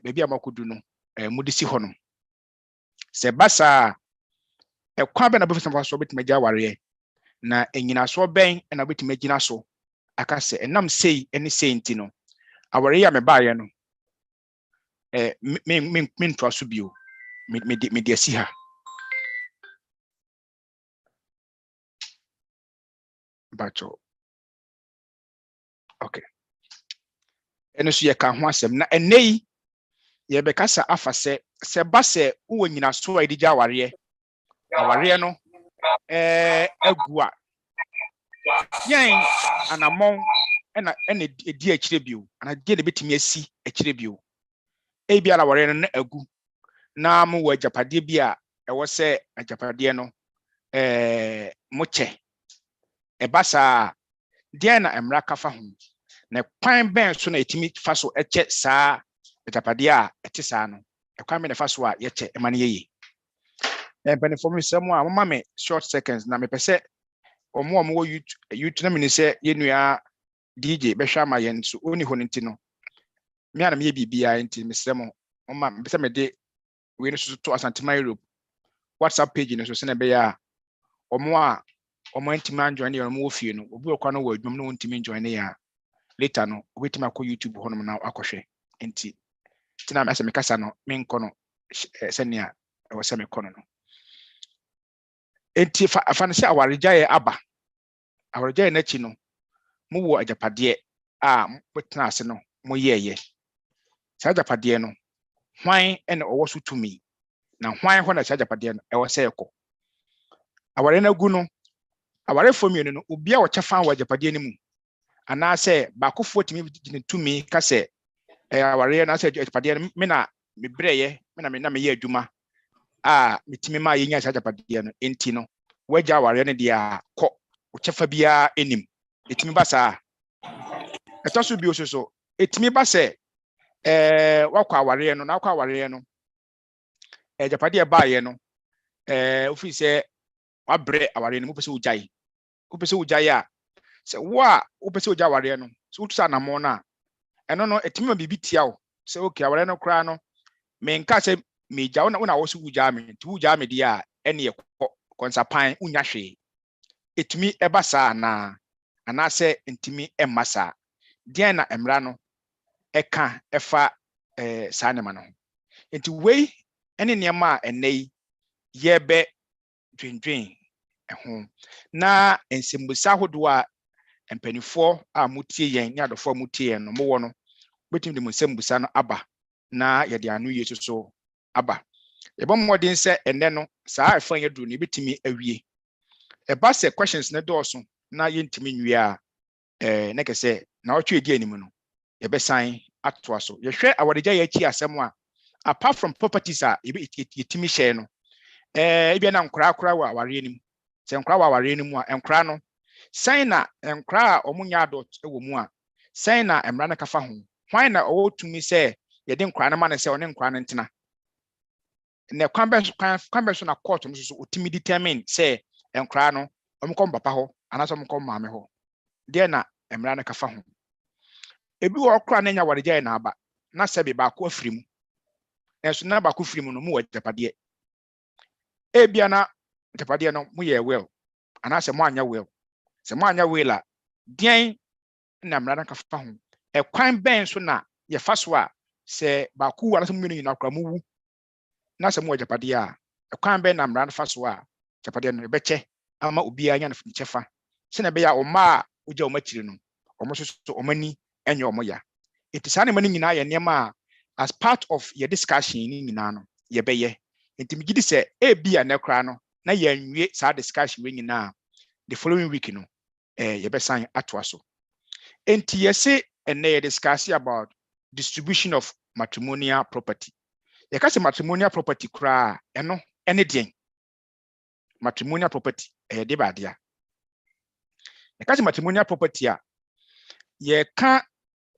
baby amakodu no mudisi ho no se basa kwa be na be fa so betime gya ware na enyina so ben na betime gina so aka se enam sei ene sei nti no aware ya me baaye no me ntwa so bio me de asi ha bacho okay ene so ye ka ho asem na enei ye be kasa afa se ba se wo nyina so a edi gya aware no agua yan anamon ena edi akire bio ana de de betimi asi akire bio bia na aware no na agu na mo wa japade bia ewo se ajapade no moche basa de na emra kafa ho na kwan ben so na etimi fa so eche saa ajapade a ete saa no kwan ben fa so a ye che emane yeye benefit some a mama me short seconds na me pese omo YouTube na me se yenua DJ be hwa ma yen so oni ho nti no me ana me bibia nti me se mo mama me pese me de we no so to Asantema Europe WhatsApp page no so se na be ya omo ntimi anjoin ne omo ofie no obi okwa no wa adwum no ntimi join ne ya later no obetimi akọ YouTube ho no na akohwe nti tina me se me kasa no me nko no se ne a wo se me kono no enti fa ne se awaregyae aba awaregyae na chi no mu wo ajapade a mutena ase no mo yeye sa ajapade no hwan ene owo so tumi na hwan ho na sa ajapade no ewo se ekọ aware na gu no aware fomienu no obi a wo chefa wa ajapade ni mu ana se ba kofo timi gine tumi ka se aware na se ajapade no me na me breye me na me ye adwuma a mitimi ma yenya sa ajapade no enti no wagya aware no dia kọ uchefa bia enim etimi basa etoso bi ososo etimi basa wakwa aware no na akwa aware no japade baaye no ofi se wabre aware no mo pese ugyae a se wo a wo pese ugya aware no so utusa na mo na eno no etimi ma bibi tia wo se okay aware no kra no me nka se me gya wo na wo so ugya me ti ugya me dia ene ye konsapan unya hwe etimi ebasa na anase ntimi emasa dia na emra no eka efa saa ne ma no enti wei ene niam enei yebe dwendwen eho na ensembusa hodo a empanifo a mutie yen ne adofo mutie yen no mo no betim de ensembusa no aba na ye de anu yesu so aba ebom modin se enne no saa efa ye duru ne betimi awie eba se questions ne dooso na yentimi nwie a na kese na otwe edi anim no ye besan atoa so ye hwe awaregya ye chi asem a apart from properties a yetimi share no ebia na nkra wa aware anim se nkra wa aware anim a nkra no san na nkra a omunya adult ewo mu a san na emra na kafa ho hwan na owotumi se ye de nkra na ma ne se one nkra no ntena ne kwambe so na court no so otimi determine se nkra no omkom papa ho anaso omkom maame ho de na emra na kafa ho ebi wo kra na nya waregya na aba na sebi ba ko afirimu enso na ba ko afirimu no mu wajapade ebia na japade no mu ye well anase mo anya well se mo anya well a dien na mra na kafa ho ekwan ben so na ye fa so a se ba ku anase mu nyina kra mu wu na se mo japade a ekwan ben na mra na fa so a japade no beche ama obi anya na chefa se na be ya o ma oja o machiri no o mo so o mani enye o mo ya etisa na mani nyina ye niam as part of your discussion ni nyina no ye beye enti migidi se ebia na kra no na ye nwie sa discussion we nyina the following week no ye be san atoa so enti ye se ene ye discuss about distribution of matrimonial property ye ka se matrimonial property kra eno ene den matrimonial property de ba dia ye ka se matrimonial property a ye ka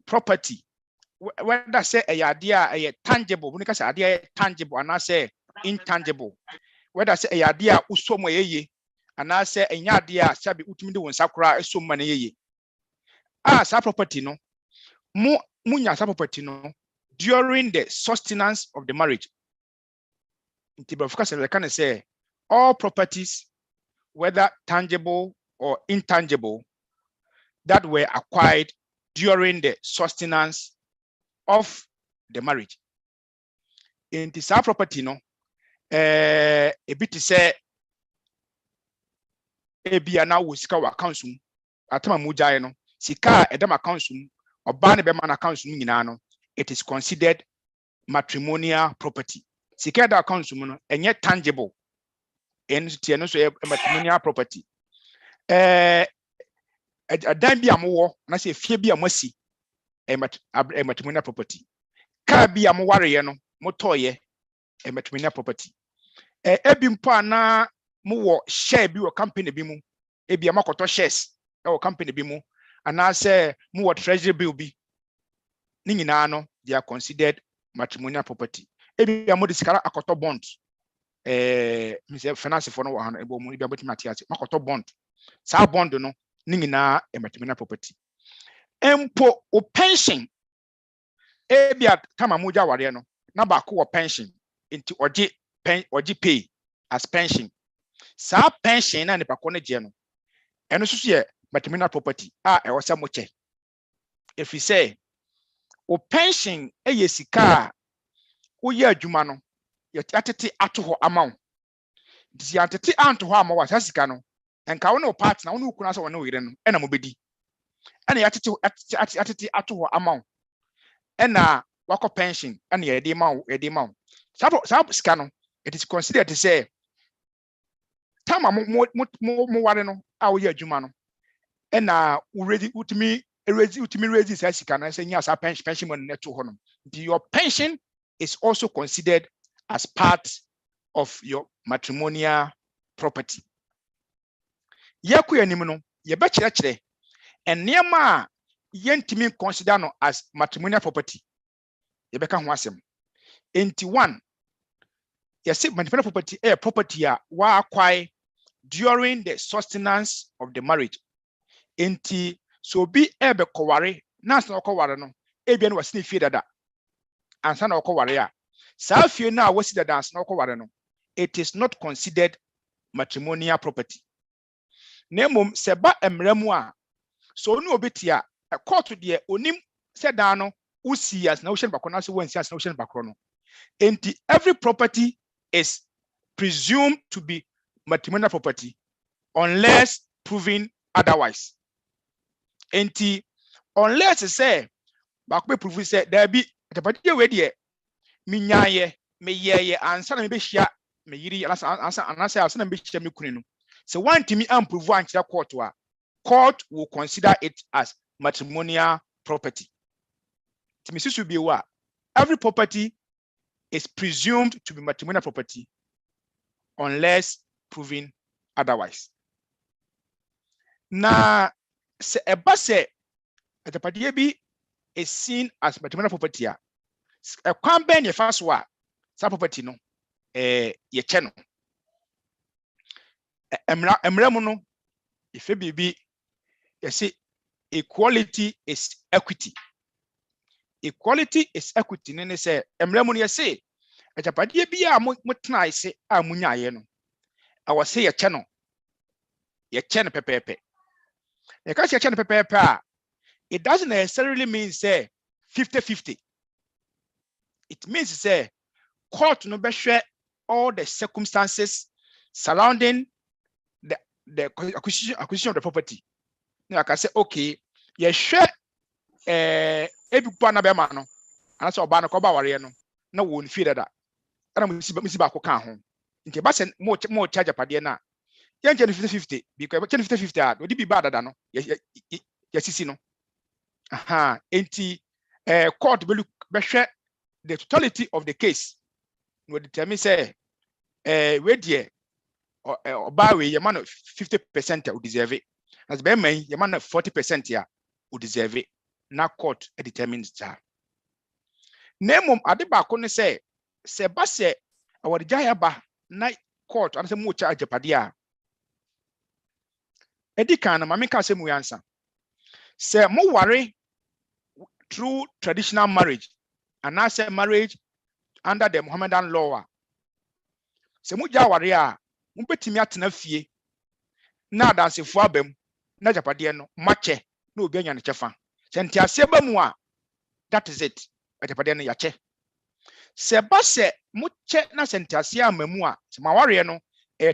property whether say ayade a tangible when you say ayade tangible and I say intangible whether say ayade a usomo yeye and I say enyade a sabi utimi de wonsa kra esomma na yeye sa property no munya sa property no during the sustenance of the marriage. Because I can say all properties, whether tangible or intangible, that were acquired during the sustenance of the marriage. In this property, no, a bit say ebia na wo sika wa accounts mu atama mu jae no sika edam accounts mu oba ne be man accounts mu nyina no, it is considered matrimonial property. Sika da accounts mu no enye tangible en tie no so matrimonial property. Adan bi amowo na se fie bi amasi matrimonial property. Car bi amoware ye no motoye matrimonial property. Ebi mpo na mo wo share bi wo company bi mu ebi amakoto shares wo company bi mu ana say mo wo treasury bill bi ni nyina no, they are considered matrimonial property. Ebi amodi sikara akoto bond me say finance for no wo han ebo mu ebi aboti matias makoto bond sa bond no ni nyina matrimonial property. Empo o pension ebi atama mo ja ware no na ba ko wo pension into oje pay as pension. Sa pension na nipa ko ne je no eno so ye matrimonial property e wo se mo che. If we say o pension ye sika wo ye adwuma no ye atete ato ho amount di atete anto ho ama wa sika no enka wo ne o partner wo ne ukuna so wo ne o yire no na mo bedi ena ya atete ato ho amount ena wako pension ena ye de ma sa sika no, it is considered to say tama mo ware no a wo ye adwuma no ena utimi raise sa sika na say nya sa pension money net to ho no. Your pension is also considered as part of your matrimonial property. Yaku anim no ye be kire enema yentimi consider no as matrimonial property. Ye be ka ho asem. 1 yes, matrimonial property property wa acquire during the sustenance of the marriage. Enti so be ebe koware na san okoware no ebia no wasini fie dada ansa na okoware a sa fie na wasi dada ansa na okoware no, it is not considered matrimonial property. Nemom seba emremu a so onu obetia court de onim seda no usi as na ohye bakona so wansi as na ohye bakro no. Enti every property is presumed to be matrimonial property unless proven otherwise. Enti unless say bakwe prove say there be atapati we de minyaye meyeye ansa na me behia me yiri ansa na me behia me kunu no. So one timi amprove anchira court will consider it as matrimonial property. Timi susu bi wa every property is presumed to be matrimonial property unless proven otherwise. Na se eba se atapade bi is seen as matrimonial property a kwan ben ye fa so a sa property no ye che no emra mu no ife bibi ye say equality is equity. Equality is equity ne say emra mu no ye say atapade bi a mo tena ise a munyaye no awo say ye che no pepepe. Ye ka say ye che no pepepe a it doesn't necessarily mean say 50-50. It means say court no be hwe all the circumstances surrounding the acquisition of the property. Now I can say okay, ye hwe ebi na be ma no ana so oba no ko ba ware no na won fi dada ana misi ba ko kan ho nti ba se mo charge pade na ye nche 50-50 because 50-50 a odi bi ba dada no ye sisi no enti court be hwe the totality of the case no determine say we there oba we ye man 50% o deserve it, as be man ye man 40% ya o deserve it. Na court determines that. Nemom ade ba ko ne say se ba se awade jaya ba na court an se mo charge pade a edikan na mame ka se mu yansa se mo ware through traditional marriage and I say marriage under the Mohammedan law. Se muja waria, mumpetimi atena fie. Na danse fo abem, na japade no mache, na obi anya ne chefa. Se ntiase ba mu a, that is it. Japade no yache. Se ba se muche na se ntiase amamu a, se maware no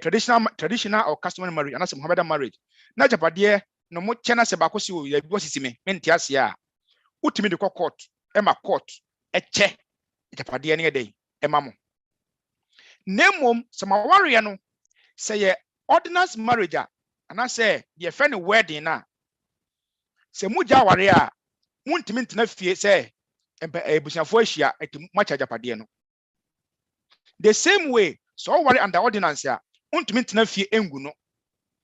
traditional or customary marriage, and as Mohammedan marriage. Na japade no muche na se ba kosi o ya bi osisime, me ntiase a, utimi de court, ema court, eche. Japade no yedey, ema mo. Nemom se maware no say ye ordinance marriage and I say ye friend wedding na se muja ware a muntimi ntena fie say ebusiafo ahia eti macha japade no. The same way so ware under ordinance a untimi ntena fie engu no.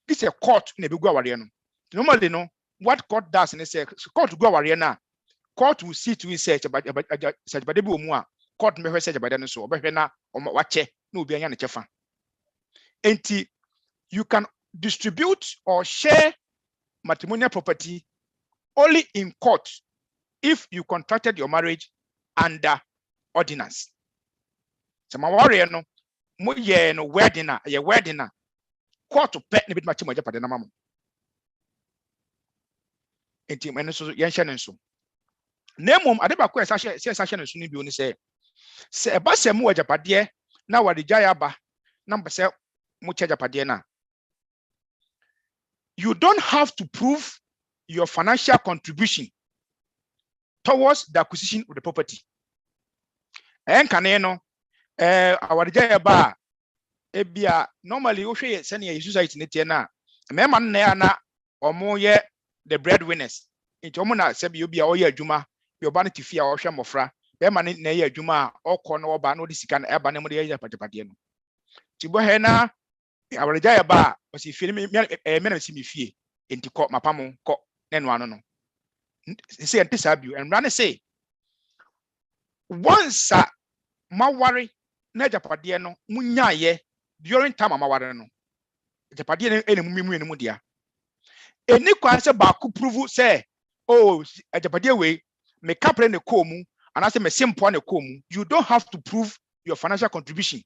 This a court na ebegu aware no. Normally no what court does and say court go aware na court will see to it say japade bi omu a court me say japade no so obehwe na wache na obi anya ne chefa. Enti you can distribute or share matrimonial property only in court if you contracted your marriage under ordinance. So my warrior no mo ye no wedding na court pet ne bit ma chimo japade na mamo. Enti men so yen hye ne so. Nemom ade ba ko esa hye ne so ni bi oni se eba se mo japade na wade gya ya ba na mbese mo che japade na. You don't have to prove your financial contribution towards the acquisition of the property. Enkaneno awarija ba ebia normally wo hwe se ne society ne tie na mema no na na omo ye the breadwinners. Nti omo na se bi obi a oye adwuma bi oba ne tifi a ohwe mofra mema ne na ye adwuma a okọ na oba na odi sika na eba na mo de ye japade no. Ti bo he na awarija ba o si fie me na si me fie enti ko mapam ko nenu ano no say enti sabiu and run say once maware na japade no munyaye during time maware no japade no ene mumimu ene mu dia eni kwa se ba ku prove say oh japade we me kapre ne komu and I say me simple ne komu. You don't have to prove your financial contribution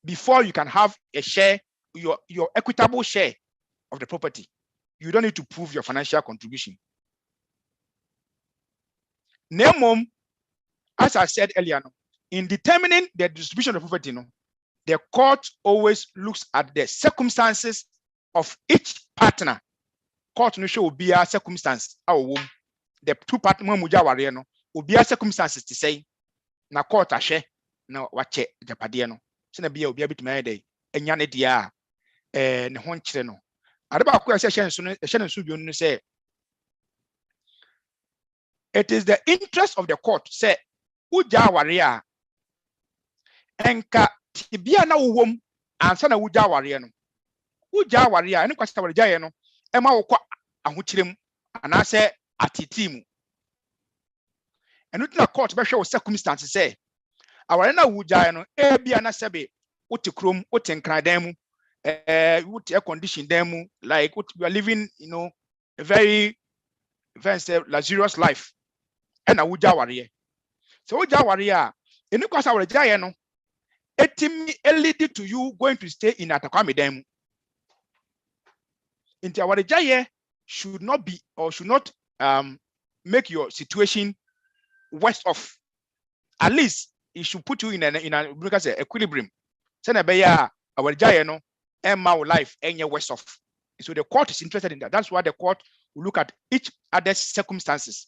before you can have a share, your equitable share of the property. You don't need to prove your financial contribution. Nemom, as I said earlier, in determining the distribution of the property, the court always looks at the circumstances of each partner. Court no show be a circumstance. The two partners muja ware no obi a circumstances to say na court ahwe na wache japade no. Se na bia obi abituma yede enya ne dia ne ho nkyere no. Ade ba ko ese hye nso bi onu say it is the interest of the court say uja ware a enka tibia na wowom ansa na uja ware no. Uja ware a ene kwasa ware jaye no ema wo kwa ahokyerem ana say atitimu. Enu na court be hwe wo circumstances say aware na uja no bia na sebe wote krom wote nkradan mu wote air condition dan mu like you are living a very luxurious life and uja ware. So uja ware a enu kwasa ware jaye no etimi lead to you going to stay in atakwame dan mu. Inti aware jaye should not be or should not make your situation worse off. At least it should put you in a because equilibrium. So na be ya aware jaye no emma life enye worse off. So the court is interested in that. That's why the court will look at each other circumstances.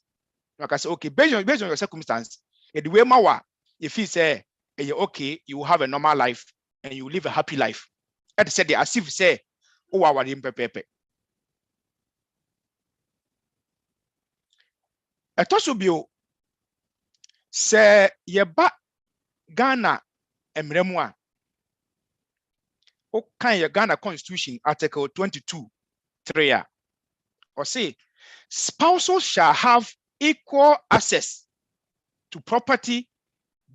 Like I say, okay, based on your circumstance, the way mawa, if he say okay, you will have a normal life and you will live a happy life. That said, as if say, oh, our pepe. A tosobio say yeba Ghana emremwa. Okay, your Ghana Constitution, Article 22(3) or say spouses shall have equal access to property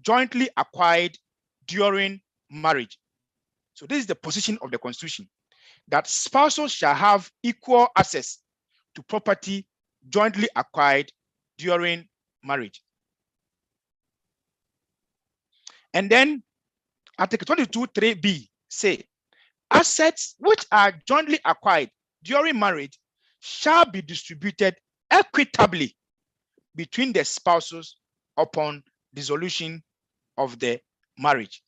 jointly acquired during marriage. So this is the position of the Constitution, that spouses shall have equal access to property jointly acquired during marriage. And then Article 22(3)(b) say, assets which are jointly acquired during marriage shall be distributed equitably between the spouses upon dissolution of the marriage.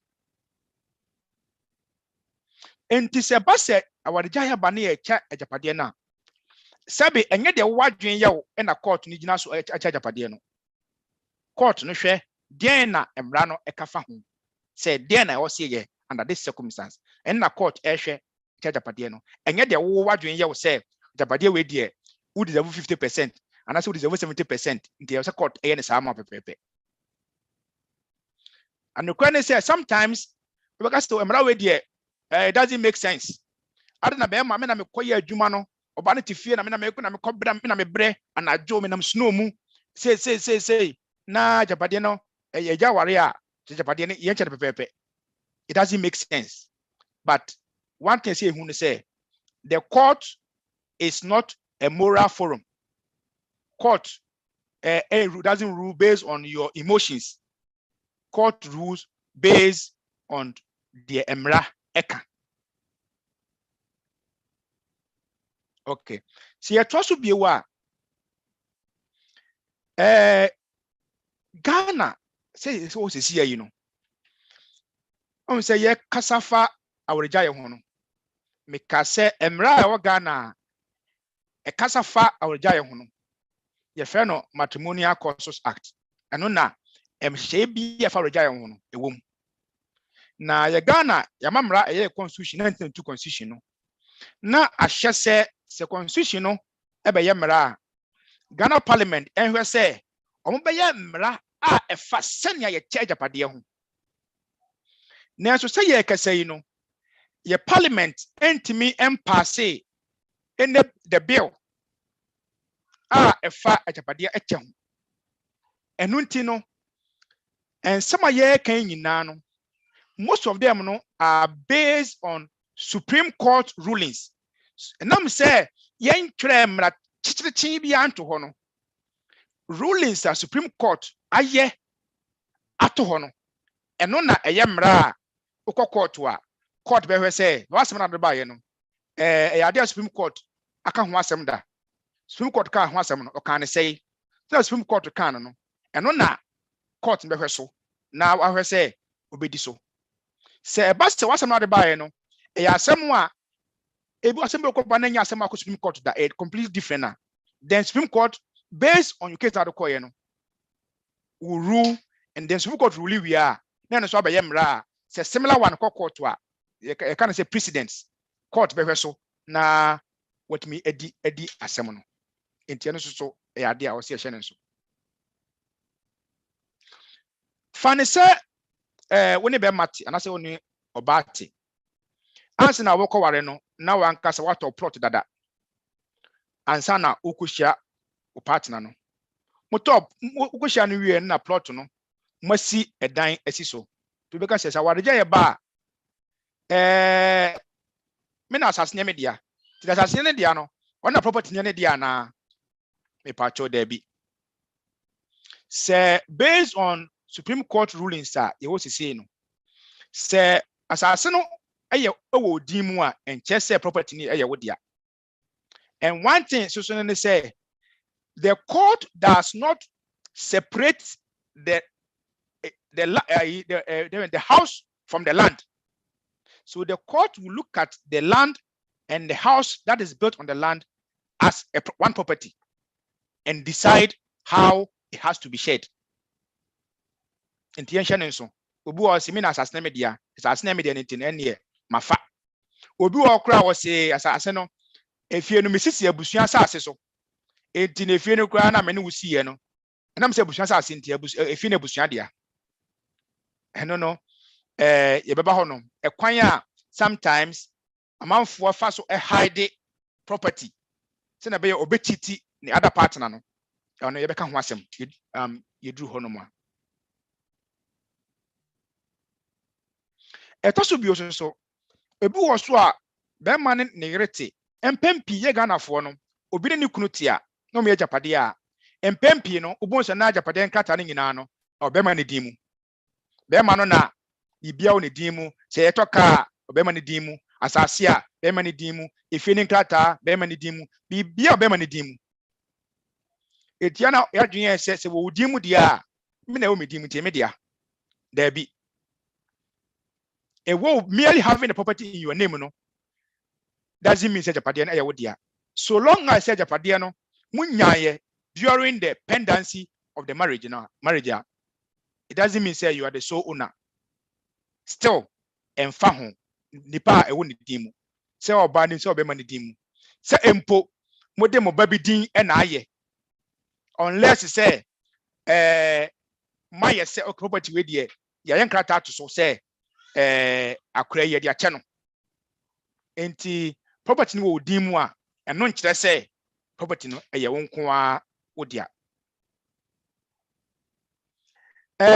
Enti se ba se awaregya ya ba na ye kya ajapade na sabe enye de wadwen ye wo na court ni gina so akya ajapade no court no hwe den na emra no ekafa ho se den na wo se ye under this circumstance en na court hwe akya ajapade no enye de wo wadwen ye wo se ajapade we de wo deserve 50% and also wo deserve 70% nti ye se court eye ne sa ma pepepe. And the question is, sometimes because to emra we de it doesn't make sense. I don't know, me na me koye adwuma no oba ne tifie na me kobra me na me bre anajo me na snow mu say na japade no eja ware a japade ne ye nche pepepe. It doesn't make sense. But one thing say who say the court is not a moral forum. Court doesn't rule based on your emotions. Court rules based on the emra eka. Okay. So you trust to be wa Ghana say so see you know. I say ye kasafa awreja ye ho no. Me ka say emra wa Ghana e kasafa awreja ye ho no. Ye fe no Matrimonial Causes Act. Eno na emhye bi ye fa awreja ye ho no ewom. Na ye Ghana ya mamra ye constitution 1992 constitution no. Na ahye se constitution no ebe ye mra Ghana Parliament enhwe se omo be ye mra a efa senia ye che ajapade ho. Na so say ye kase yi no ye Parliament entimi empasse in the bill a efa ajapade eche ho. Enu nti no ensema ye kan nyina no most of them no are based on Supreme Court rulings. And I'm say yen twerɛ mra chichichi bi anto ho no rulings are Supreme Court aye ato ho no eno na eye mra ukọ court a court be hwe say wasem na de ba ye no ade Supreme Court aka ho asem da Supreme Court ka ho asem no o kan say na Supreme Court kan no eno na court be hwe so na wa hwe say obedi so se ba se wasem na de ba ye no asem a ebu assembly court ba na nya asem akọ Supreme Court da completely different na then Supreme Court based on your case that the no will rule and then Supreme Court rule we are na so abaye mra say similar one court to you can say precedents court be so na what me edi asem no enti no so e ade a o se hye so fane say woni be mate anase woni obate anse na wo kware no na wankasa wato plot dada ansa na okuhia o partner no motop okuhia no wie na plot no masi edan asiso to be ka sesa wareja ye ba me na asase ne dia ti asase ne dia no ona property ne dia na me pacho there be say based on Supreme Court rulings ye wo sisi no say asase no eye ewo dimu a enche say property ni eye wo dia. And one thing so say the court does not separate the house from the land. So the court will look at the land and the house that is built on the land as one property and decide how it has to be shared. Intention so obi o se mi na asase media nitin ene mafa obi o kra wo se asase no efie no mesisi abusua asase so enti na efie no kra na me ne wusiye no na me se abusua asase enti efie na abusua dia eno no ye beba ho no ekwan a sometimes amanfo fa so hide property se na be obetiti ni other partner no ono ye beka ho asem ye duru ho no ma etoso bi so ebi wo so a be ma ne yerete empempi ye Ghanafo no obi ne kunu tia no me japade a empempi no obo so na japade nkata ne nyina no obema ne dimu bɛrima no na bibia wo ne din mu sɛ yɛtɔ kaa bɛrima ne din mu asase a bɛrima ne din mu efie ne nkrataa bɛrima ne din mu bibia bɛrima ne din mu etia na yɛadwene yɛ sɛ wo din mu dia a me na wo me din mu tie me dia dabi merely having the property in your name no doesn't mean say Japadia na ɛyɛ wo dia so long as say Japadia no munyaye during the pendency of the marriage it doesn't mean say you are the sole owner still emfa ho nipa a ɛwɔ ne din mu sɛ ɔba ne sɛ ɔbɛma ne din mu sɛ empo mode mo ba bi din na ayɛ unless say my say property we die ya yɛ nkrata to so say akora yɛ de akyɛ no enti property no wɔ din mu a ɛno nkyerɛ sɛ property no ɛyɛ wo nko a wo dia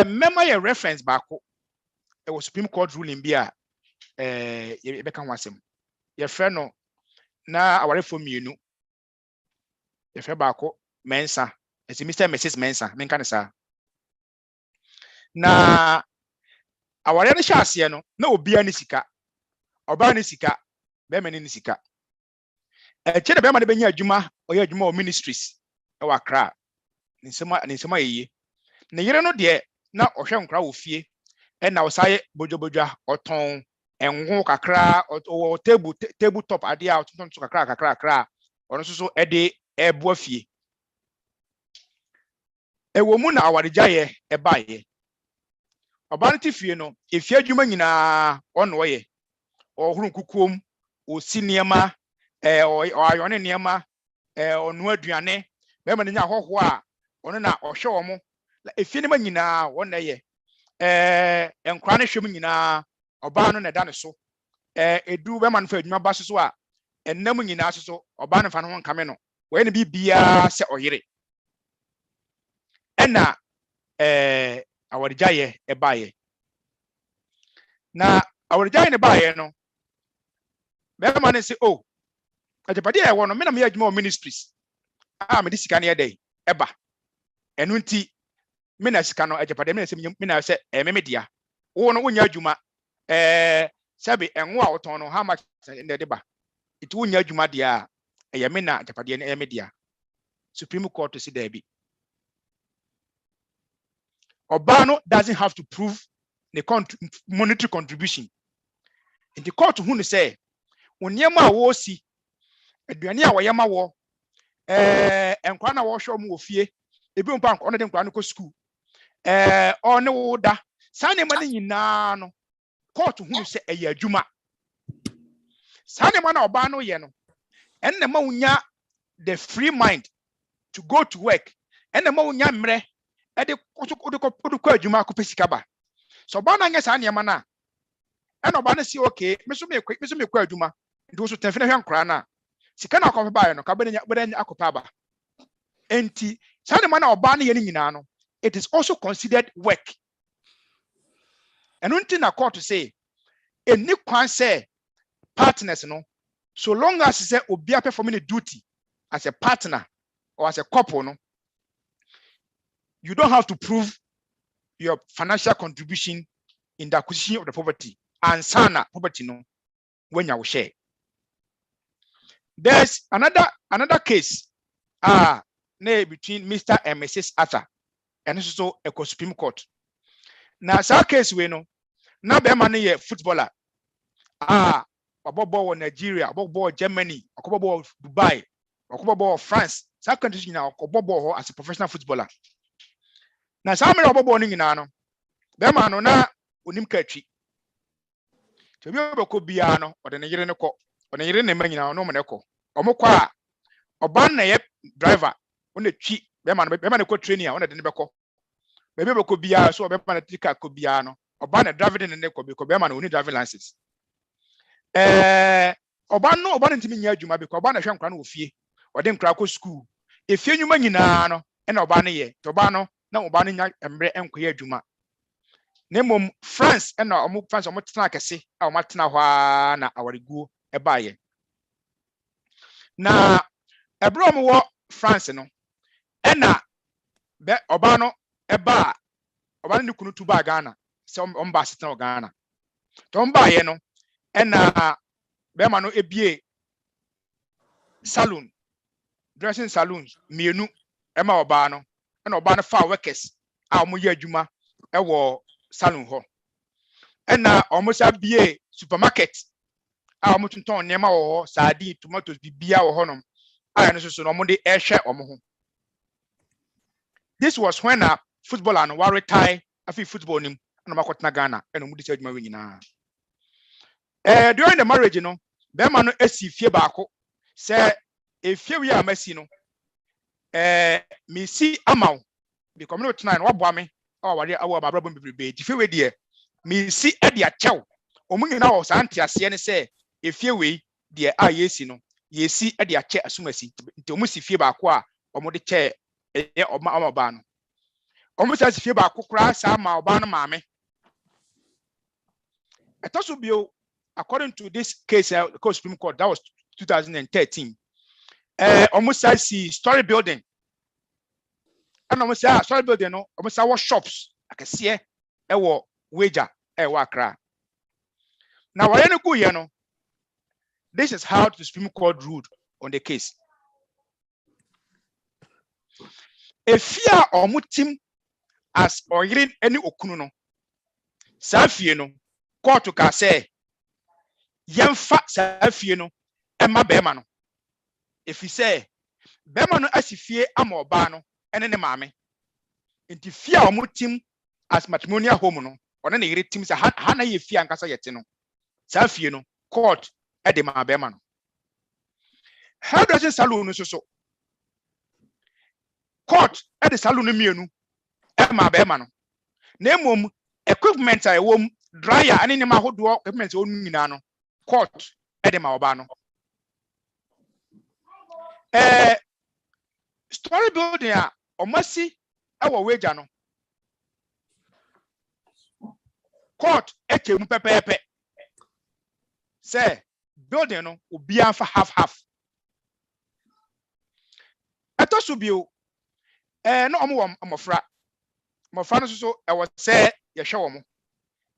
mema yɛ reference baako ɛwɔ Supreme Court ruling bi a yɛbɛka ho asɛm yɛfrɛ no na awarefo mmienu yɛfrɛ baako Mensa ɛsɛ Mr. and Mrs. Mensa menka ne saa na aware no hyɛ aseɛ no na obia ne sika ɔbaa ne sika bɛrima ne sika ɛkyɛ de bɛrima no bɛnya adwuma ɔyɛ adwuma wɔ ministries ɛwɔ Accra ne nsɛm ayɛyie ne yere no deɛ na ɔhwɛ nkora wɔ fie ɛna ɔsaye bodwabodwa ɔtɔn ɛnwo kakra ɔwɔ table top ade a ɔtɔn so kakra ɔno nso so ɛde ɛboa fie ɛwɔ mu na awaregyaeɛ ɛbaeɛ ɔbaa no te fie no efie adwuma nyinaa ɔno ɔyɛ ɔhoro kukuom osi nneɛma ɔayɔne nneɛma ɔno aduane bɛrima no nya ahɔho a ɔno na ɔhwɛ wɔn efie nneɛma nyinaa ɔno ɛyɛ nkora no hwɛ mu nyinaa ɔbaa no na ɛda ne so edu bɛrima no fa adwuma ba so a ɛnam nyinaa so ɔbaa no fa no ho nkame no wɔyɛ ne biribiara sɛ ɔyere ɛna awaregyaeɛ ɛbaeɛ na awaregyaeɛ ne baeɛ no bɛrima no sɛ agyapadeɛ a ɛwɔ no me na meyɛ adwuma wɔ ministries a mede sika no yɛdɛ ɛba ɛno nti me na sika no agyapadeɛ me na sɛ me dia wo no wonya adwuma sɛbe ɛnwo a wotɔn no how much na de ba it wonya adwuma deɛ a ɛyɛ me na agyapadeɛ no ɛyɛ me dia Supreme Court to see there be Obano doesn't have to prove the monetary contribution. In the court, who say, when Yama wo si, aduane a wayama wo, enkwa na wo hwe mu ofie, ebi mpa nkwa na de nkwa no ko school. One wo da, sa ne ma ne nyina no, court who say eye adwuma. Sa ne ma na oba no ye no, enne ma unya the free mind to go to work, enne ma unya mre ede ko adwuma ko pesika ba so ba na nya sa ne ma na e no ba na si okay me so me kwa adwuma ndo so tenfe na hwe nkra na sika na akọ ba no ka benya akopa ba enti sa ne ma na oba na ye ni nyina no it is also considered work and until na court say any kwan say partners no so long as say obi a performing a duty as a partner or as a couple no you don't have to prove your financial contribution in the acquisition of the property and sana property no when you share. There's another case between Mr. and Mrs. Arthur and also a Supreme Court. Now that case we know now be man a footballer about Nigeria, about Germany, about Dubai, about France. That country now about as a professional footballer. Na saa mere obobo no nyina no be ma no na onim katwi to bi obeko bia no ode ne yere ne kɔ ode yere ne ma nyina no mo ne kɔ omokɔ a oban na ye driver ona twi be ma ne kɔ training a ona de ne bɛkɔ be obeko bia so be ma na tika kɔ bia no oban na driver de ne kɔ be ma na oni driving license oban ntimi nya adwuma be kɔ oban na hwɛ nkra no wɔ fie ode nkra kɔ school efie nyuma nyina no na oban ne ye to oban no na oba no nya emre enkoye adwuma na mom France na France tena kese a tena hwa na awareguo ebaaye na ebro wo France no na be oba no eba oba no kunu tuba Ghana some ambassador Ghana. Tomba ye no ena bema no ebie saloon, dressing saloons mienu ema oba no ena oba no fa workers a omo ye adwuma ewo saloon ho. Ena omo sa bie supermarket a omo tunton nema wo ho, sardine, tomatoes, bibia wo ho no a no so no omo de ehwe omo ho. This was when footballer no wa retire afi football nim na makotna Ghana ena omo de se adwuma we nyina. During the marriage, you know, bema no esi fie baako say efie wi amasi no me si amaw because me no tena no wabo me o wade awo babra bom bebrebe ti fie we de me si e de achew omu nyina wo sante ase ne say efie we de a yesi no yesi e de ache asumasi nti omu si fie baako a omu de che e oma ba no omu sa si fie baako kra sa ma oba no maame etoso bio. According to this case, the Supreme Court, that was 2013. Almost I see story building. And almost story building, no, almost our shops. I can see a wager, a wakra. Now, I go here, no. This is how the Supreme Court ruled on the case. If you are mutim as or any okuno, Safi, no, court to say. Yemfa safie no ema bema no if you say bema no asifie ama oba no ene ne maame enti fie a omutim as matrimonial home no one na yire tim se ha na ye fie ankasa yete no safie no court e de ma bema no hairdressing salon no so court e de salon no mienu e ma bema no na emom equipment a ewom dryer ani ne ma hodo equipment onu nyina no court edema oba no story building a omasi ewo wager no court etemu pepepe say building no obi anfa half etoso bio no omo amofra no so ewo say ye hwe wo mo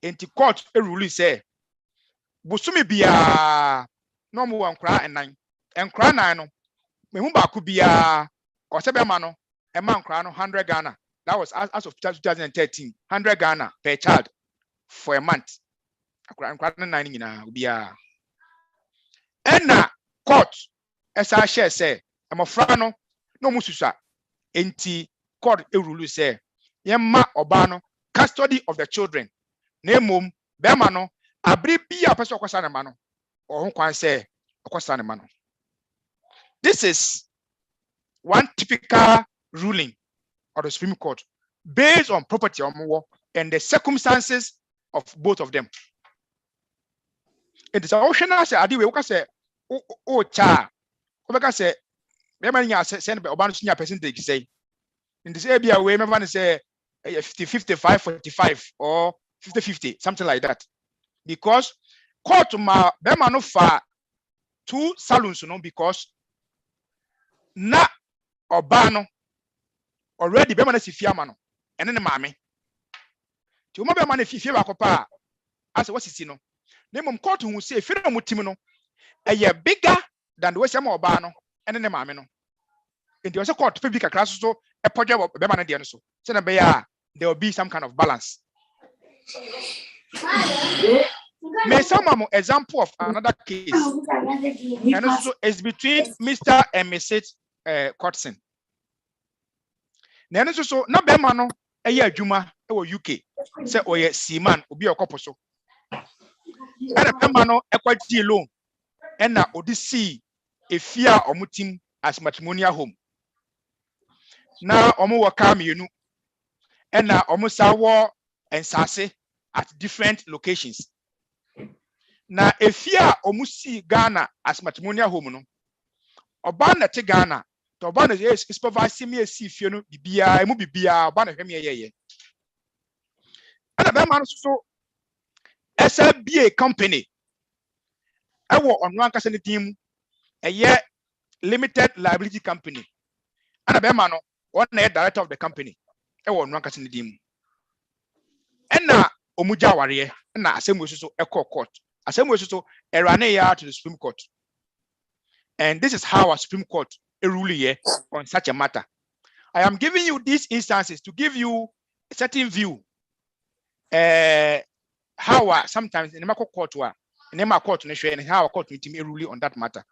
enti court e rule say busumi bia no mo wankra enkra nan no mehu ba ku bia o se be ma no e ma nkra no 100 Ghana. That was as of 2013, 100 Ghana per child for a month. Nkra nan nyina bia ena court esa share say emofra no no mususa enti court e rule say yemma oba no custody of the children na emom be ma no abri bia person okosa ne ma no o ho kwan say okosa ne ma no. This is one typical ruling of the Supreme Court based on property and the circumstances of both of them. It is a ocean as a we say oh cha we say me man nya send oban so nya percentage say in this area we me man say 50-55 45 or 50-50 something like that. Because court ma be man no fa two saloons no because na oba no already be man si fiama no ene ne maame ti o mo be man fie ba kopa as what sisi no na mom court hu say fi no mutim no eye bigger than the way say oba no ene ne maame no enti o say court fe bi kakra so e podwe be man de no so say na be ya there will be some kind of balance. May some example of another case, and also is between Mr. and Mrs. Cotson. Then also na be man no eye adwuma e wo UK say oye seaman obi okopo so. And be man no ekwati loan and na odi see efia omutim as matrimonial home. Na omo wo ka mienu and na omo sa wo ensase at different locations. Na efia omusi Ghana as matrimonial home no oba na te Ghana to oba na supervise me esi fie no bibia emu bibia oba na hweme yeye ana be man so SBA company ewo onu ankasa ne dim eye limited liability company ana be man no one na director of the company ewo onu ankasa ne dim ena omuja ware na asem so ekọ court asem so erane ya to the Supreme Court. And this is how a Supreme Court rule here on such a matter. I am giving you these instances to give you a certain view. How sometimes in the court in the court and how a court will rule on that matter.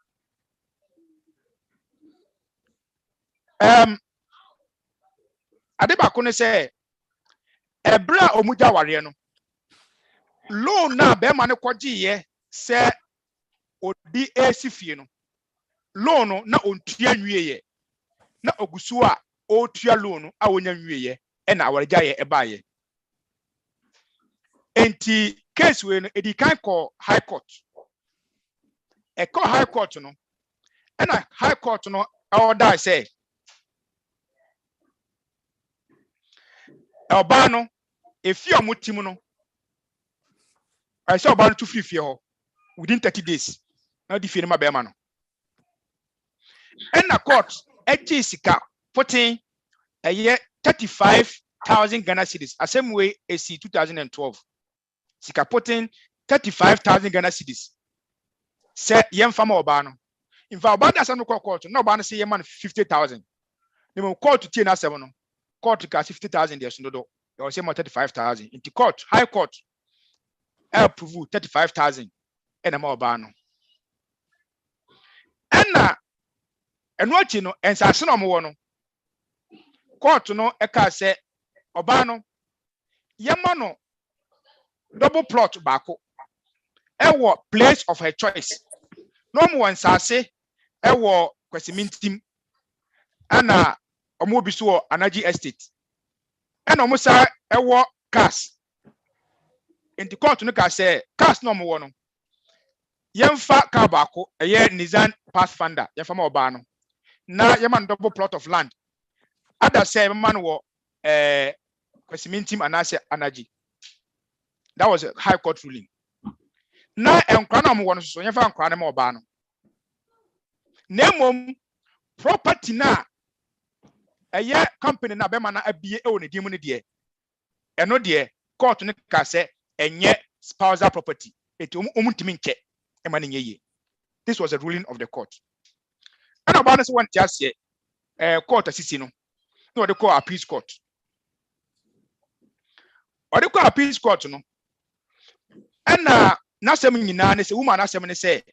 Adebakone say ebra omuja ware no loan na be ma ne kwaji ye se odi esifie no loan na ontua nwie ye na ogusu a otua loan a wonya nwie ye e na awaregya ye eba ye enti case we no edi kan call high court e call high court no e na high court no order say oba no efi omutim no I say oba no to free fie ho within 30 days na di fie no ma be ma no and the court eji sika putting a year 35,000 Ghana cedis same way AC 2012 sika putting 35,000 Ghana cedis say yem fama oba no in fact oba da say no court no oba no say yem man 50,000 they will court to tie na 7 no court ka 50,000 there so no do they will say more 35,000 in the court high court approve 35,000 and am oba no and eno achi no ensase no mo no court no e ka say oba no yema no double plot baako e wo place of her choice no mo ensase e wo kwasimintim ana omo bi so Anaji estate and omo sa e wo cars in the court no ka say cars no mo no yemfa car baako eye Nissan Pathfinder yemfa ma oba no na yema double plot of land other say man wo kwasimintim anase Anaji. That was a high court ruling. Na enkra na mo wo no so yemfa enkra na ma oba no nemom property na eye company na be ma na abie e woni dim ne de eno de court ne ka say enye spousal property eti omutimi nche e ma ne nyeye. This was a ruling of the court. And about this one just here court asisi no no they call appeals court or they call appeals court no and na sem nyina ne say woman na sem ne say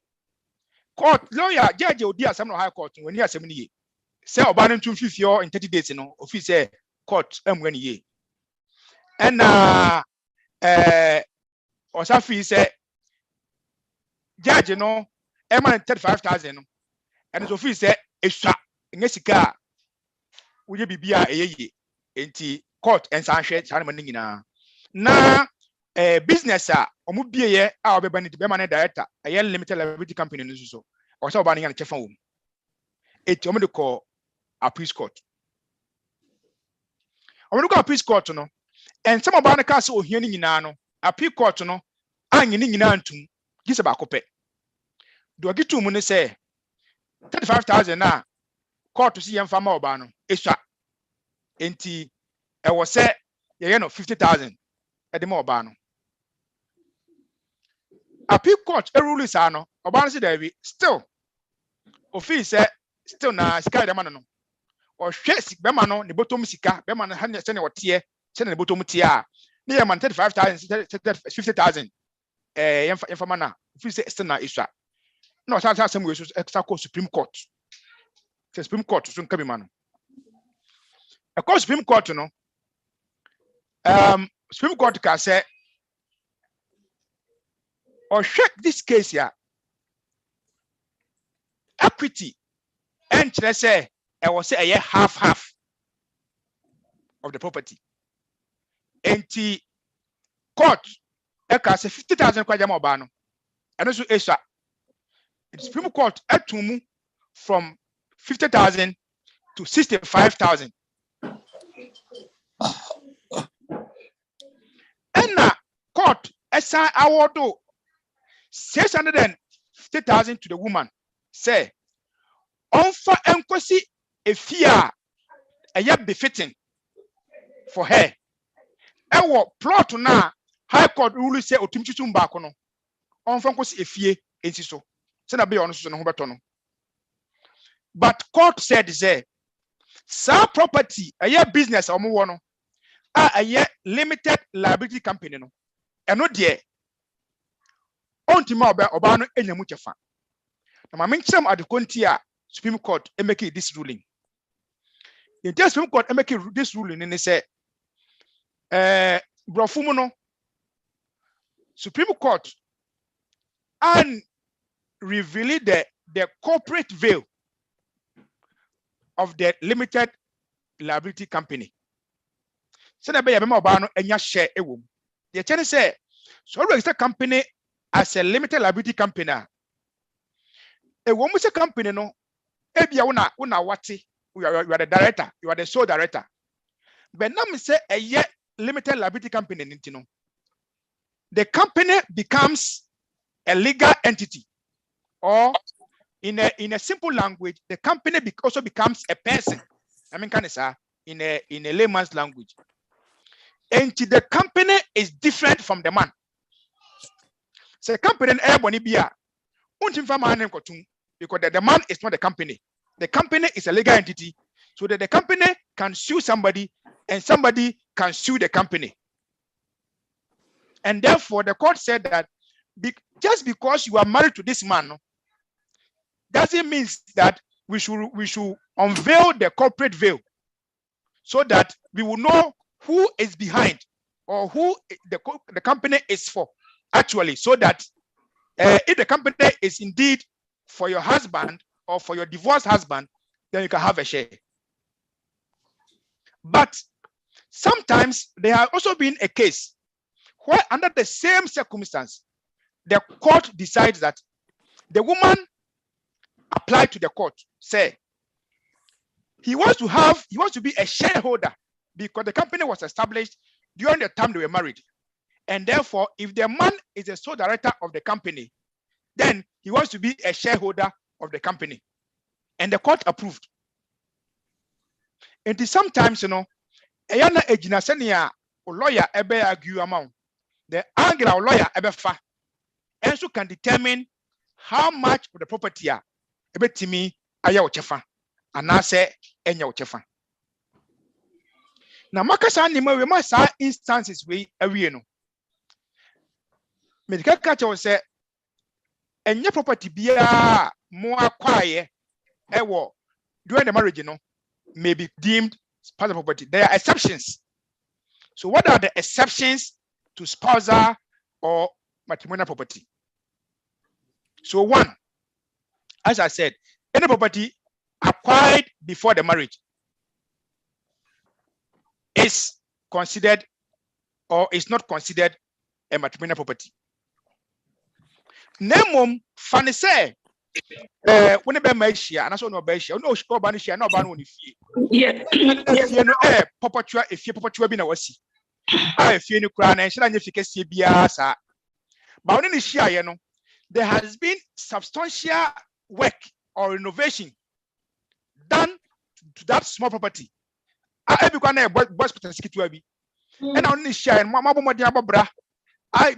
court lawyer judge odi asem no high court when he asem ne ye say oba no ntun fifio in 30 days no office say court amwa ne ye and osafi say judge no e man 35,000 no and so office say eswa nye sika uye bibia eyeye enti court ensanhwe sanema nyina na business a omu bieye a obeba ni be man director a limited liability company no so o say oba ne chefa wo enti omu de call appeals court omu de call appeals court no and some oba ne ka say ohia ni nyina no appeal court no anyi ni nyina antum gise ba kope do gitu mu ne say 35,000 na court si yem fama oba no eswa enti e wo se ye no 50,000 e de ma oba no appeal court e rule sa no oba no se David still office still na sika de ma no o hwe sik be ma no ne botom sika be ma no ha ne se ne wote se ne botom tie a ne ye man 35,000 50,000 yem fama na office still na eswa no sa some we so extra court Supreme Court. The Supreme Court so nka bi ma no a court Supreme Court no Supreme Court ka say or check this case here equity and say I was say a half of the property enti court e ka say 50,000 kwa jama oba no and so esha the Supreme Court atumu from 50,000 to 65,000. And court assign award 650,000 to the woman. Say, onfa enkosi efia a befitting for her. Ewo plot na High Court rule say otimchitu mbako no. On fankosi efie ensiso. Se na be ono so no hobeto no. But court said say sa property aye business omo wo no aye limited liability company no. Eno de ontima oba no enyamu chefa. Na ma menkyerem adekonti a Supreme Court make this ruling. In the Supreme Court make this ruling and they say brofumu no Supreme Court and reveal the corporate veil of the limited liability company. So that be abema oba no enya share ewo. The chain say so register company as a limited liability company. Ewo mu se company no ebia una wate you are the director, you are the sole director. But now me say a limited liability company no. The company becomes a legal entity, or in a simple language, the company also becomes a person. I mean, can I say in a layman's language? And the company is different from the man. So the company everybody be because the man is not the company. The company is a legal entity, so that the company can sue somebody and somebody can sue the company. And therefore, the court said that just because you are married to this man, doesn't mean that we should unveil the corporate veil so that we will know who is behind or who the company is for actually, so that if the company is indeed for your husband or for your divorced husband, then you can have a share. But sometimes there has also been a case where under the same circumstance, the court decides that the woman applied to the court, say he wants to be a shareholder because the company was established during the time they were married. And therefore, if the man is a sole director of the company, then he wants to be a shareholder of the company. And the court approved. It is sometimes, a lawyer ebe argue amount. The angle of lawyer ebe fa, and so can determine how much of the property ebe timi aya ochefa, and I say enya ochefa. Now, makasa ni we must say instances we awie no. Medical culture will say enya property biya mo akwaye ewo during the marriage, may be deemed part of property. There are exceptions. So what are the exceptions to spousal or matrimonial property? So one, as I said, any property acquired before the marriage is considered or is not considered a matrimonial property. Nemum funny say when be maishia and so no beishia no go ban shia no ban woni fie yeah fie no popotua efie popotua bi na wasi fie ni kura na nhira nya fike sie bia sa ba woni ni shia ye no there has been substantial work or renovation done to that small property be kwa na boss potential kitu abi e na woni ni shia no ma bomodi abobra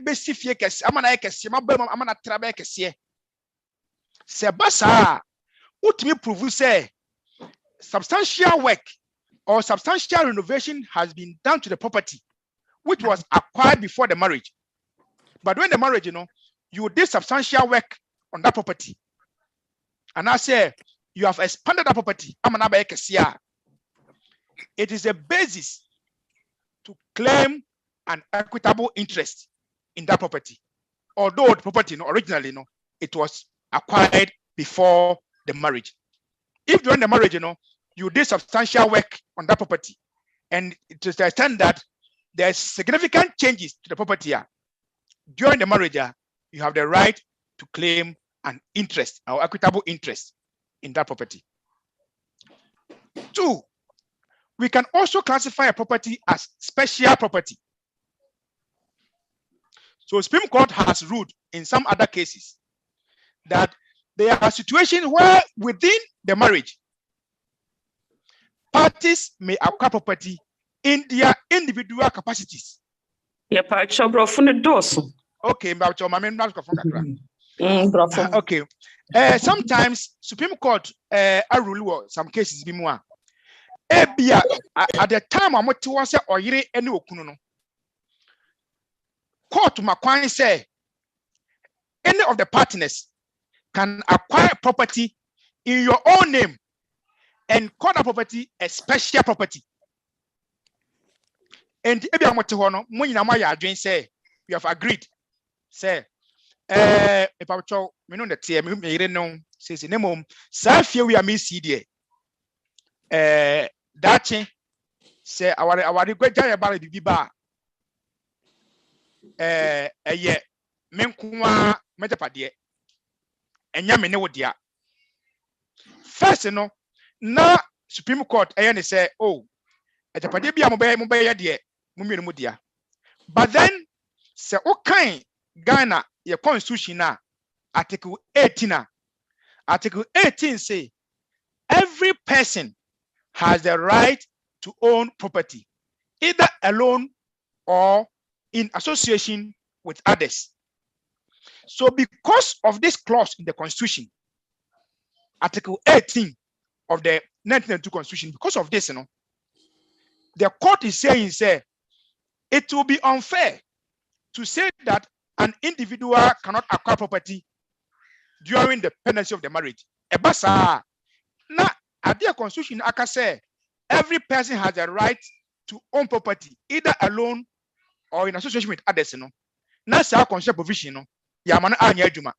be si fie kese amana kese ma ba amana trabe kese Sebasa, ultimately prove say substantial work or substantial renovation has been done to the property, which was acquired before the marriage. But when the marriage, you did substantial work on that property, and I say you have expanded that property. It is a basis to claim an equitable interest in that property, although the property, originally, it was acquired before the marriage. If during the marriage, you did substantial work on that property, and to the extent that there's significant changes to the property during the marriage, you have the right to claim an interest or equitable interest in that property. Two, we can also classify a property as special property. So Supreme Court has ruled in some other cases that there are situations where within the marriage, parties may acquire property in their individual capacities. Yeah, pacho brofo ne doso. Okay, but your mama not from kakra. Brofo. Okay. Sometimes Supreme Court a rule some cases be more. Ebia at the time I'm what was say or yere any okunu no. Court makwan say any of the partners can acquire property in your own name and call that property a special property. And ebia mo te ho no mo nyina ma ya adwen say you have agreed say if I chow me no the me yere no say ne mom sa fie we am see there dachi say our gwaja ya bare bibi ba eye me nkoa metapade enya me ne wodia first no na Supreme Court ne say oh etapade bia mo be ye de mo mienu mu dia but then say okay Ghana your constitution na article 18 article 18 say every person has the right to own property either alone or in association with others. So because of this clause in the constitution, article 18 of the 1992 constitution, because of this, the court is saying, say, it will be unfair to say that an individual cannot acquire property during the pendency of the marriage. Ebasa, na adia constitution aka say every person has a right to own property either alone or in association with others. Na sa constitutional provision yamano anya adwuma.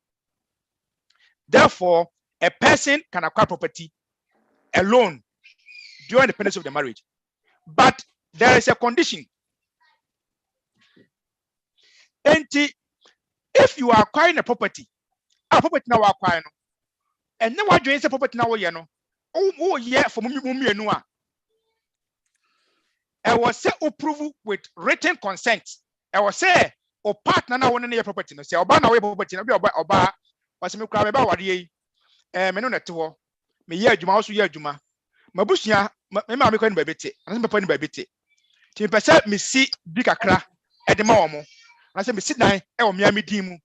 Therefore, a person can acquire property alone during the pendency of the marriage. But there is a condition. And if you are acquiring a property now acquiring, and then what doing the property now, oh yeah, for me, I was say approval with written consent. I was say o partner na won na your property no say oba na we property na be oba was me kra me ba wade yi me no nete ho me ye adwuma wo so ye adwuma mabusua me ma me kwa ni ba bete na se papa ni ba bete ti me pese me si bi kakra e de ma wo mo na se me si dan e wo me amedin mu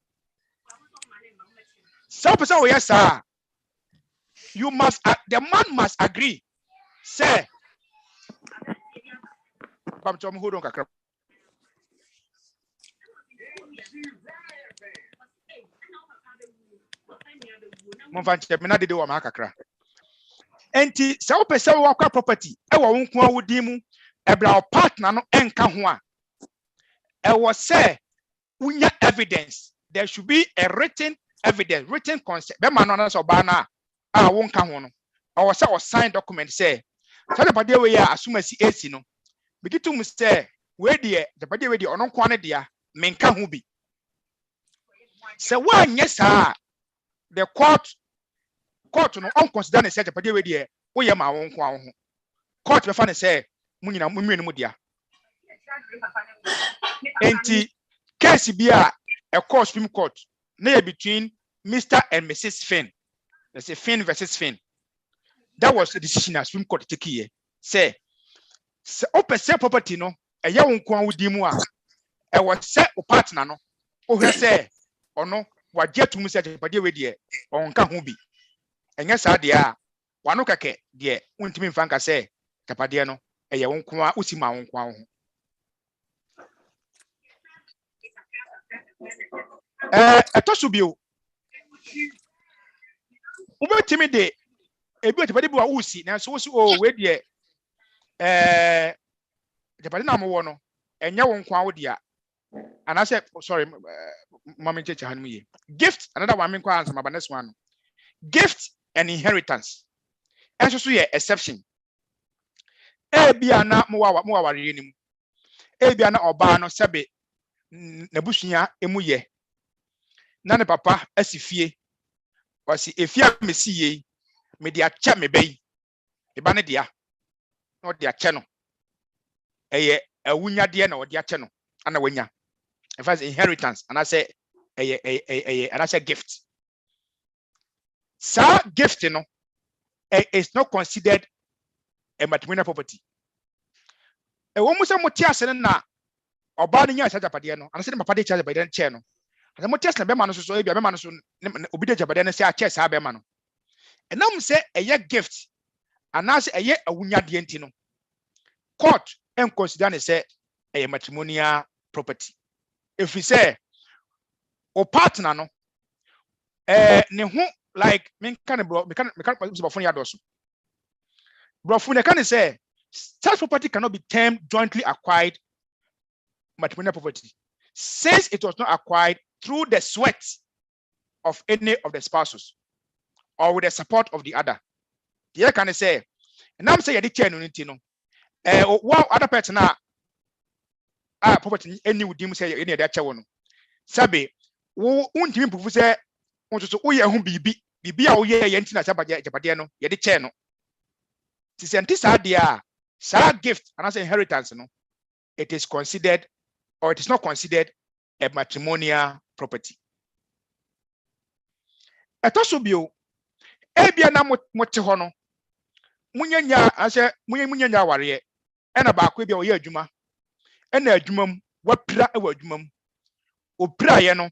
so pese wo yes sir you must the man must agree say pam chom hold on kakra monfanche me na dede wo ma kakra enti se wo pese wo akwa property e wo nko awudi mu e bra partner no enka ho a e wo say unya evidence there should be a written evidence written consent be man no na so ba na a wo nka ho no o say o sign document say so the pade we ya asumasi AC no bigitu mu say we de the pade we de ono nko ne dia menka ho bi say wa anye sa the court no on consider ne say the pade we de wo ye ma wo nko ho court be fa ne say munyina mumienu mu dia enti case bi a court Supreme Court na between Mr. and Mrs. Finn. Let's say Finn versus Finn. That was the decision as Supreme Court take here. Say open say property no e ya won ko awudi mu a e was say o partner no o hwe say ono wagye tum say pade we de on ka ho bi enya sa de a wano keke de untimi mfa nka say tapade no e ye won ko a usima won ko ho etosubio ubetimi de ebi otepade bi wa usi na so wosi o we de japade na mo wo no enya wo nko awode and I said sorry mama cheche hanum ye gift another one me kwa answer my next one gift and inheritance enso so ye exception bia na mo wa ware nim bia na oba no sebe na busunya emu ye na ne papa asifie wasi efia mesi ye me dia cha me bai e ba ne dia no dia che no eye awunya de na odi ache no ana wanya in fact inheritance and I say and I say gift so gift no is not considered a matrimonial property e wo musa motia se na oba no nya agapade no anase ne papa de cha agapade che no ase mo test na be ma no so e bia be ma no so obi de agapade no se a che sa be ma no enam se eye gift anase eye awunyade enti no court en consider ne se eye matrimonial property if we say o partner no ne ho like me kan bro me kan bro phone ya doso bro phone can say such property cannot be termed jointly acquired matrimonial property since it was not acquired through the sweat of any of the spouses or with the support of the other. The can say, and I'm saying the chain no one other person property any would say any of that chawono. Sabe, won't even prove say want to oh yeah bibi a ye yentina sabajapade no ye de chain no. Tisentisa dia sa gift and as inheritance no it is considered or it is not considered a matrimonial property. Etosobio ebia na mote ho no munyanya ase munyanya aware e na ba ko bia oye adwuma e na adwumam wapira e wa adwumam opira ye no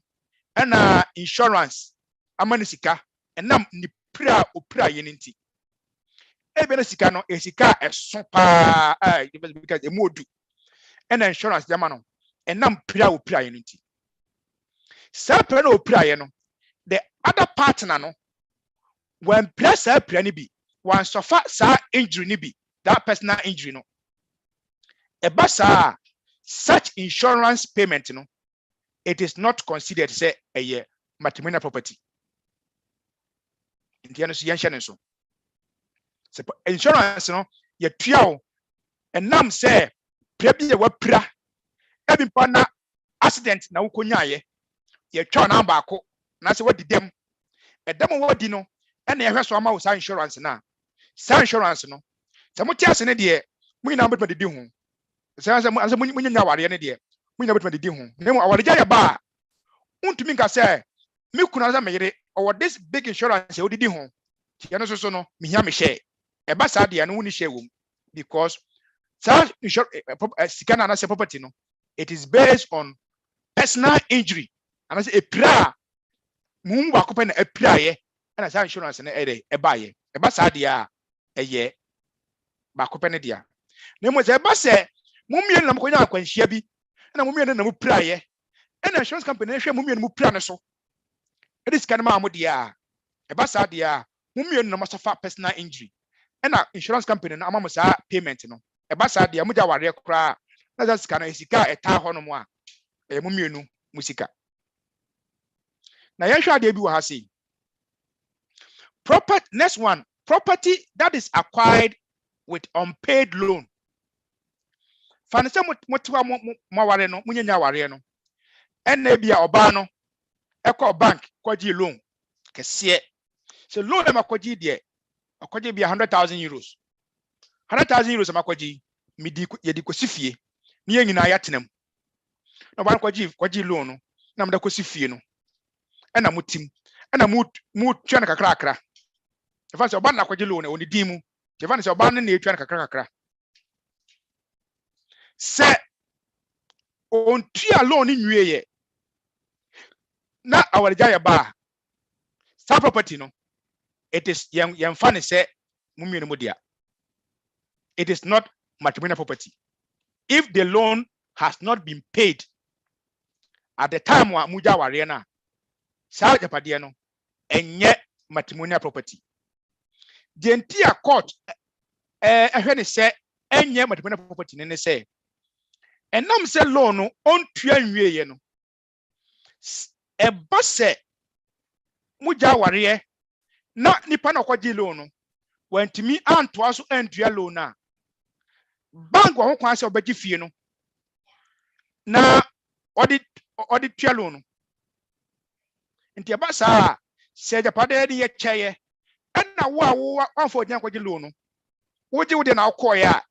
e na insurance amani sika enam ni pira opira ye nti ebia na sika no esika eso pa because emodu e na insurance jama no enam pira opira ye nti sa pira na opira ye no the other partner no when press a ni bi one suffer sa injury ni bi that personal injury no ebasa such insurance payment no it is not considered say a matrimonial property indiano so yenhye so insurance no ye tuawo enam say prebi ye wapira ebi pa na accident na wukonyaye ye twa na ba ko na se wadi dem edem wadi no ena yehwe so ama wo sa insurance na sa insurance no se mo tiase ne de munyina betuma didi ho se anse munyanya aware ne de munyina betuma didi ho nemo aware ja ya ba untumi nka se me kuna za meyere or this big insurance e didi ho ti no so no me hia me share e ba sa de no woni share wom because sa sika na se property no it is based on personal injury and say a pra mum wa ko pe na apira ye na sa insurance na e ba ye e ba sa de a eye ba ko pe ne dia na mo se ba se mumie na mkonya akwanhia bi na mumie na mu pira ye na insurance company na hwe mumie na mu pira ne so e dis kan ma mo dia e ba sa dia mumie na mo suffer personal injury na insurance company na amamo sa payment no e ba sa dia mo ja ware kra na za sika na sika eta ho no mo a e mumie nu musika na ye hwa de bi wo ha sei property next one property that is acquired with unpaid loan fanise motiwa mo ware no munyanya ware no ena bia oba no ekọ bank kwaji loan kese so loan ma kwaji de akwaji bia 100,000 euros 100,000 euros ma kwaji midi yedi kosifie ni yenyina ya tenam na ban kwaji loan no na mda kosifie no ena mutim ena mu twa na kakra fanise oba na kwaji loan oni dimu fanise oba na etwa na kakra se on tua loan ni nwie na awarja ya ba sa property no it is yem fa ne se mumie mu dia it is not matrimonial property if the loan has not been paid at the time wa muja ware na sa japade no enye matrimonial property the entire court ehwe ne se enye matrimonial property ne se enam se loan no on tua nwie ye no e ba se muja ware na nipa na kwaji loan no wantimi antoa so antua loan na bank wa ho kwan se obaji fie no na odi tua loan no nti e ba sa se japade de ye cheye na wo anfo jan kwaji loan no woji wo de na akọ ya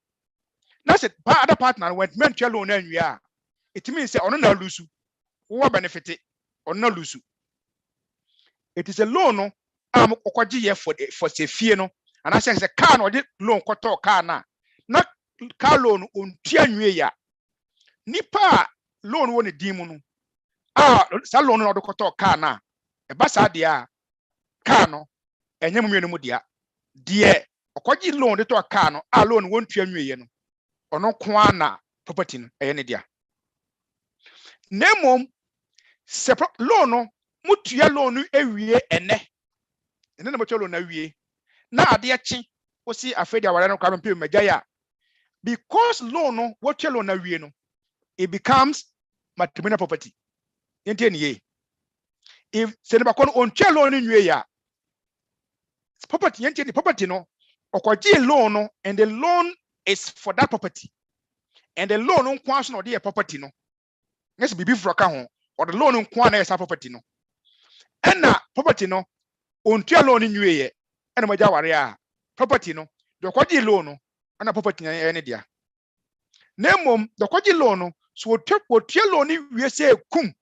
na se other partner went men tua loan na nwia it means say ono na lusu wo benefit ono na lusu it is a loan no am okwaji ye for se fie no and I say car no de loan kwoto car na car loan on tua nwie ya nipa loan won di mu no sa loan no odokoto car na e ba sa dia car no enye mu no mu dia de okogi loan de to car no loan won tua nwiye no ono ko na property no eye ne dia nemom se loan no mutua loan no ewie ene na mo tua loan na wie na ade echi osi afedi aware no kwa mpem magya because loan no what tua loan na wie no it becomes matrimonial property. If Senebakon on tua loan in ya property the property no okoji loan no and the loan is for that property and the loan on kwanso no the property no yes bibi froka ho or the loan on kwan na property no and na property no on tua loan in ye and magya ware property no the okoji loan no and property na dia nemom the okoji loan no so tua loan ni wie say kum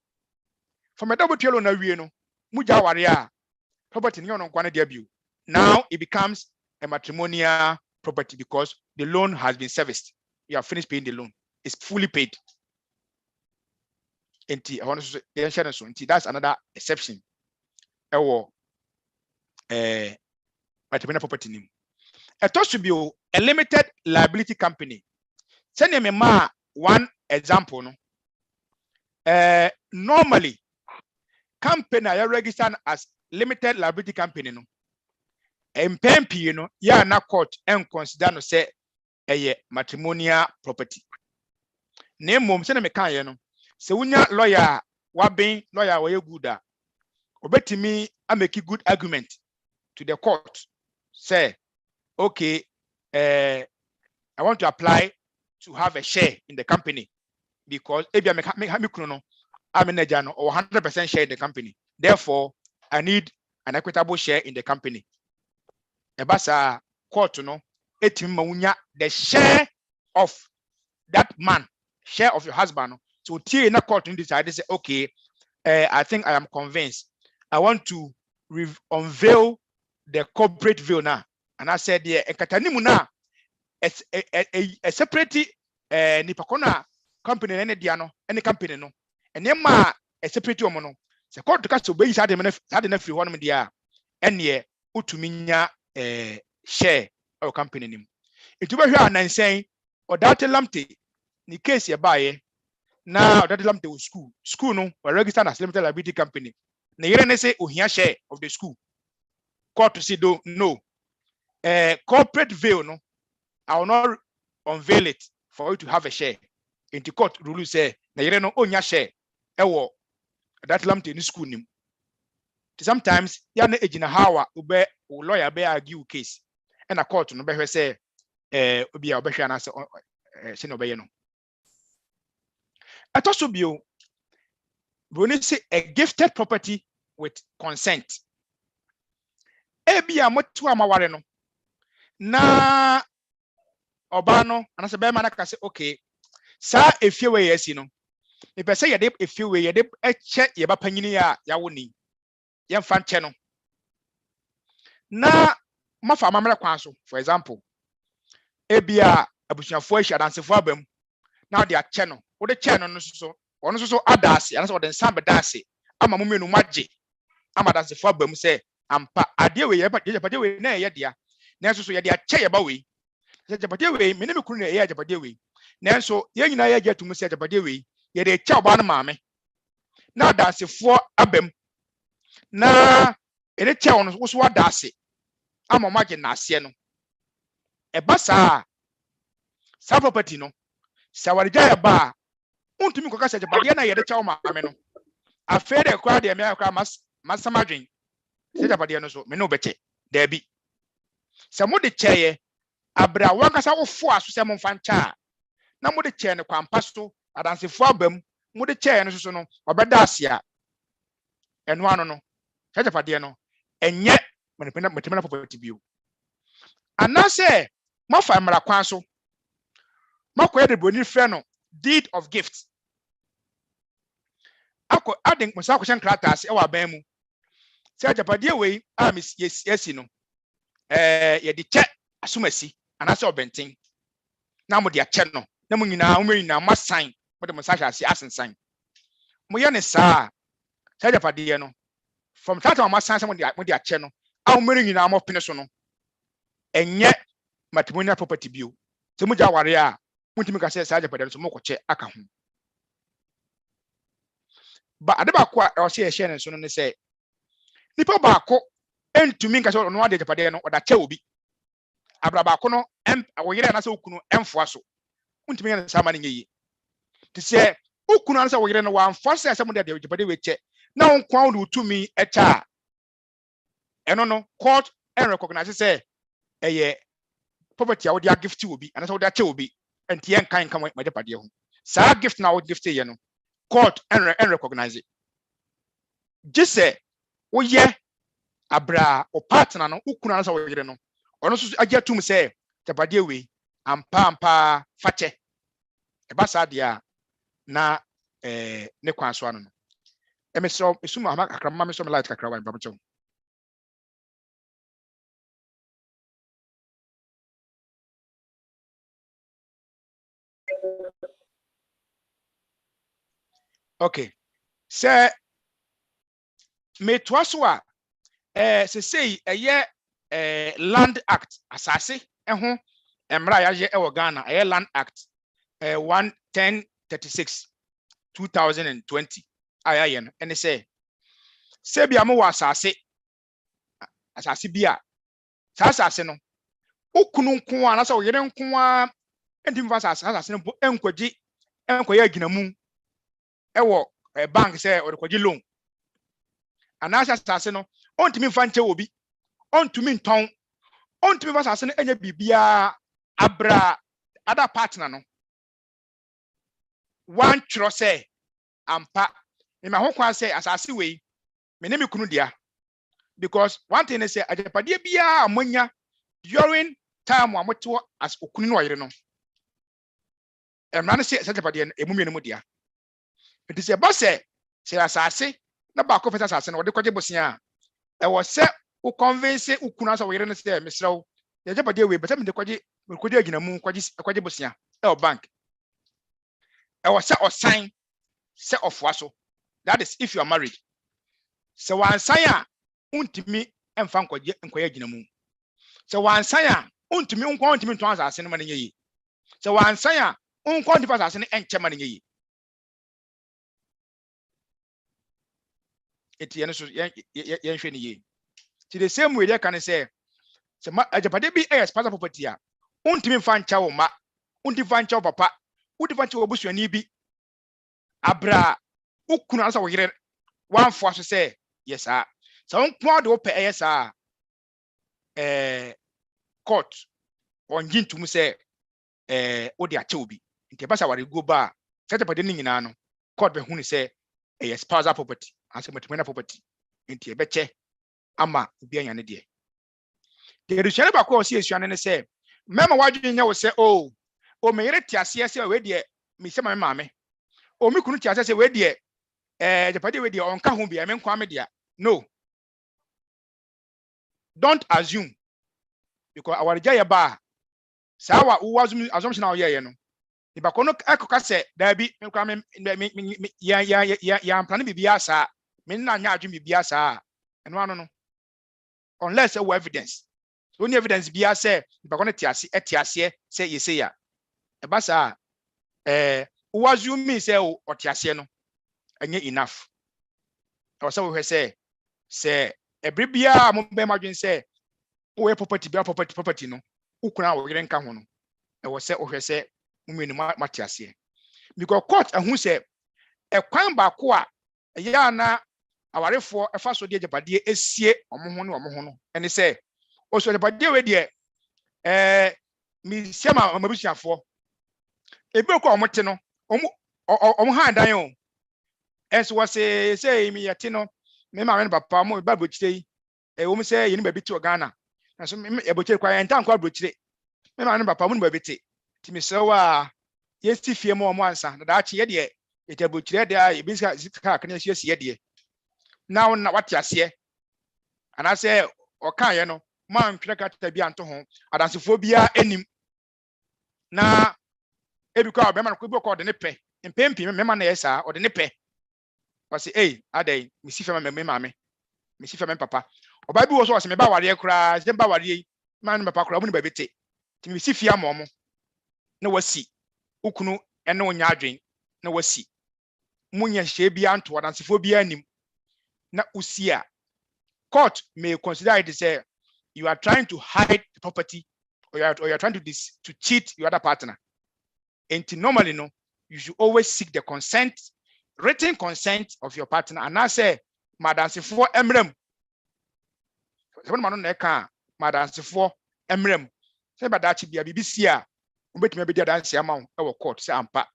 from a double tua loan na wie no mugya ware property no kwan dia biu. Now it becomes a matrimonial property because the loan has been serviced. You have finished paying the loan. It's fully paid. And that's another exception. Matrimonial property name. It has to be a limited liability company. Send me one example. No? Normally, company are registered as limited liability company. No? Empempi no ya na court and consider no say matrimonial property. Name mom se na meka ye no se wunya lawyer waben lawyer we good a obetimi ameki good argument to the court say okay I want to apply to have a share in the company because ebia me kunu no manager no 100% share in the company, therefore I need an equitable share in the company. Ebasa court no etim mawunya the share of that man, share of your husband. So tie na court decide say okay, I think I am convinced. I want to unveil the corporate veil now. And I said yeah, enkatanimu na a separate nipakona company any dia no, any company no. And yema a separate omo no. Se court ka so be sade na free honum dia ene utuminya share or company nim. It will be here and saying or that lamte ni case ye buy now that lamte was school no or registered as limited liability company. Na yere say ohia share of the school. Court to say do no. Corporate veil no, I will not unveil it for you to have a share. In the court rule say na yere no onya share ewo that lamte ni school nim. Sometimes yana ejina hawa ube lawyer be argue case and a court no be say obi a obehwe na say se no be no atoso bio broni say a gifted property with consent ebia motu amaware no na oba no anase be ma na ka say okay sa efie we yesi no e be say ye de efie we ye de eche ye ba panyini ya woni ye fa nche no na mafa mamre kwan so. For example ebia abusuafo ahia dansefo abam na de ache no wo de che no no so ono so adase anase wo de nsa be dase ama momenu magye ama dansefo abam se ampa ade we ye pade we na ye dia na so ye de ache ye ba we se pade we me ne me kunu na ye pade we na so ye nyina ye gye tumu se pade we ye de che oba no maame na dansefo abam na ene che ono wo so adase ama magye na ase no eba sa property no sa warija eba untumi koka se jabade na yede chawo maame no afere kwa de me akwa masamadwen se jabade no so me no beche da bi se mo de cheye abra wankasa wo fo aso se mo mfa ncha na mo de che ne kwampa so adansefo abam mo de cheye no so no obeda ase a eno ano no se jabade no enye matrimonial property bio anase mafa mra kwan so makoye de boni frɛ no deed of gift ako aden musa ko shankratas e wa ban mu se ajapade we a mis yesi no ye de che asomasi anase obenten na mo de ache no na mo nyina masan mode mo sahase asensan mo ye ne saa agyapadeɛ no from that time amasan se mo de akyɛ no a mo meri nyina mo pene so no enye matrimonial property bio se mo gya ware a muntimi ka se saa agyapadeɛ no so mo kɔkyɛ aka ho ba ade ba ko a o se ehye ne so no ne se nipa ba ko entumi nka se no ade agyapadeɛ no oda kyɛ obi abra ba ko no wo yere na se okunu emfoa so muntimi ne saa ma ne nyi ti se okunu na se wo yere no wa amfoa se mo de agyapadeɛ we kyɛ na on kwa wo tumi echa eno no court and recognize say eye property a wo dia gift obi ana say wo dia che obi enti en kan kan ma agyapadeɛ ho saa gift na wo gift ye no court and recognize it just say wo ye abra o partner no okunu na say wo yere no ono so agya tum say agyapadeɛ we ampa fache e ba sa dia na ne kwan so ano no emeso esum ama kakramma meso me light kakra wan babacho okay se me toaso a se sei eye land act asase ho emra ya je e wo Ghana eye land act 11036 2020 aya no ene se bia mo wa asase bia sa asase no okunu nko a na sa wo yere nko a enti mfa asase no enkoye aginamu ewo bank se o de loan anasa asase no ontimi mfa nche obi ontumi nton ontumi mfa asase no enya bibia abra other partner no one tro se ampa me ho kwa se asase we me ne me kunu dia because one thing is say agyapadeɛ bia amonya during time wa moto as okunu no yere no emra ne se agyapadeɛ no emu mienu mu dia it is ba se asase na ba ko fesa asase no wo de kwaje bosia e wo se wo convince okunu asa wo yere ne se mesrew agyapadeɛ we beta me de kwaje aginamu kwaje bosia e o bank e wo se o sign se ofwa so. That is if you are married. So one saya untimi emfa nkoye aginamu. So one saya untimi untimi to asase no ma nyi. So one saya untimi asase no enche ma nyi. Eti ye no so ye hwe ni ye. Ti the same way they can say so agapade bi spousal property a untimi mfa ncha wo ma untimi mfa ncha wo papa untimi mfa ncha wo busuani bi abra ukunu asa wo yere wanfo so say yes ah so nko de wo pe yes ah court on gintum say wo de ache obi nti ba sa ware go ba agapade ni nyina no court be hu ni say spousal property as matrimonial property nti e be che ama obi anya ne de resuane ba ko o si esuane ne say mema wadwe nya wo say o me yere tiase say we de me se ma maame o mi kunu tiase say we de agapade we de onka ho bia me nkwa me dia no, don't assume because our jaya ba sa wa wo assumption na ye no iba kono ekoka se da bi me kwa me ya plan bibia sa me na nya adwum bibia sa eno ano no unless we evidence so any evidence bia say iba kono tiase say ye say ya e ba sa wo assume me say o tiase no enye enough o say we say every bia mo be madwen say o property no ukuna wo yere nka ho no e wo say o hwe say mmenu matiase because court ahu say ekwan ba ko a ya na awarefo efa so de agapade esie omo ho no ene say o so agapade we de mi siama mabusiafo ebi ko omote no omo handan o enso wo say mi yete no me ma papa mo ba bochire wo mi say yini ba bi ti Ghana enso e bochire kwa entan kwa bochire me ma papa mo ba bi ti ti mi sewa yesti fie mo ansa na da chi ye de e bochire de a e bi sika kan ye de now na wate ase ana say o kan ye no man twere kata bi anto ho adansefo bia enim na ebi kwa be man ko bi ko de ne pe Impempi mema na yesa or the nepe. Was say, ade, me see fema me mame. Me see fema papa. Oba bi wo so was me ba ware kra, je ba ware man me papa kra, mu ne ba bete. Ti me see fia momo. Na wasi. Ukunu ene onya adwen. Na wasi. Munya hye bia nto wadansefo bia anim. Na usia. Court may consider it as you are trying to hide the property or you are trying to cheat your other partner. And normally, no, you should always seek the consent, written consent of your partner. And I say, Madam Sifo Emrem. Someone man on the car, Madam Sifo Emrem. Say, but that should be a BBC. But maybe the dance amount our court say ampa.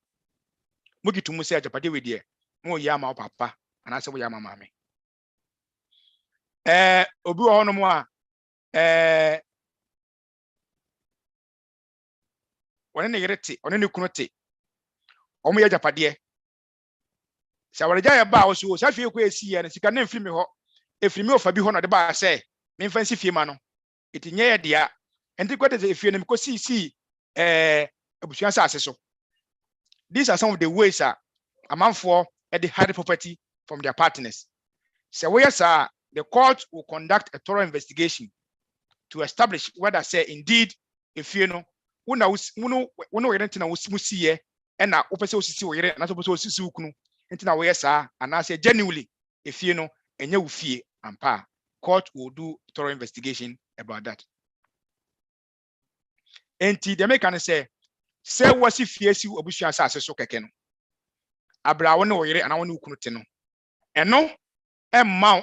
Mugi to Musa Japadi with you. Mo yama papa. And I say, we yama mammy. Obi wa hono mo a one ne yerete one ne kunu te omo ya japade sha ware ja ya ba wo so sha fie ko esi ya ne sika na mfiri me ho efiri me ofa bi ho no de ba se me mfa nsi fie ma no etinye ya dia enti kwete se fie ne ko si abusuan sa ase so. These are some of the ways amanfo e dey hide property from their partners. So we are the court will conduct a thorough investigation to establish whether say indeed if you know una yere ntina musiye e na opese osisi wo yere na opese osisi ukunu ntina wo yesa and I say genuinely if you know enye wo fie ampa court will do thorough investigation about that. Enti the make can say wasi fie si obusua asase so keke no abra wo ne wo yere ana wo ne ukunu te no eno emma.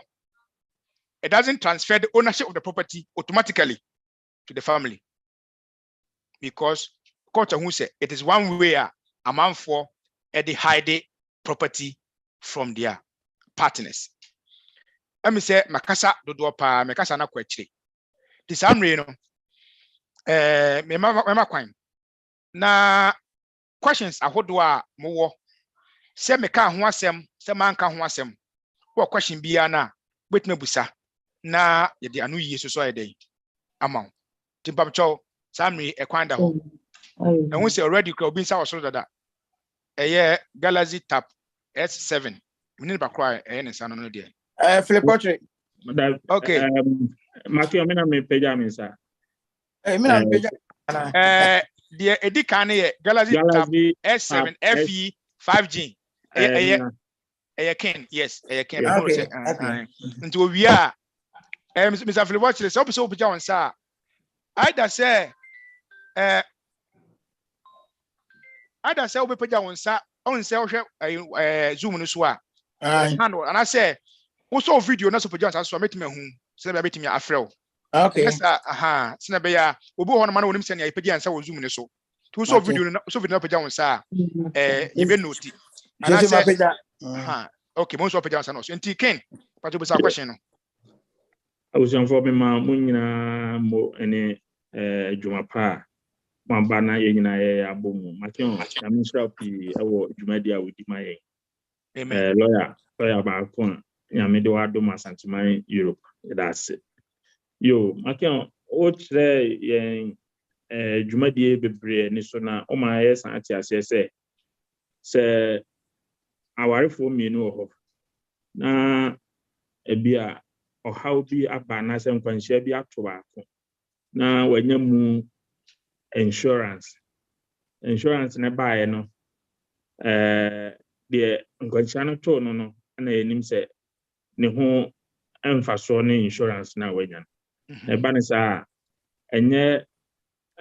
It doesn't transfer the ownership of the property automatically to the family because court who say it is one way a man for they hide the property from their partners. Let me say makasa dodo pa makasa na kwechire. This amre no me ma kwan na questions ahodo a mo wo se meka ho asem se manka ho asem wo question bia na betime busa na yede anu yie so yede amount timpam chow samri ekwanda ho ehun say already crowd bin sa osoro dada eye Galaxy Tab S7 mini ba kra ne sa no de Philip Portrait okay Matthew me na me page me sa me na page the edikan ye Galaxy Tab S7 FE 5G eye ken yes eye ken okay nti we are Mr. Philip watch this so picture on sir either say we picture on sir on say zoom no so a and I say we saw video na so picture so make me hu say be betimi afrel okay yes say be ya obi ho no ma na wonim say na picture say zoom no so to so video no so video na picture on sir you be note and I say okay mo so picture on sir no so enti ken but we say question no I was young for me, my munina mo any Jumapa, Mambana Yena Abomu, Makion, Yamisrapi, our Jumedia with my lawyer about Con, Yamido Doma Santimai, Europe. That's it. Yo, Makion, what say Jumedia Bebre, Nisona, oh my yes, Antia say, our for me no na ebia or how be abana sem kwanhia bi ato baako na wanya mu insurance ne baaye no de nkwanhia no to no na enim se ne ho emfaso ne insurance na wanya e ba ne sa enye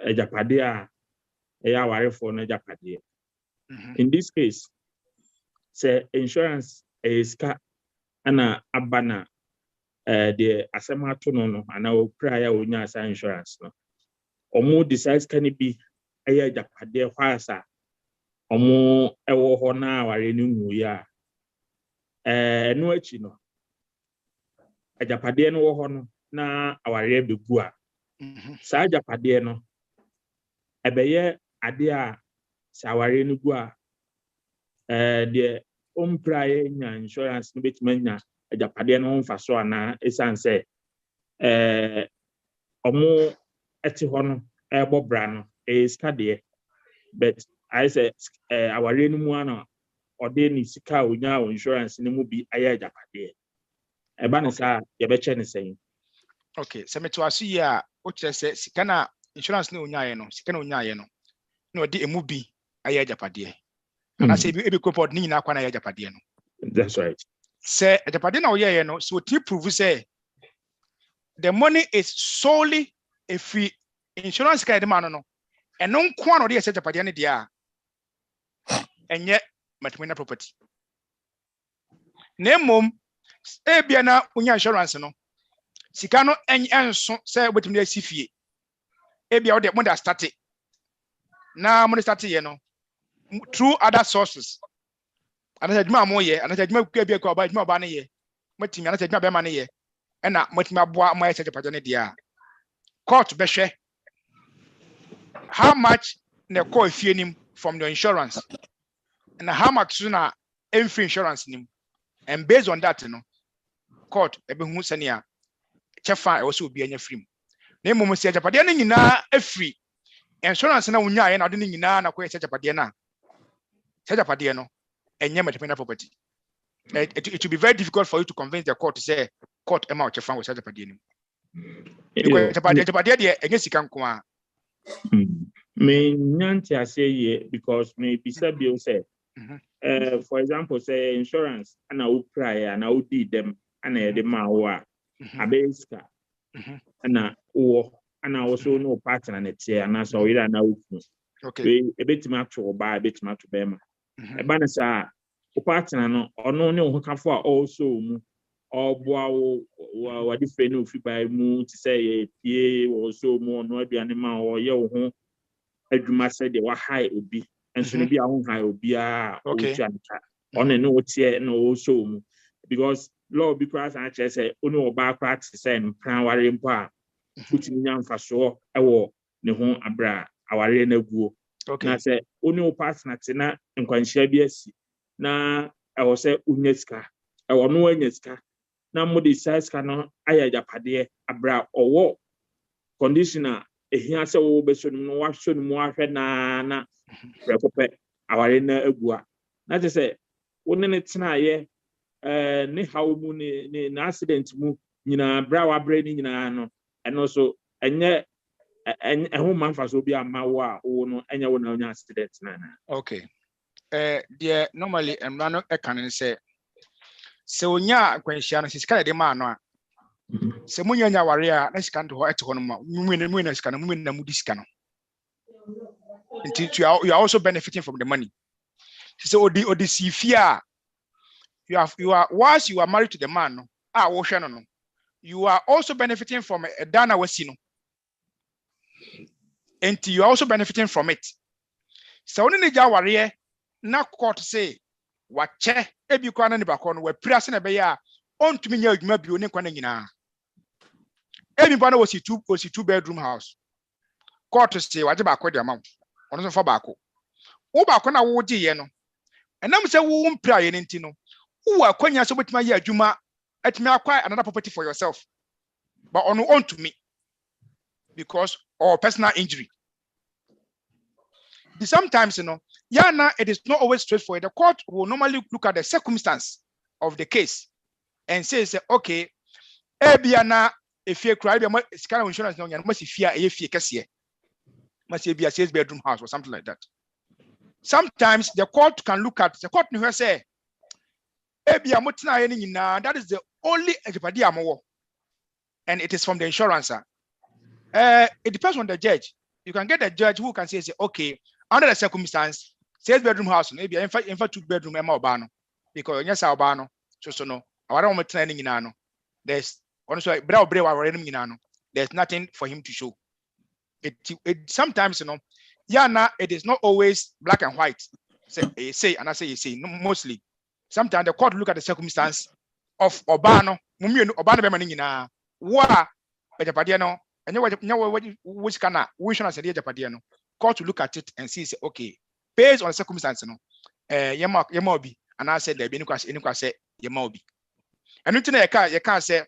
ejapade a eya warefo no ejapade in this case say insurance is ana abana the asema to no ana okra ya onya asa insurance no omo decides can be eya japade hwasa omo ewo ho na aware ni nwu ya eno achi no ajapade no wo ho no na aware bebu a sa ajapade no ebeye ade a sa aware ni gu a the ompra nya insurance no betimanya ajapade no mfaso ana esanse omo eti ho no ebo bra no skade but I say aware no mu ana ɔde ne sika onya insurance ne mu bi ayɛ japade eba ne sa ye be che ne sɛn. Okay, so me to asu yi a o kyerɛ sɛ sika na insurance na onyaayɛ no sika na onyaayɛ no na ɔde emu bi ayɛ japade ana sɛ ebi kopɔd ne nyina kwa na ayɛ japade no. That's right. Sɛ japade na ɔyɛɛ no so ti prove sɛ the money is solely a free insurance ka de ma no ɛno nko na ɔde yɛ sɛ japade ne dia ɛnyɛ matrimonial property. Na mmom ebia na onya insurance no sika no enso say obetumi asi fie ebia wo mo da start na mo start ye no through other sources ana adwuma mo ye ana adwuma ku ebia ku aba adwuma ba ne ye matimi ana adwuma be ma ne ye na matimi aboa mo ye sepajo ne dia court be hwe how much na call fie nim from your insurance and how much na free insurance nim, and based on that no court ebe hu senia chefa e wo so obi anya free na mmom se japade no nyina afri insurance na wonya ye na ade no nyina na ko ye japade na se japade no enye matrimonial property. It will be very difficult for you to convince the court to say court ema o chefa wo se japade no because japade de enye sika nko a me nyanti ase ye because me bisa bi o say for example say insurance ana wo pray ana wo di dem ana ye de ma wo a abeska ana wo ana wo so no partner na tie ana so we na wo ku okay ebetima atwo ba ebetima atwo be ma e ba na sa wo partner no ono ne wo kafo a also mu oboa wo wadi fe no fi ba mu ti say ye pie wo so mu ono aduane ma wo ye wo ho adwuma sɛ de wa high obi enso no bi a ho high obi a o twanka ono ne wo tie no wo so mu because law be cross and actually say only oba practice say mpran ware mpo a futimi nya mfaso ewo ne ho abra aware na guo na say only o partner te na nkwanhia bi asi na ewo say unyesika ewo no anyesika na modi size no aya japade abra owo conditioner ehia say wo be so no wa so no mu ahwe na rekope aware na agua na te say woni ne tena ye ne how mu ne accident mu nyina bra wa bra ni nyina no eno so enye eho manfa so bi ama wo a wo no enye wo na onya accident na okay there normally emrano e kan say se onya akwanhia no sika de ma no a se munya nya ware a na sika ndo ho ete ho no ma mu na sika no mu na mu di sika no you are also benefiting from the money so odi sifia you are once you are married to the man no wo hwe no you are also benefiting from a dana wasi no and you are also benefiting from it so oni ne ja ware na court say wache ebi kwa na ne bakọ no wa priase na be ya ontumi nya adwuma bi oni kwa na nyina ebi ba na was two bedroom house court say waje bakọ de amount ono so fa bakọ wo bakọ na wo gi ye no enam say wo mpra ye nti no wo akwanya so betima ye adwuma atimi acquire another property for yourself but ono on to me because or personal injury. Sometimes it is not always straightforward. The court will normally look at the circumstance of the case and say okay ebiana if you cry it's kind of insurance no you must fear a fee kese must be a 6 bedroom house or something like that. Sometimes the court can look at the court no say ebia motina ye nyina that is the only ejipadi amowo and it is from the insurance. It depends on the judge. You can get a judge who can say okay under the circumstance 6 bedroom house maybe in fact 2 bedroom ema obano because yes obano so no awara mo motina ye nyina no there's also bra obre wa ware nyina no there's nothing for him to show it sometimes it is not always black and white say and I say you say no, mostly sometimes the court look at the circumstance of obano mumie obano be man nyina wa ejapade no enye which kana we should say ejapade no court to look at it and see say okay based on the circumstance no yema obi and I said there be any kwase yema obi and nti na ye ka say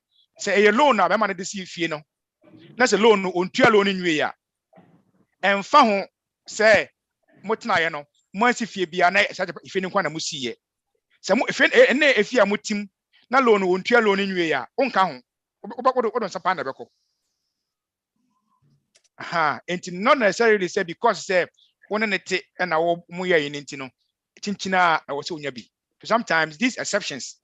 a loan na be man dey see fie no na say loan no ontua loan nwie ya emfa ho say motina ye no mo asi fie bia na ife ni kwa na musiye Some if you are mutim, na loan won't you alone in you, on count. What on Sapana Beko? Aha, and not necessarily say because say one and our muya in intino. Chinchina, I was so yabi. Sometimes these exceptions,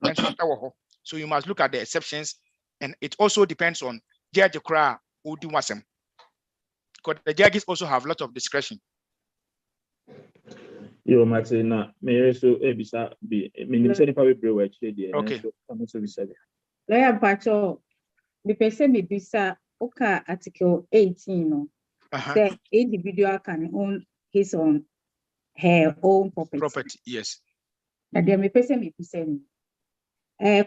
so you must look at the exceptions, and it also depends on judge kra udi wasem. Because the judges also have a lot of discretion. Yo, Martina, may so ebisa be minister probably brew actually. Okay. Lawyer Pacho, the person may bisa Oka Article 18, no. Say individual can own his own her own property. Yes. And then me person may be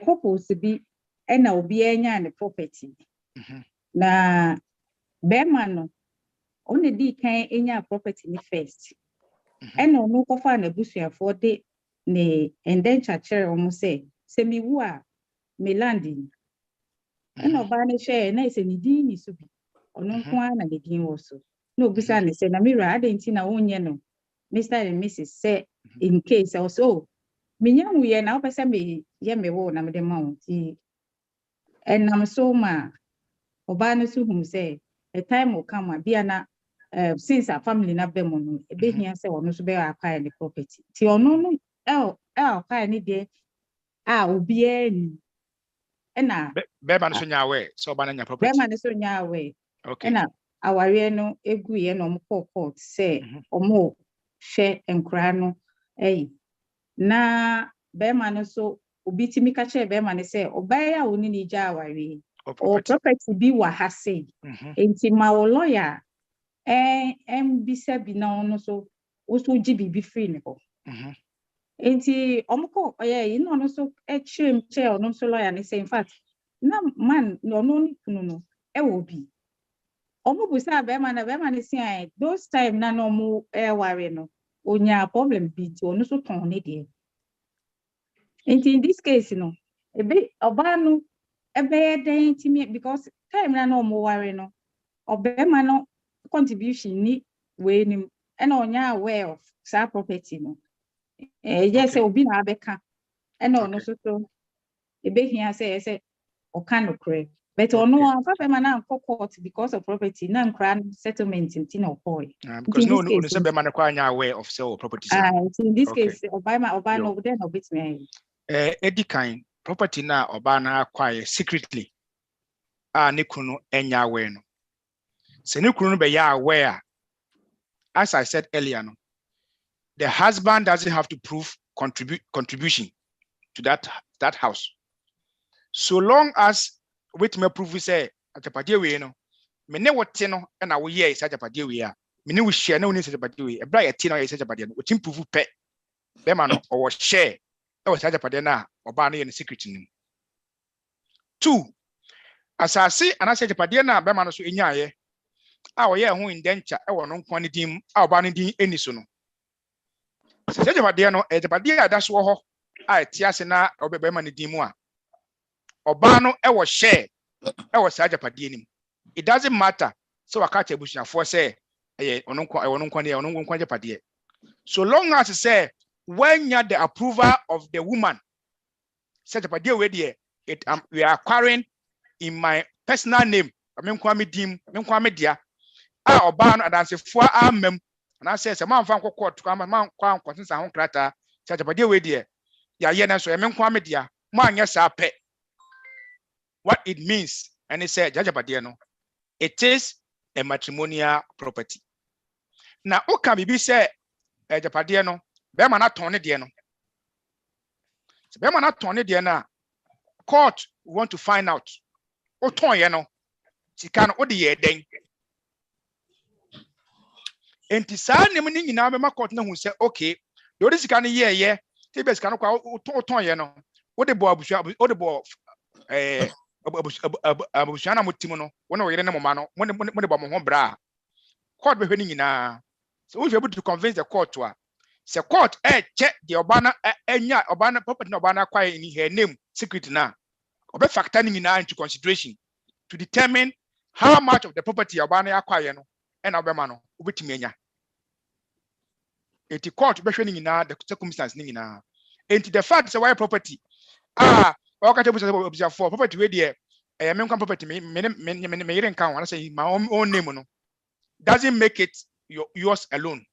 couples to be and now be any property. Na Berman only D can any property in first. And no cofa na busia for the ne and then chacher almost say me wua me landing. And no bani share na is any dini subi or no one and the din also. No busa ne say na mira I didn't na no. Mr. and Mrs. say in case also Minyam we now person me ye me wo na me de mount. And I'm so ma obana su whom say a time will come be na since our family na be mono e be here say ono so be acquire the property ti ono no acquire ni de obi ani na be man so nya we so ba na property be man so nya we okay na aware no egu ye no mo court say omo hwe enkra no na be man so obi ti mi ka che be man say obaya oni ni ja aware or property bi wa ha say enti ma lawyer bisa bi na ono so jibi bi free ne ko enti omko no ono so chem che ono so lawyer ne say in fact na man no ni kunu no wo bi omo busa be man say those time na no mo worry no onya problem bi ti ono so ton ne de enti in this case no ebe oba no ebe den ti me because time na no mo worry no obema no contribution ni we ni and onya aware of sa property no yes obi na abeka and no so ebe hia say o kan no kre but ono papa man na court because of property na nkra settlement in no boy because no say be man kwa anya aware of sell property in this case oba no then obit me edikan property na oba na acquire secretly ne kunu enya aware no se ne kunu be ya aware as I said earlier no the husband doesn't have to prove contribution to that house so long as with me prove say atapade we no me ne wote no na wo ye isa atapade we a me ne wo share na wo ne isa atapade we e bra ye te na ye isa atapade no wo tim prove pe be ma no or share e wo isa atapade na oba no ye ne secret nim 2 asase anase atapade na be ma no so enya ye a wo ye ho indenture e wo no nkwa ne dim a oba no din eni so no se atapade no atapade a da so ho a ti ase na obebe ma ne dim mu a oba no e wo share e wo sa atapade nim it doesn't matter so waka chebusuafo say ono nkwa atapade so long as say when you the approval of the woman say atapade we there it we are acquiring in my personal name me nkwa me dim me nkwa me dia a oba no adansefo amam na say se man fa court kwa man kwa nkotinsa ho krata say atapade we there ya ye na so me nkwa me dia mo anya sa pe what it means and it said atapade no it is a matrimonial property. Now, oka bibi say atapade no be ma na ton ne de no. So be ma na ton ne de na court want to find out. O ton ye no. Sika no o de ye den. Enti sa nem ni nyina be ma court na hu say okay. The odi sika no ye te be sika no kwa o ton ye no. O de bo abusua o de bo abusuana mutimu no wona oyere ne moma no mo de bo mo ho bra court be hwani nyina so we be able to convince the court to say court check the obana enya obana property na obana acquire in her name secret na obe factor nyina into consideration to determine how much of the property obana acquire no and obema no obetimi enya eti court be hwani nyina the circumstance nyina into the fact say why property all ka table for property we there me property me yere nkan wan say my own name no doesn't make it yours alone.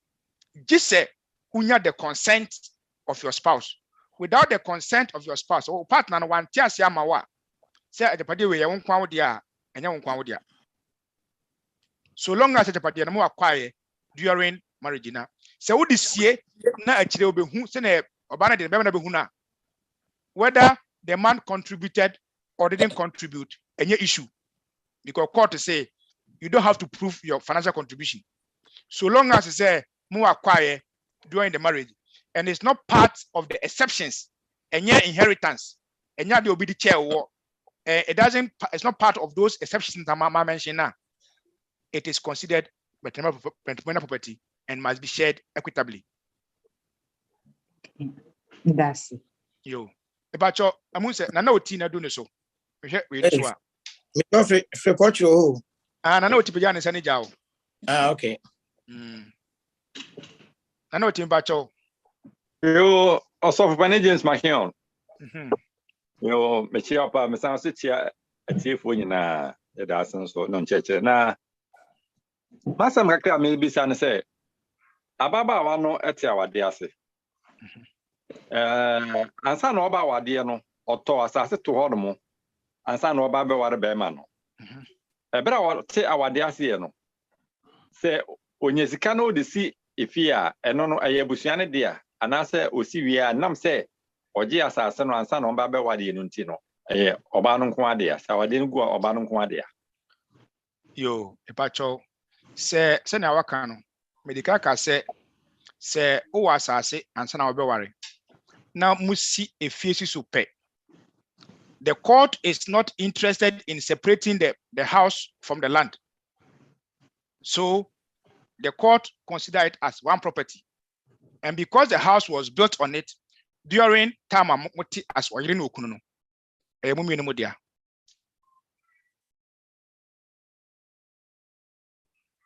Just say unya the consent of your spouse. Without the consent of your spouse or partner no one tia sia ma wa say the party we ye won kwa wo dia enya won kwa wo dia. So long as the party no mo acquire during marriage na say wo disie na akire obehu say na obana de be na behu na whether the man contributed or didn't contribute any issue, because court say you don't have to prove your financial contribution so long as you say more acquire during the marriage and it's not part of the exceptions and your inheritance and you will be the chair or it's not part of those exceptions that Mama mentioned now. It is considered matrimonial property and must be shared equitably. That's it. Yo, about your amuse na na oti na do ne so. We so a. Me go free coach you. Na na oti beja ne sane jawo. Okay. Na na oti about your. Yo, also for James Mahion. Yo, me chia pa me san se chia atiefo nyina e da asen so no ncheche na masam kakra me bisa ne se ababa wa no ete awade ase. Ansa na oba awade no oto asase to ho no ansa na oba be ware be ma no. Ebra wa te awade ase no se onyesika no de si efia eno no ayebusuan ne dia anase osi wi nam se oji asase no ansa na oba be wade no nti no oba no nko ade asa wade no gu oba no nko ade a Yo epacho se na waka no medical ka se o asase ansa na obe ware na musi efie so pe. The court is not interested in separating the house from the land, so the court consider it as one property, and because the house was built on it during time amoti as oyire no okunu no mumi no dia.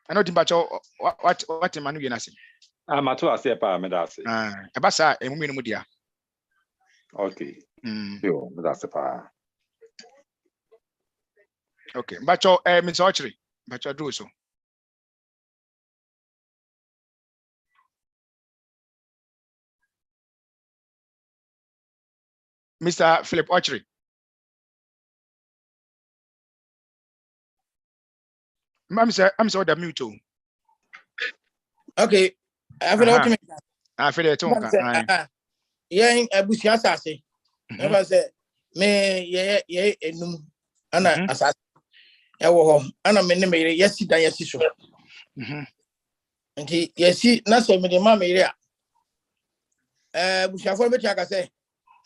I know Timbacho what manu ye na say. Mato ase pa me da ase. Eba sa mumi no dia. Okay. Yo, me da ase pa. Okay, Bacho Mr. Ochri, Bacho do so. Mr. Philip Ochri. I'm sorry the mute. Okay. I feel what you mean. I feel it. Yeah, abusia asase. Never say me ye enum ana asase. Ewo ho ana me ne me yesi dan yesi so. Nti yesi na se me de ma me ire a busia for beti aka say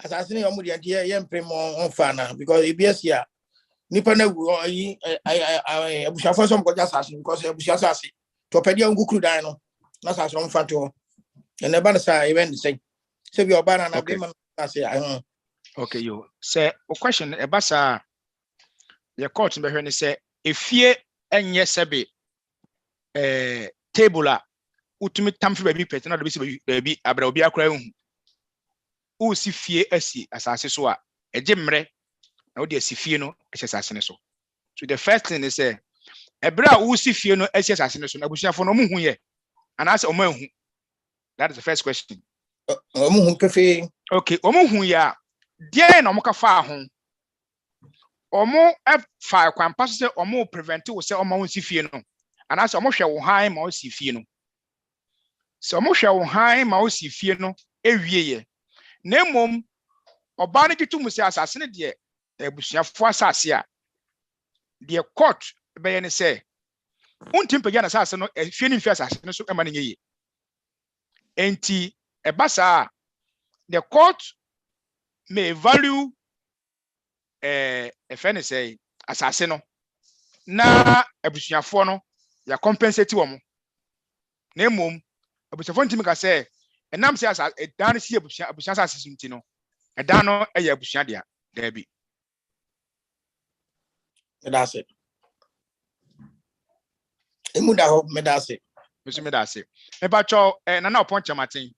asase ne yomu de ye mpem on fa na because ebia a nipa na wu yi busia for some go just asase because busia asase to pedi an gukuru dan no na asase on fa to and e ba na say even say se bi oba na be man say okay yo say o question e ba sa the court be hwe ni say efie enye sebe table a utumi tamfe ba bi pete na do bi se ba bi abra obi akora hu o si fie asi asase so a eje mre na o de asi fie no ehye asase ne so. So the first thing is say ebra o si fie no asi asase ne so na busuafo no mu hu ye anase o ma hu. That is the first question. Okay, omo hu ya die na omo ka fa ho omo fa kwan paso se omo prevent wo se omo si fie no anase omo hwe wo han ma o si fie no. Se omo hwe wo han ma o si fie no ewie ye na mom oba ne gitu mu se asase ne de ebusuafo asase a de court be ye ne se untim pagya na asase no fie ne fie asase no so ema ne ye enti ebasa the court may value if any say asase no na ebusuafo no ya compensate wo mo na mom ebusuafo ntimi ka say enam say asase edan si ebusua asase sunti no edan no eya ebusua dia da bi. That's it. Emuda ho me that's it. Me that's it. E ba cho na na opon chamatin.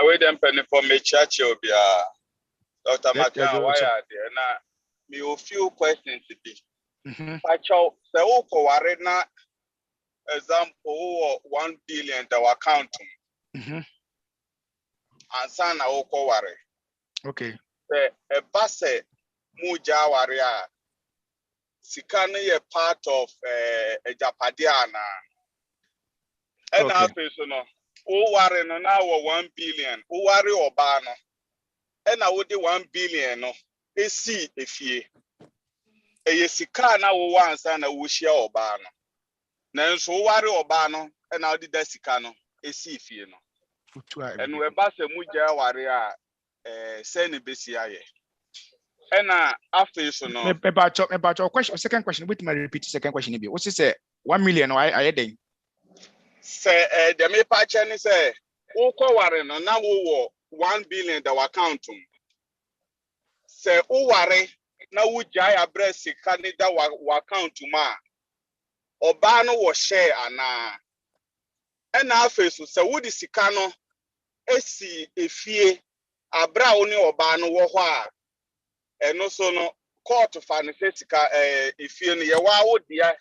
We dem penny for me church obia. Dr. Matthew, why are there? Now, me a few questions to be. Pacho, the Oko Warena example 1 billion that were counting. And Sana Oko Ware. Okay. The Basse Muja Waria. Sikani a part of a Japadiana. And after so no, who Warren now 1 billion, who worry Obano. And I would 1 billion no, AC if ye. A sika na wo wansa na wo hia oba no na nso wo ware oba no na wo de sika no esi fie no and we ba se mu gya ware a se ne besi aye na afi so no me ba cho question second question with me repeat second question bi what say 1 million I den se de me pa che ni se wo ko ware no na wo 1 billion da account se wo ware na wujai address Canada wa account ma oba no wo share ana na afa so se wudi sika no esi efie abra oni oba no wo ho a eno so no court fa ne sika efie no ye wa wo dia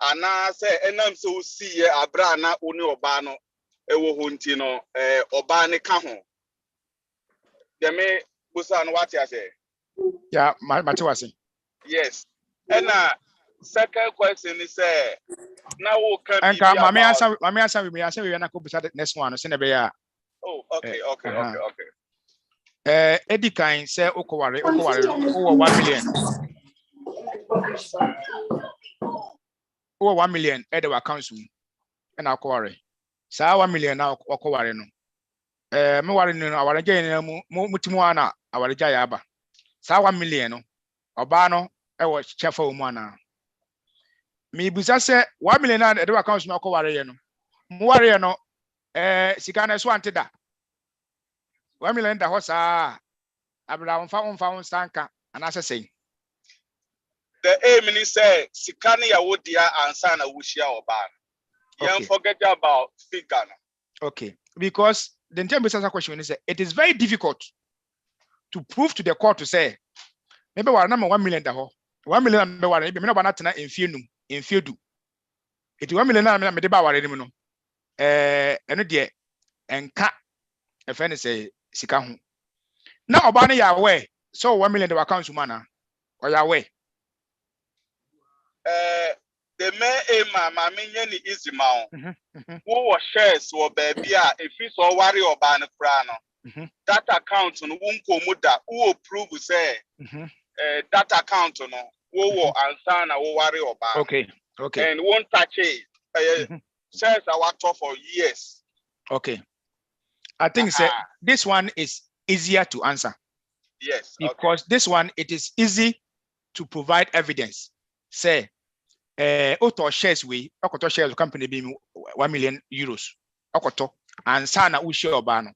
ana se enam se wo si ye abra na oni oba no ewo ho nti no oba ne ka ho de me busa no what ya say. Yeah, Matiwasi. Yes. And second question is now we can and mami answer we na ko bisa next one so na be ya. Oh, okay. Edi kan say okoware 1 million. 1 million e the account mu na okoware. Sa 1 million na okoware no. Me ware no aware gye na mutimu ana aware gya ya aba. Sa 1 million no oba no e wo chefa mu ana. Me busa se 1 million na the account no okoware ye no. Mu ware ye no sika na so antida. 1 million da ho sa abra unfa stanka anase sei. The aim is say sikani ya wodia ansa na wushia oba. You forget about figure. Okay, because the entire business question is it is very difficult to prove to the court to say maybe we are number 1 million da ho 1 million be ware maybe me no ba na tena in fedu it 1 million na me de ba ware ni no eno de enka e fe ne say sika ho na oba no ya we so 1 million the account mana or ya we the main aim ma menye ni easy ma wo shares wo baby a if so worry oba no kra no that account no wo nkomu da wo prove say that account no wo answer na wo worry oba. Okay and won't touch it shares are worked for years. Okay, I think this one is easier to answer. Yes, because this one it is easy to provide evidence. Say auto shares we okoto shares company be 1 million euros okoto and sana we share obano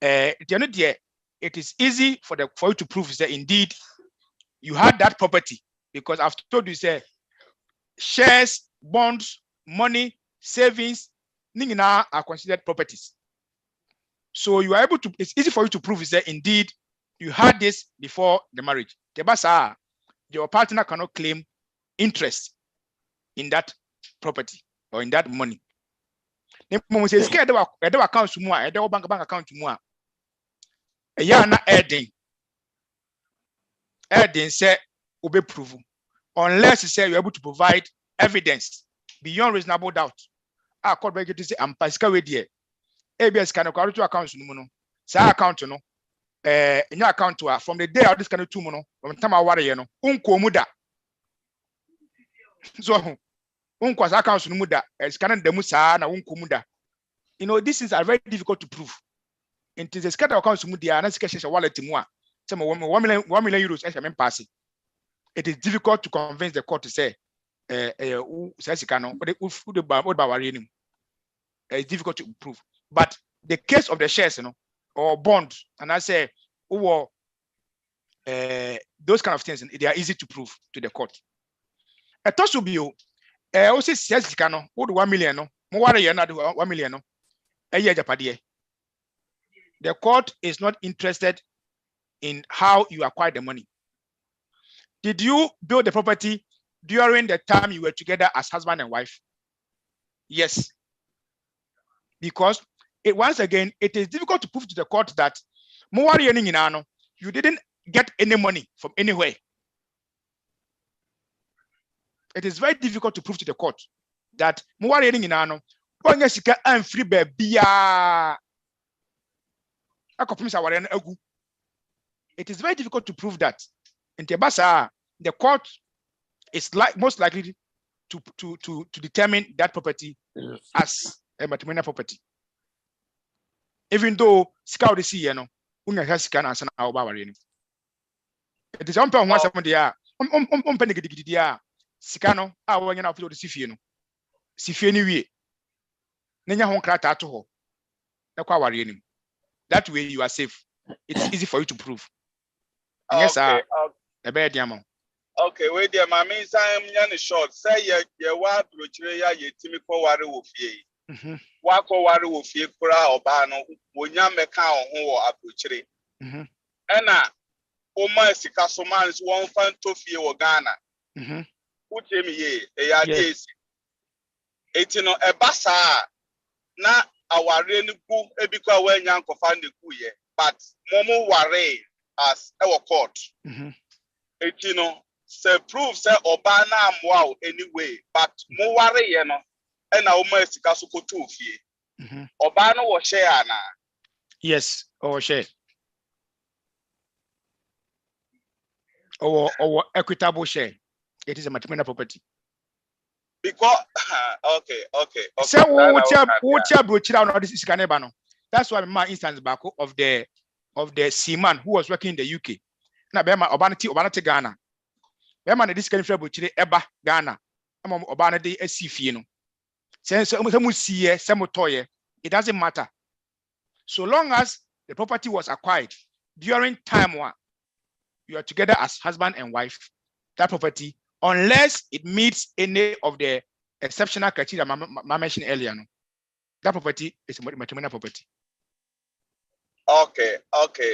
it is easy for you to prove that indeed you had that property, because I've told you say shares, bonds, money, savings ningina are considered properties. So you are able to, it's easy for you to prove that indeed you had this before the marriage. Your partner cannot claim interest in that property or in that money. Then when say scared the account to more, the bank account to more. A year na adding say ube prove unless you say you're able to provide evidence beyond reasonable doubt. Court by to say I'm pascal with here. ABS can account to accounts no. Sa account no. In your account to from the day of this kind of 2 months from time I worry no. Unkomuda. So unkwas accounts no muda scan them sa na unkomuda. You know, this is very difficult to prove. It is a scatter accounts mudia and second wallet mu a. Some 1 million euros as I pass it. It is difficult to convince the court to say it's difficult to prove. But the case of the shares, or bonds, and I say, those kind of things, they are easy to prove to the court. A toss will be also says cano, 1 million, more 1 million, a year Japadie. The court is not interested in how you acquired the money. Did you build the property during the time you were together as husband and wife? Yes. Because once again, it is difficult to prove to the court that you didn't get any money from anywhere. It is very difficult to prove to the court that it is very difficult to prove that. In Tebasa, the court is most likely to determine that property as a matrimonial property. Even though scout is here, no, it is on one seven dia, penny Sikano, I want to upload the Sifino. Sifini, Nenya Honkrata to her. That way you are safe. It's easy for you to prove. Yes, okay, a bad yamo. Okay, wait there, my means I am young short. Say ye wa brochire ye timiko ware wo fie. Wako ware wo fie kura obano wonya meka ho abrochire. Ena oma sika so man won fan to fie wo Ghana. Utemi ye ya jesi. Etino ebasa na aware ni gu ebikwa wanya nkofa ne gu ye, but momo ware as our court. Etino se prove say obana amwa anyway, but mo ware ye no e na o ma sika so ko to fie. Obana wo share ana. Yes, or share. Or equitable share. It is a matrimonial property. Because okay. So that's why my instance back of the seaman who was working in the UK. Na bema obanati Ghana. Bema na this kind of chire eba Ghana. Ama obana de asifie no. So mu sie se motoye. It doesn't matter. So long as the property was acquired during time one, you are together as husband and wife, that property, unless it meets any of the exceptional criteria I mentioned earlier, no, that property is a matrimonial property. Okay.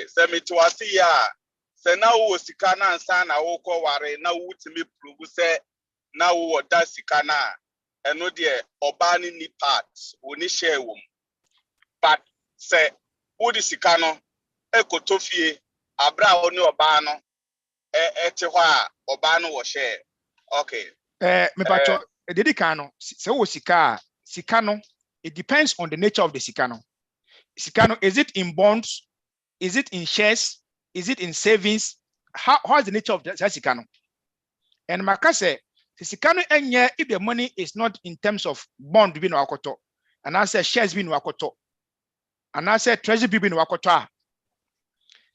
So me to asi ya. So now wo sika na ansa na wo ko ware na wo timi prove say na wo da sika na eno de oba ni part oni share wo. But say wo di sika no ekotofie abra oni oba no ete ho a oba no wo share. Okay. Me pacho dedicano se wo sika no, it depends on the nature of the sikano. Sikano, is it in bonds? Is it in shares? Is it in savings? How is the nature of that sikano? And Makase, the sikano enye, if the money is not in terms of bond being wakoto, and I say shares being wakoto, and I say treasury being wakoto.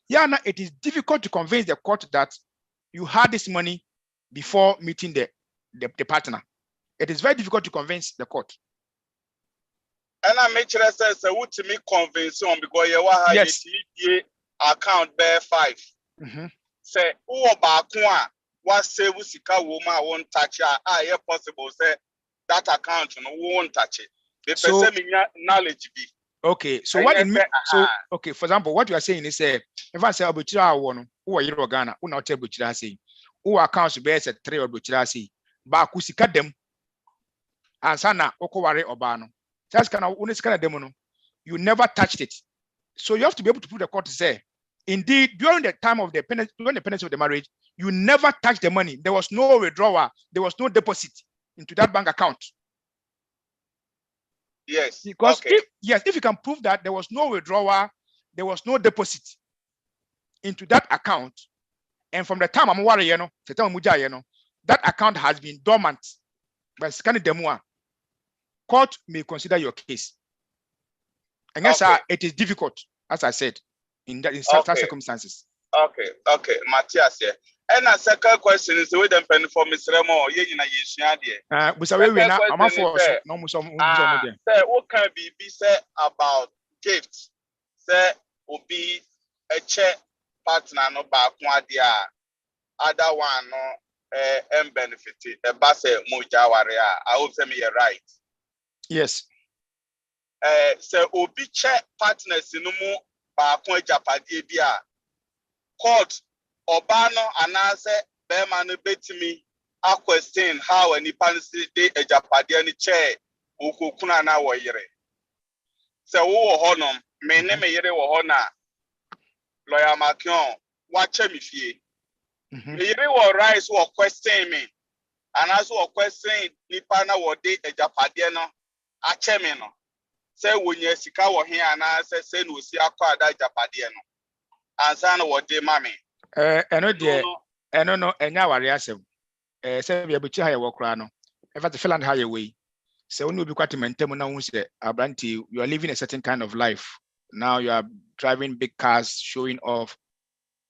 Yeah, now it is difficult to convince the court that you had this money before meeting the partner. It is very difficult to convince the court. And I make sure say what to me convince on because you wa yes. Account bear 5. Say who ba kwa wa save sika wo ma won touch yeah possible say that account no won't touch it. The person knowledge be. Okay, so what it means? So okay, for example, what you are saying is if I say obuchira awo who are you Ghana, who not tell obuchira say who accounts bear say 3 obuchira say ba ku sika dem ansana okoware obano. Just kind of demo, you never touched it. So you have to be able to put the court to say, indeed, during the time of the pendency of the marriage, you never touched the money. There was no withdrawal. There was no deposit into that bank account. Yes. Because if you can prove that there was no withdrawal, there was no deposit into that account, and from the time that account has been dormant by scanning demo. Court may consider your case. And yes, it is difficult, as I said, in such circumstances. Okay, Matthias here. And a second question is the way them pen for Mr. Remo, what can be said about gifts? Say will be a check partner no back one dia other one no benefit a basse moja warrior. I hope them you're right. Yes. So obi check partners in no baako agyapadeɛ bi a court ɔbaa no anaasɛ bɛrima no betumi a question how a nipa no si de agyapadeɛ no kyɛɛ okokunu anaa wɔyere sɛ wowɔ hɔ nom me ne me yere wɔ hɔ na lawyer Makion wakyɛ me fie me yere wɔ rights wɔ question me anaasɛ wɔ question nipa na wɔde agyapadeɛ no akyɛ me no sɛ wonya sika wɔ he anaasɛ sɛ na osi akɔ ada agyapadeɛ no ansa na wɔde ma me ɛno no ɛnya aware asɛm sɛ bia bɛkyi ha yɛwɔ koraa no ɛfa te Finland ha yɛwɔ yi sɛ wo ne obi kwate mɛntɛm na wo sɛ abranti you are living a certain kind of life now you are driving big cars showing off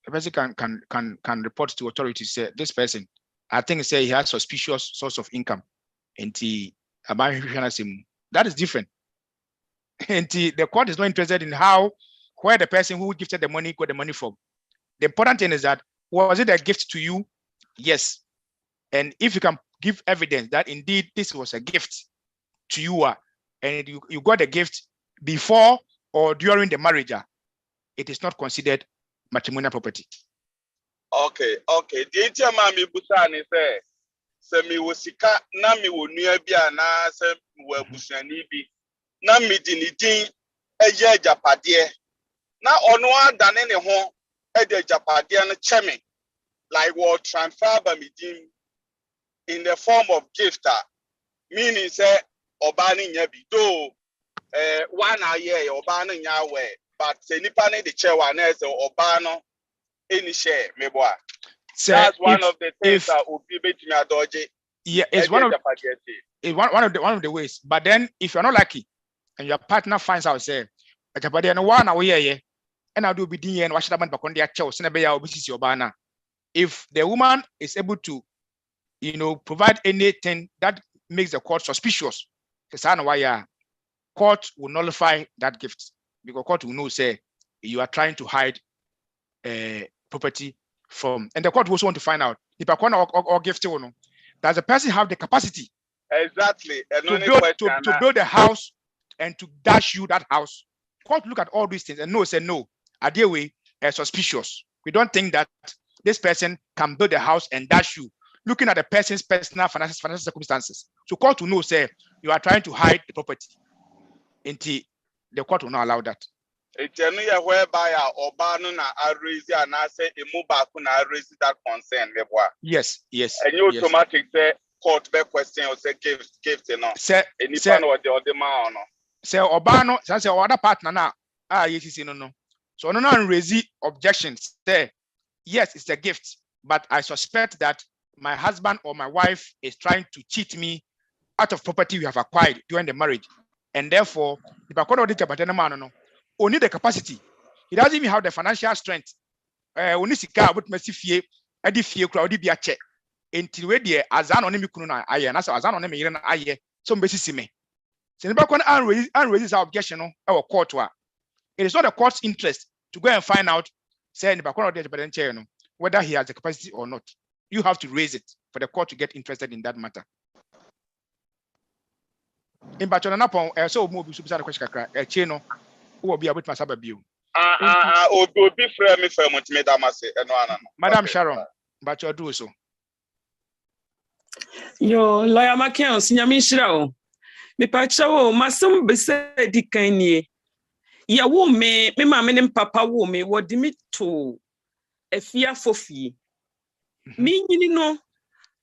the person can report to authorities say this person I think say he has suspicious source of income and that is different and the court is not interested in where the person who gifted the money got the money from. The important thing is that was it a gift to you? Yes. And if you can give evidence that indeed this was a gift to you and you got the gift before or during the marriage, it is not considered matrimonial property. Okay. The intia mami busani say mi wosika na mi wo nua bi ana say wo abusani bi na mi di ni din eye agapade na ono adane ne ho e de agapade no cheme like what transfer by me din in the form of gift meaning say oba ni nya bi do one aye oba no nya we but say nipa ne de che wa na say oba no any share me boy. That's one of the things that will be between me adoje. Yeah, it's one of the ways. But then if you're not lucky and your partner finds out say agapade no one away and I do be din and wash that man back on their chow send be ya obisi obana. If the woman is able to provide anything that makes the court suspicious, the court will nullify that gift because court will know say you are trying to hide property from, and the court also want to find out if a corner or gift does the person have the capacity exactly to build a house and to dash you that house. Court look at all these things and say no, idea way suspicious. We don't think that this person can build a house and dash you, looking at the person's personal financial circumstances. So court will know say you are trying to hide the property. Until the court will not allow that. It's whereby Obano na raise and I say a mobile na raise that concern. Yes. And you automatic say court be question or say gift say anyone or the man say Obano say other partner na yes no. So no raise objections. Say yes, it's a gift, but I suspect that my husband or my wife is trying to cheat me out of property we have acquired during the marriage, and therefore if I call the man only the capacity. He doesn't even have the financial strength. Only sika but mercy fee, edi fee crowd be a check. Until we dear azan on me kuna aye, and as azan on me yere na aye. Some basis me. So never can unraise our objection our court. It is not the court's interest to go and find out say in the whether he has the capacity or not. You have to raise it for the court to get interested in that matter. In Bachona Napon, so move to question cheno. Who will be able to Masababio? Obi frame me for Madam Sharon, but you do so. Yo, Lawyer Makion, Sinyami Shirao. Me pacho, Masum beside Dikanye. Ya wo me mamma papa wo me, what dimit to a fear for fee. Me, no,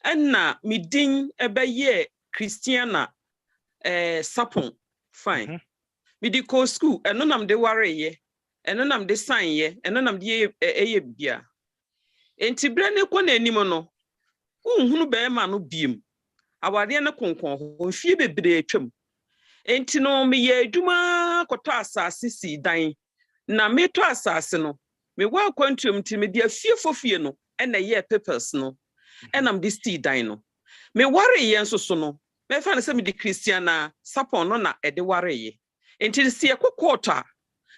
and na me ding a ye Christiana sapon. Fine. Me di ko school and none am de worry ye and none am de sign ye and none am de bia enti brane ko na anim no unhunu be ma no biem awade na konkon ho fie bebre atwam enti no me ye adwuma koto asase si dan na me to asase no me wa kwantum ti me de afie fofie no e na ye papers no and am de sti dan no me worry ye nso so no me fa na se me di Christiana sapon no na e de worry ye until see a quarter.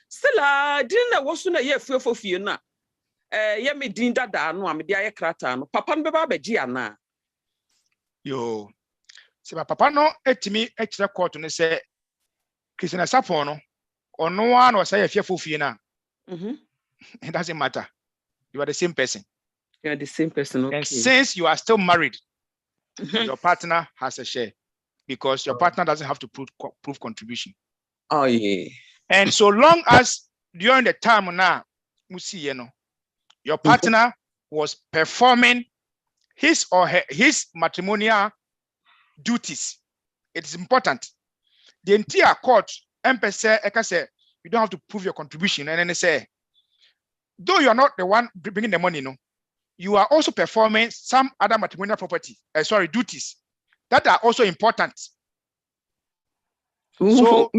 Still, didn't was soon a year for Fiona. Yemi din dada no am dia krata no papa beba beji ana. Yo. Se papa no etimi ekire court no say Christina Sapon no ono an o say afia fofie na It doesn't matter. You are the same person. You are the same person. Okay. And since you are still married, your partner has a share because your partner doesn't have to prove contribution. Oh yeah. And so long as during the time now, your partner was performing his or his matrimonial duties, it is important. The entire court, say, you don't have to prove your contribution, and then they say, though you are not the one bringing the money, you are also performing some other matrimonial duties that are also important. So,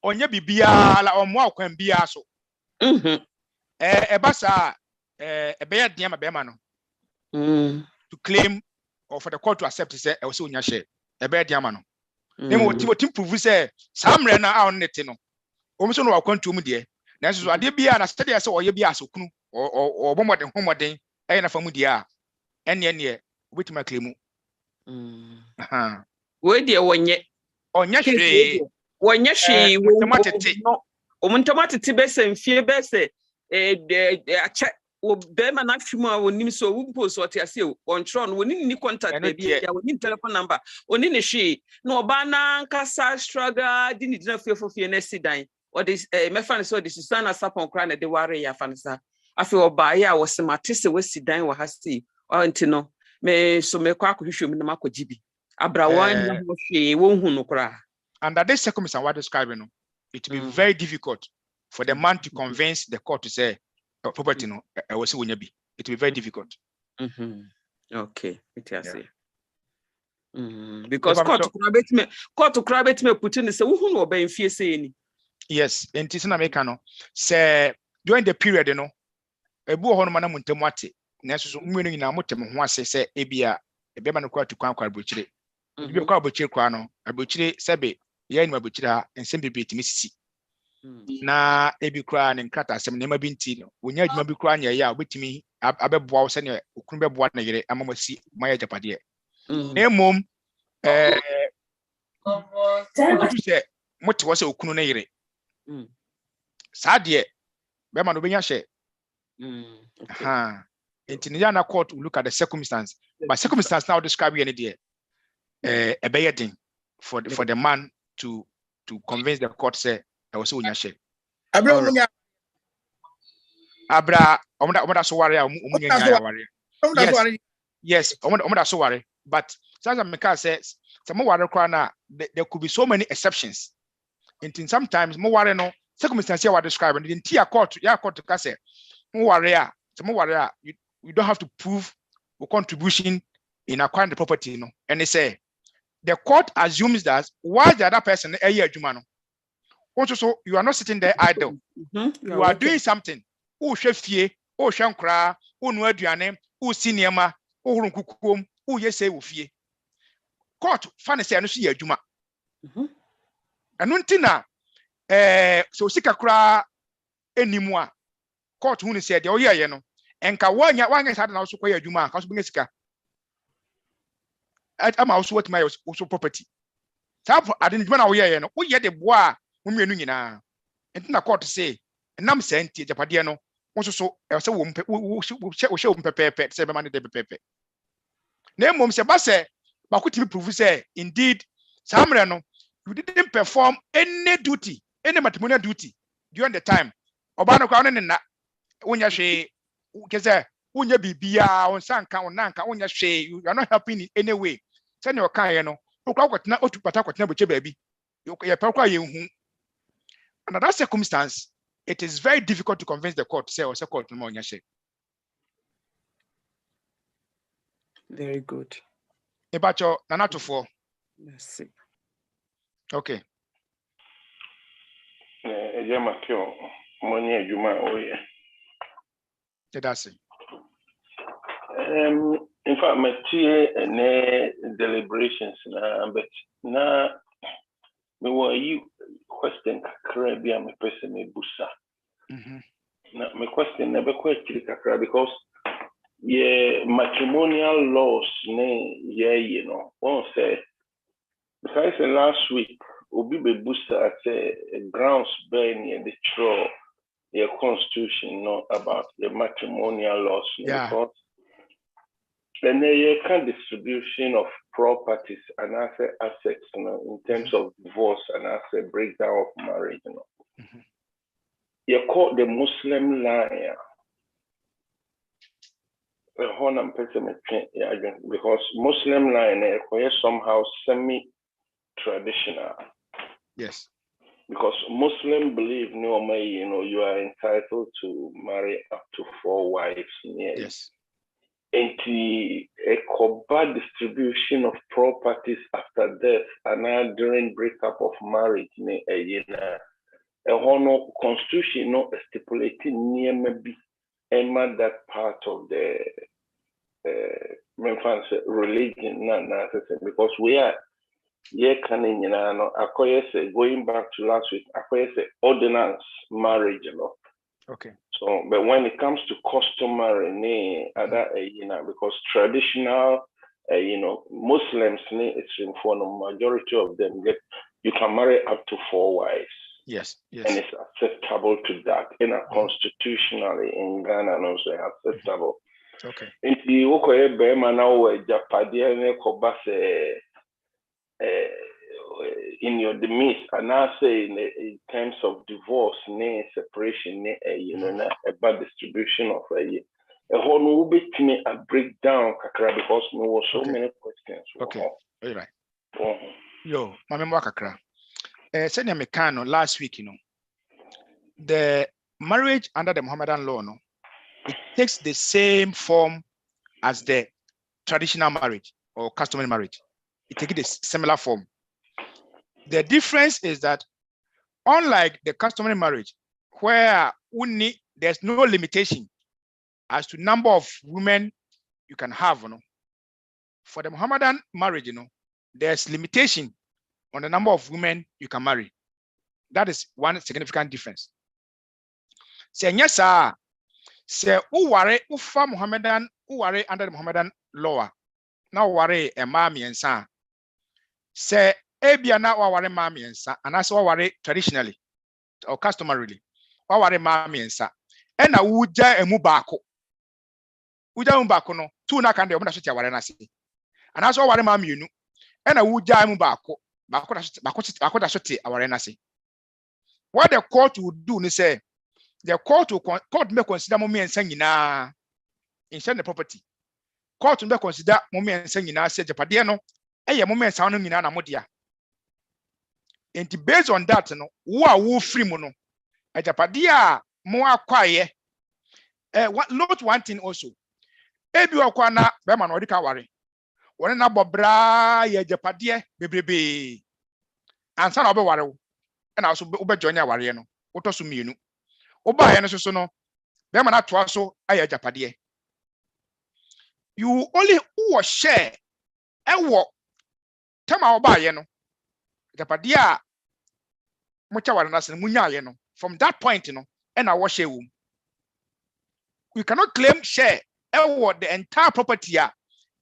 onye bibia la omo akwan bia so ebasa ebeya diama bema no to claim or for the court to accept say e so onya share ebeya diama no nemo tim prove say samre na a on nete no omo so no akwantu mu de na so ade bia na study say oye bia so kunu o bomode homoden e na famu de a ene obetima claim we de wonye onya hwe Wanya she omuntomatete bese mfie bese ache wo be ma na twuma wonim so wo post what ase control no woni ni contact be bia woni telephone number oni ne hwe na oba na nkasa struggle di ni dina fie na sidan o de me fa ne so de susana sapon kra na de ware ya fa ne sa afi oba ya wo semate se wo sidan wo hasi o ntino me so me kwa kohwehwe me na makogibi abrawan na ho hwe wo hu no kra. Under this circumstance, what describing, it will be very difficult for the man to convince the court to say property no was will be. It will be very difficult. Okay, it is. Because court to crabet me put in say who no be fear say. Yes, and it's in America no. Say during the period, ebu ho no mana muntemu ate. Na so mmenu nyina motem ho ase say ebia ebema no kwa to kwan abochire. Ebi kwa abochire kwa no abochire sebe ye ni abochire ha ensem bebe timi sisi. Na ebi kwa ne nkrata asem ne ma bi nti no. Wonya adwuma bi kwa anya ya obetimi abeboa wo se ne okunu beboa na yere amamasi maya japade. Na emom otu se mote wo se okunu na yere. Sa de be ma no benya hye. In the court, we look at the circumstance. But circumstance now describe any day a bedding for the man to convince the court say I was so share. Abra omoda so worry yes omoda so worry. But as Meka says some worry na there could be so many exceptions. And sometimes more worry no circumstance here we describe in the entire court to say more worry you don't have to prove a contribution in acquiring the property, And they say the court assumes that while the other person also you are not sitting there idle. You are doing something. Oh chefie, oh shankra, oh no aduane, oh sinema, oh runkukum, oh yese ufie. Court fan say no see adwuma. Anu ntina so sika kra enimwa. Court hu ne say de oye no. Enka wanya sad na so kwaya adwuma ka so benga sika am also what my also property tap adin dwuma na wo ye no wo ye de boa wo mienu nyina enti na court say enam senti japade no wo so se wo she wo pepepe se be man de pepepe na emom se ba se ba ko timi prove say indeed samre no you didn't perform any duty any matrimonial duty during the time oba no kwa no ne na wonya hwe Kese unya bibia on sanka on nanka unya hwe you are not helping in any way say no kan ye no okwa kwatena otupata kwatena boche baabi ye pakwa ye hu. Under that circumstance it is very difficult to convince the court say or say court no unya hwe. Very good. Ebacho nanatofo. Merci. Okay. Ejema kyo monye adwuma oye. That's it. In fact, my deliberations but na me wa you question kakra bia me person me busa. Na my question na be question kakra because matrimonial laws ne one say besides last week obi be booster say grounds burn the throw the constitution not about the matrimonial laws because then there can distribution of properties and assets in terms of divorce and asset breakdown of marriage you call the Muslim line because Muslim line is somehow semi-traditional. Yes. Because Muslim believe normally, you are entitled to marry up to 4 wives. Yes. And a bad distribution of properties after death and during breakup of marriage, a honor constitution not stipulating near maybe that part of the religion, because we are going back to last week, ordinance marriage, Okay. So, but when it comes to customary, because traditional, Muslims, it's in for the majority of them you can marry up to 4 wives. Yes. Yes. And it's acceptable to that. Constitutionally in Ghana, also acceptable. Okay. In the Okoye Bema now, Japadian in your demise, and I say in terms of divorce, separation, a bad distribution of a whole will be a breakdown, Kakra, because there were so many questions. Okay. All right. Yo, my memoir, Kakra. Senior Mekano last week, the marriage under the Mohammedan law, it takes the same form as the traditional marriage or customary marriage. It takes a similar form. The difference is that unlike the customary marriage, where there's no limitation as to number of women you can have, for the Mohammedan marriage, there's limitation on the number of women you can marry. That is one significant difference. Say yes, sir. Say ufa Mohammedan uware under the Mohammedan law. Now ware a mami and son. Say ebia na ware mami and son, and that's ware traditionally or customarily. Ware mami and son. And na uja emubako. Uja mubako no. Two na kande omuna shiti ware nasi. And that's ware mami you know. And na uja emubako. What the court would do is say the court may consider mommy and singing in the property. Court may consider mommy and singing said Japadiano, a moment sounding in Anamodia. And based on that, who are woo free mono a Japadia more quiet. Not one thing also. Ebi wakwana Beman or the Kawari. One na bobra ye Japadia bebe. And son of a warrow, and also be join your warrior. What was me? Oba and so no, Bemana twaso, I Japadie. You only who share and walk. Tama oba yeno. Japadia mucha waranas and munya yeno. From that point, and I wash a womb. We cannot claim share and what the entire property are.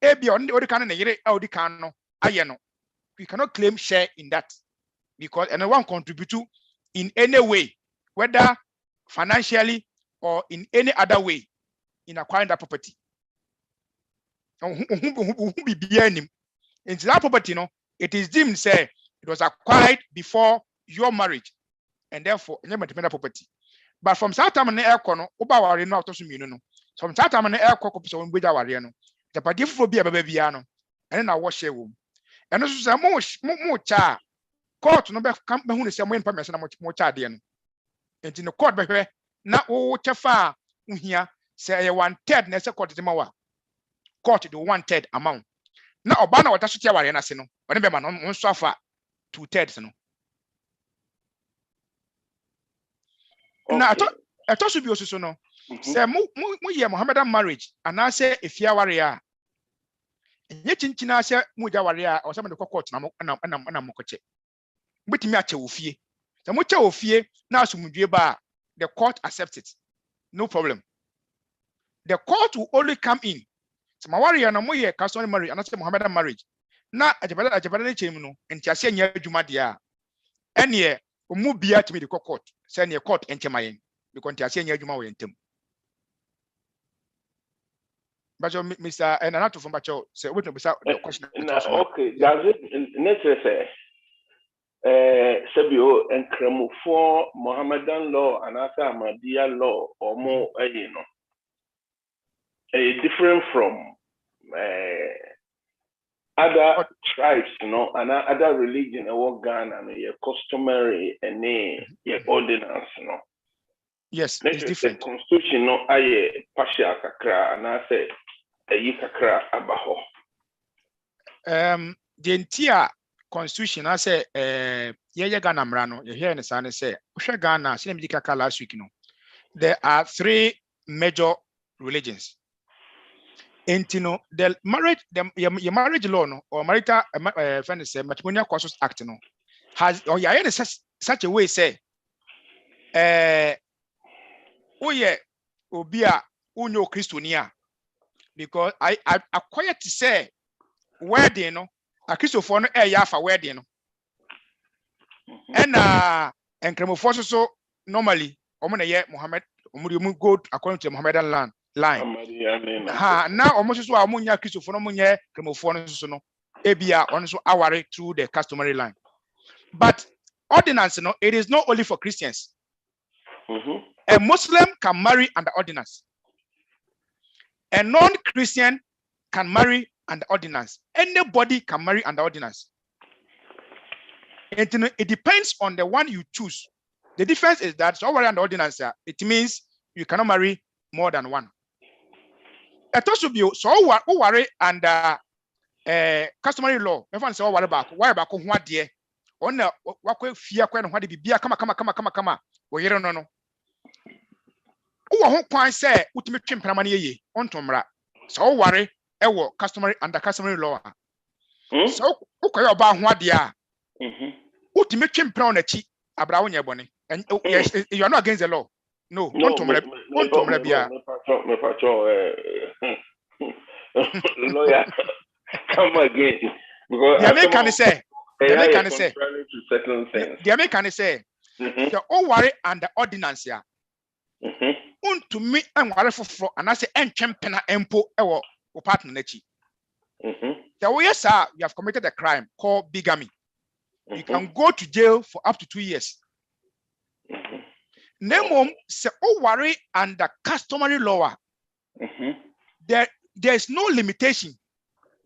Ebi on the Odican and Odicano, ayeno. We cannot claim share in that. Because anyone contribute to in any way, whether financially or in any other way, in acquiring that property. Who be behind him? In that property, it is deemed say it was acquired before your marriage, and therefore never dependent property. But from that time in air corner, Oba no to some from that time in air corner, so we are no. The party for be a babyano, and then I wash a room. And also more cha. Court no be come be hu se mo information na mo charge no enti no court be hwe na wo chefa uhia say 1/3 na se court de ma wa court do 1/3 amount na oba na wata so tia ware na se no one be ma no nso afa 2/3 no na ato so bi osuso no say mo ye Mohammedan marriage ana say efia ware a enye chinchina se mo ja ware a o se mo de court na mo koche Bitimi ache ofie. The mucha ofie na asumdwe ba the court accepts it. No problem. The court will only come in. So my warrior na moye customary marriage and Mohammedan marriage. Na ajabada ne chemu no enti ase nya adwuma dia. Any umubia to me the court, send your court enter my end. Because I say you my intem. But Mr. and another from Bacho say what the question. Okay, does it necessary? Sabio and Kremu for Mohammedan law and after Ahmadiyya law or more, different from other tribes, and other religion, Ghana, customary and ordinance, Yes, it's different. Constitution, partial kakra, and I say kakra abaho. The entire constitution, I say, Ghana Mrano, you hear in the sun say, Ghana, Sinemidika last week, there are 3 major religions. And the marriage, your marriage law, or marital Matrimonial Causes Act, has or in such a way say, Obia, Uno Christonia, because I acquired to say, wedding, a Christopher, for wedding, and Cremophos so normally, Mohammed, go according to Mohammedan line. Now almost so Amunya Christopher Munya Cremophonus no Abia also aware through the customary line. But ordinance, it is not only for Christians. A Muslim can marry under ordinance. A non-Christian can marry under ordinance. Anybody can marry under ordinance. It depends on the one you choose. The difference is that so under ordinance, it means you cannot marry more than one. It also be so worry under customary law. Everyone say worry back. Why back on what dear? On the what fear when what be come. We hear no. Who point say ultimate chimpramani ye on tomra. So worry ewo customary under customary law. So who about what dear? Ultimate chimpron a cheat abrawn your bonnet. And yes, you are not against the law. No, lawyer, come again. Because the American say, the all worry and the ordinance, to me and worry for and I say, and champion empo or partner nechi. The way, sir, you have committed a crime called bigamy. You can go to jail for up to 2 years. Name say oh worry and the customary law. There is no limitation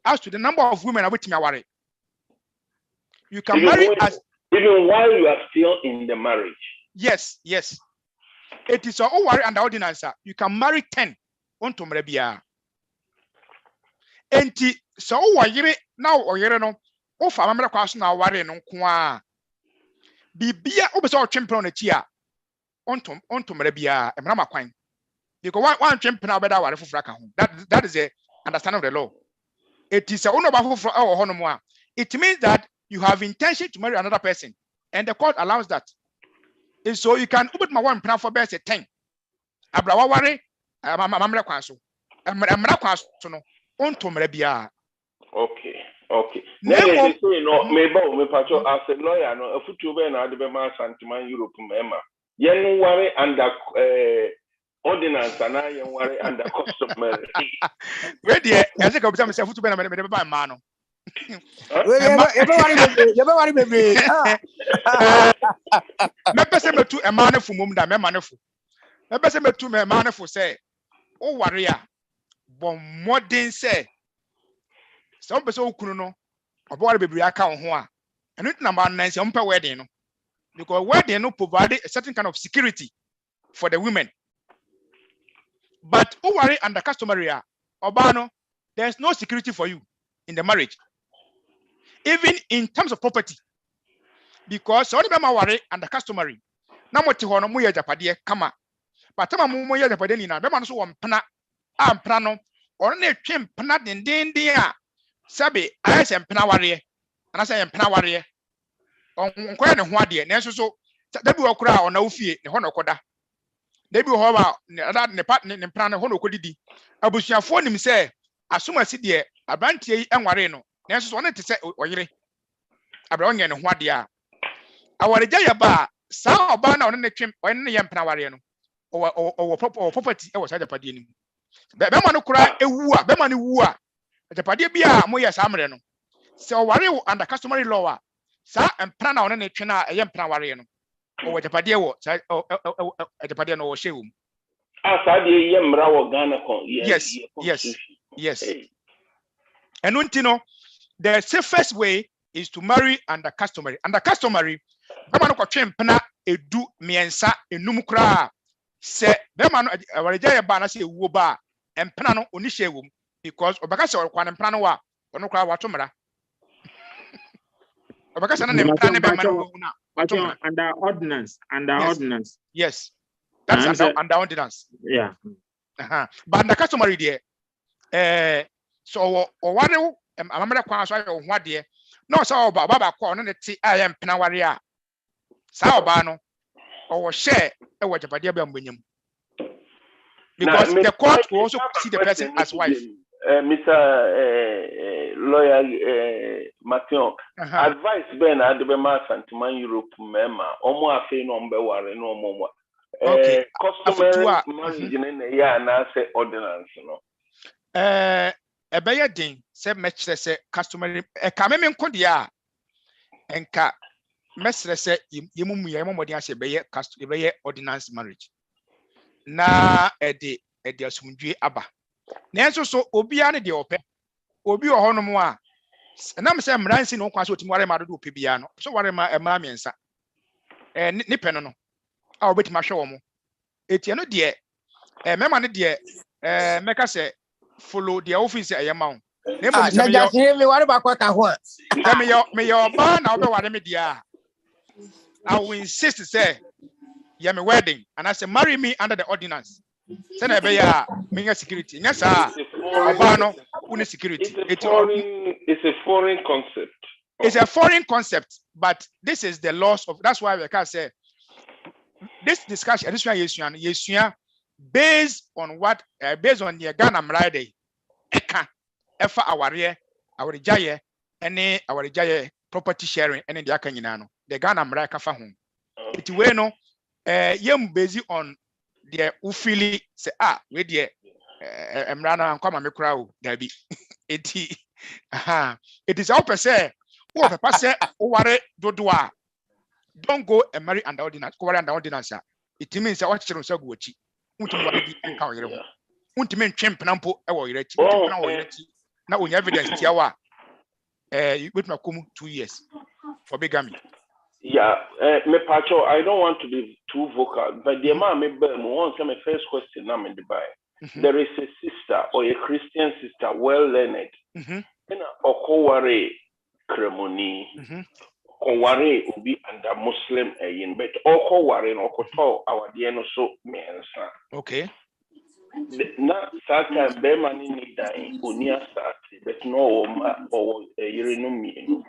as to the number of women which may worry. You can even marry as even while you are still in the marriage. Yes. It is all worry and the ordinance. You can marry 10 on to Mrebia. Enti so worry now or no. Oh, family question now worry no kwa. Bibia obeso champion etia. Onto Mrebia, and Rama Quine. Because one champion better worry for Fraka. That is the understanding of the law. It is a honorable for our honour. It means that you have intention to marry another person, and the court allows that. And so you can open my one plan for best 10. Abrawa worry, Mamma Quaso, and Maraquas onto Mrebia. Okay. Then maybe as a lawyer, no, a football and other members Santiman Europe, Emma. Yen worry under ordinance and I am worry under customary. Ready, I think I'll be myself to be a man. Everybody, baby. Member to a man for mum that memanifu. Member to a man for say, oh, warrior, but more than say, some person who know about baby account one. And it number 9 per wedding. Because wedding no provide a certain kind of security for the women. But who worry under customary Obano, there's no security for you in the marriage. Even in terms of property. Because so many worry under customary. Na moti hono mu ya japade kama. But tama mu ya japade ni na be man so won pena ampra no. Ono na twem pena denden a sabe ayese pena ware. Ana say pena ware. Onkoya ne ho ade na so dabi wakura ona ofie ne ho na koda dabi ho ba ne pat ne mpra ne ho na kodidi abusuafo nim se asomasi de abantie yi enware no na so ona te se oyire abra onye ne ho ade a aware jaya ba sa oba na one ne twem one ne yempena ware no o property e wo sa japade nim be ma no kura ewu a be ma no wu a japade bia mo yes amre no se o ware under customary law a sa empena na one ne twe na yempena ware no o japade wo sa japade no wo hyewu Asadi yemra wo Ghana kon. Yes. And untino, the safest way is to marry under customary. Under customary, bema no kwatwe mpena edu miensa enum kra se bema no awareja ba na se ewuo ba empena no oni hye wom because obaka se kwa empena no wa ono kra wato mra obaka se na empena ne bema no na under ordinance yes that's under ordinance but under customary there so o ware amamre kwa so ayo ho ade no so baba kwa no ne ti ayem pena ware a sa oba no o wo share e wo japade ba mbanyam because the court will also see the person as wife. Mr. Lawyer Matthew, advice Ben Adebema Santiman Europe Mema, Omo Afe no Mbeware no Omo. Okay. Customary marriage in ya na say ordinance no. Ebeye din se mechre se customary ka me nko dia enka mesre se yemumu yemomodi ase beye ordinance marriage. Na ede asumdwe aba nenso so obia ne de ope obi ohonom a na me se mransi no kwa so otimi ware ma do ope bia no so ware ma ema miensa ni pe no a obeti ma hwe wo mo etie no de mema ne de meka se follow the office ayema na na just me ware ba kwa ka ho a me yo ba na obe ware me dia I will insist say yeah, my wedding, and I say marry me under the ordinance. Send a me security. Yes, sir. Security. It's a foreign concept. It's a foreign concept, but this is the laws of. That's why we can say this discussion. This one yes, based on what based on the Ghana Mrade, Eka, Efa our Jaya, any our Jaya property sharing, and in the Akanino, the Ghana Mraka Fahum. It way no. Yem based on the ufili say we the emrana nkwa me kura o dabi eti it is all per se who papa say o ware dodo a don't go and marry under ordinance ko ware under ordinance it means say what chiro say go achi untumi ware di enka o yere ho untumi ntwempena mpo e wo yere achi ntwempena wo yere achi na onya evidence tia wa wait na come 2 years for bigamy. Yeah, me Pacho, I don't want to be too vocal, but the man me want my first question I'm in Dubai. There is a sister or a Christian sister, well learned, in Okoware ceremony. Okoware will be under Muslim in but Okoware and Okoto our dieno so mensa. Okay. Na sata bema ni dying unia sati, but no or a urinumi.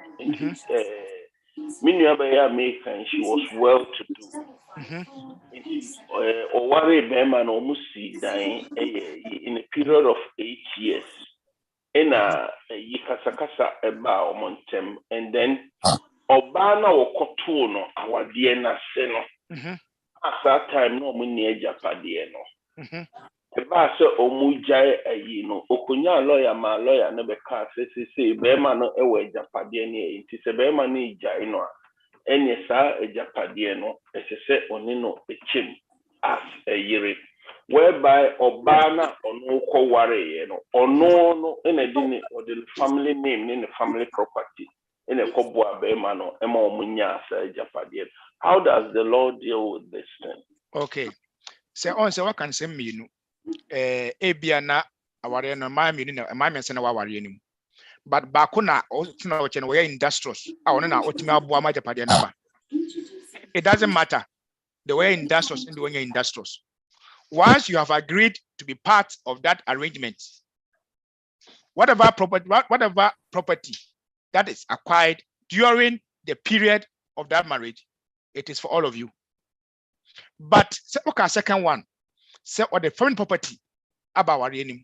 Minyabaya American, she was well to do. Or worry Beman almost dying in a period of 8 years. In a Yikasakasa about Montem, and then Obana or Cotuno, our Diana Seno. At that time, no money Japadieno. The Bassa Omujai, Okunya lawyer, my lawyer never cast, say, Beman away Japadiani, it is a Bemani Jaino, and yes, a Japadiano, as I said, Onino, a chim, as a year, whereby Obana or no co-worry, or no, in a dinner or the family name in the family property, in a Cobwa Bemano, Emo Munya, Japadian. How does the law deal with this thing? Okay. Say on, so what can say me? Ebiana aware no mami ni mami nse na waware ni but bakuna otina oche no we industrious awon na otimi abo ama japade na ba it doesn't matter the way industrious and the way industrious once you have agreed to be part of that arrangement whatever property that is acquired during the period of that marriage it is for all of you but second one say or the foreign property about warianim.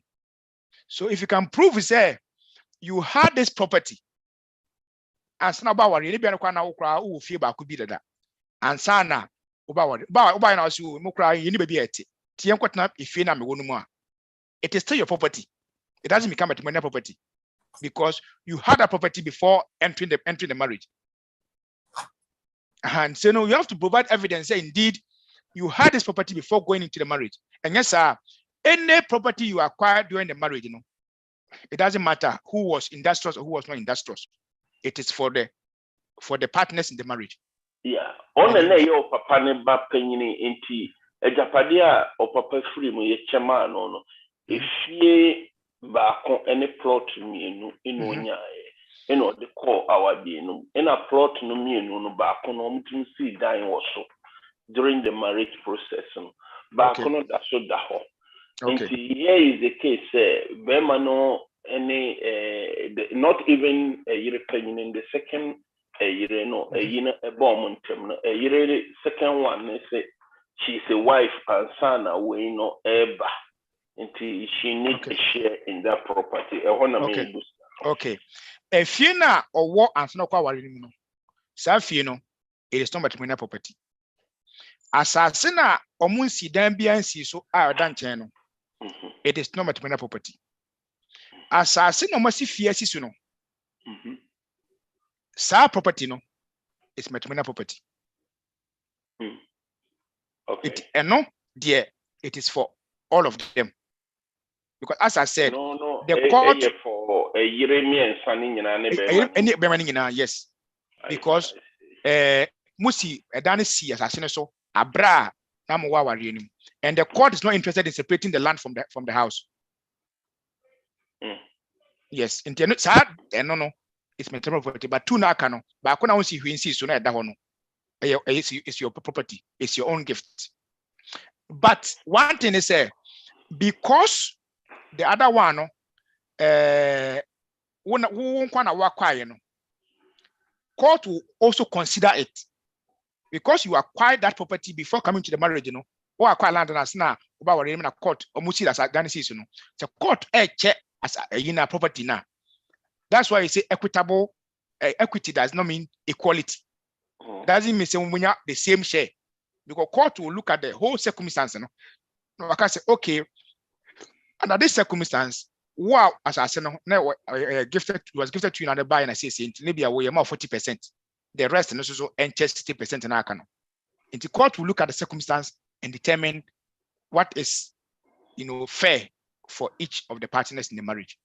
So if you can prove say you had this property and about warianim be na ukra u fie ba ku bi dada ansana uba na so mo kra yi ni baby ete tie nkwatena efie na me wonu mu a it is still your property. It doesn't become matrimonial property because you had a property before entering the marriage. And so no, you have to provide evidence that indeed you had this property before going into the marriage. And yes, sir, any property you acquired during the marriage, it doesn't matter who was industrious or who was not industrious. It is for the partners in the marriage. Yeah. On the day of papa ne ba penini inti ejapadia or papa free mo ye chema no. If ye ba kon any plot mienu inu nyae eno de call our no in a plot no mienu no ba kon no mtum si dan wo so during the marriage process no ba kon no da so da ho. Inti here is the case be no any not even a European in the second year no a bomb no a second one say she's a wife and son away no eba until she needs a share in that property. Okay. If you na or what and no kwa wari no sa fie no it is not matrimonial property. Asase na omunsi dan bia nsi so a dan chen no it is not matrimonial property. Asase no masi fie si so no sa property no is matrimonial property. Okay. It is for all of them. Because as I said, the court for a yes. Because musi edani si asasine so abra na mo wa wari nim, and the court is not interested in separating the land from the house. Yes, intendo sa no it's matrimonial property, but two na aka no ba ko na won si hwinsi so na eda ho no it's your property, it's your own gift. But one thing is because the other one court will also consider it because you acquired that property before coming to the marriage, or acquire land as now about a court or musi as a Ghanaian, the court check as a property now. That's why you say equitable. Equity does not mean equality. Doesn't mean when we have the same share, because court will look at the whole circumstance. I can say, okay, under this circumstance, wow, as I said, was gifted to you and buy and I say, maybe I weigh more 40%. The rest and also and 60% in our canon. And the court will look at the circumstance and determine what is, fair for each of the partners in the marriage.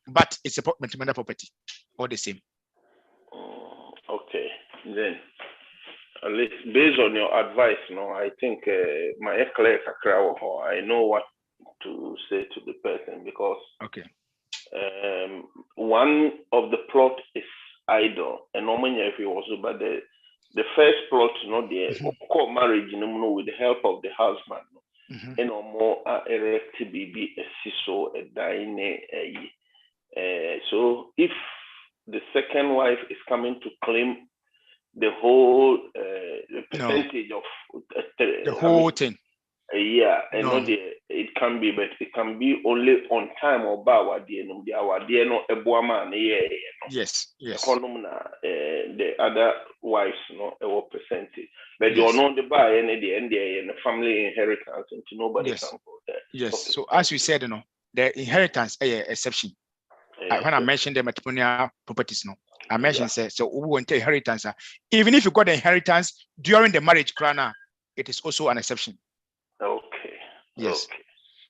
But it's a matrimonial property, all the same. Okay, then at least based on your advice, I think my I know what to say to the person, because one of the plot is idle, and normally if it was, but the first plot, the marriage, with the help of the husband, and more erect baby a siso a dine so if the second wife is coming to claim the whole percentage of the whole thing. And it can be, but it can be only on time or bawa no ebuama yes. The other wives a percentage, but you know the buy and the family inheritance, and nobody can go there. Yes. So as we said, the inheritance exception. When I mentioned the matrimonial properties, I mentioned so we want inheritance. Even if you got the inheritance during the marriage, it is also an exception. Okay. Yes.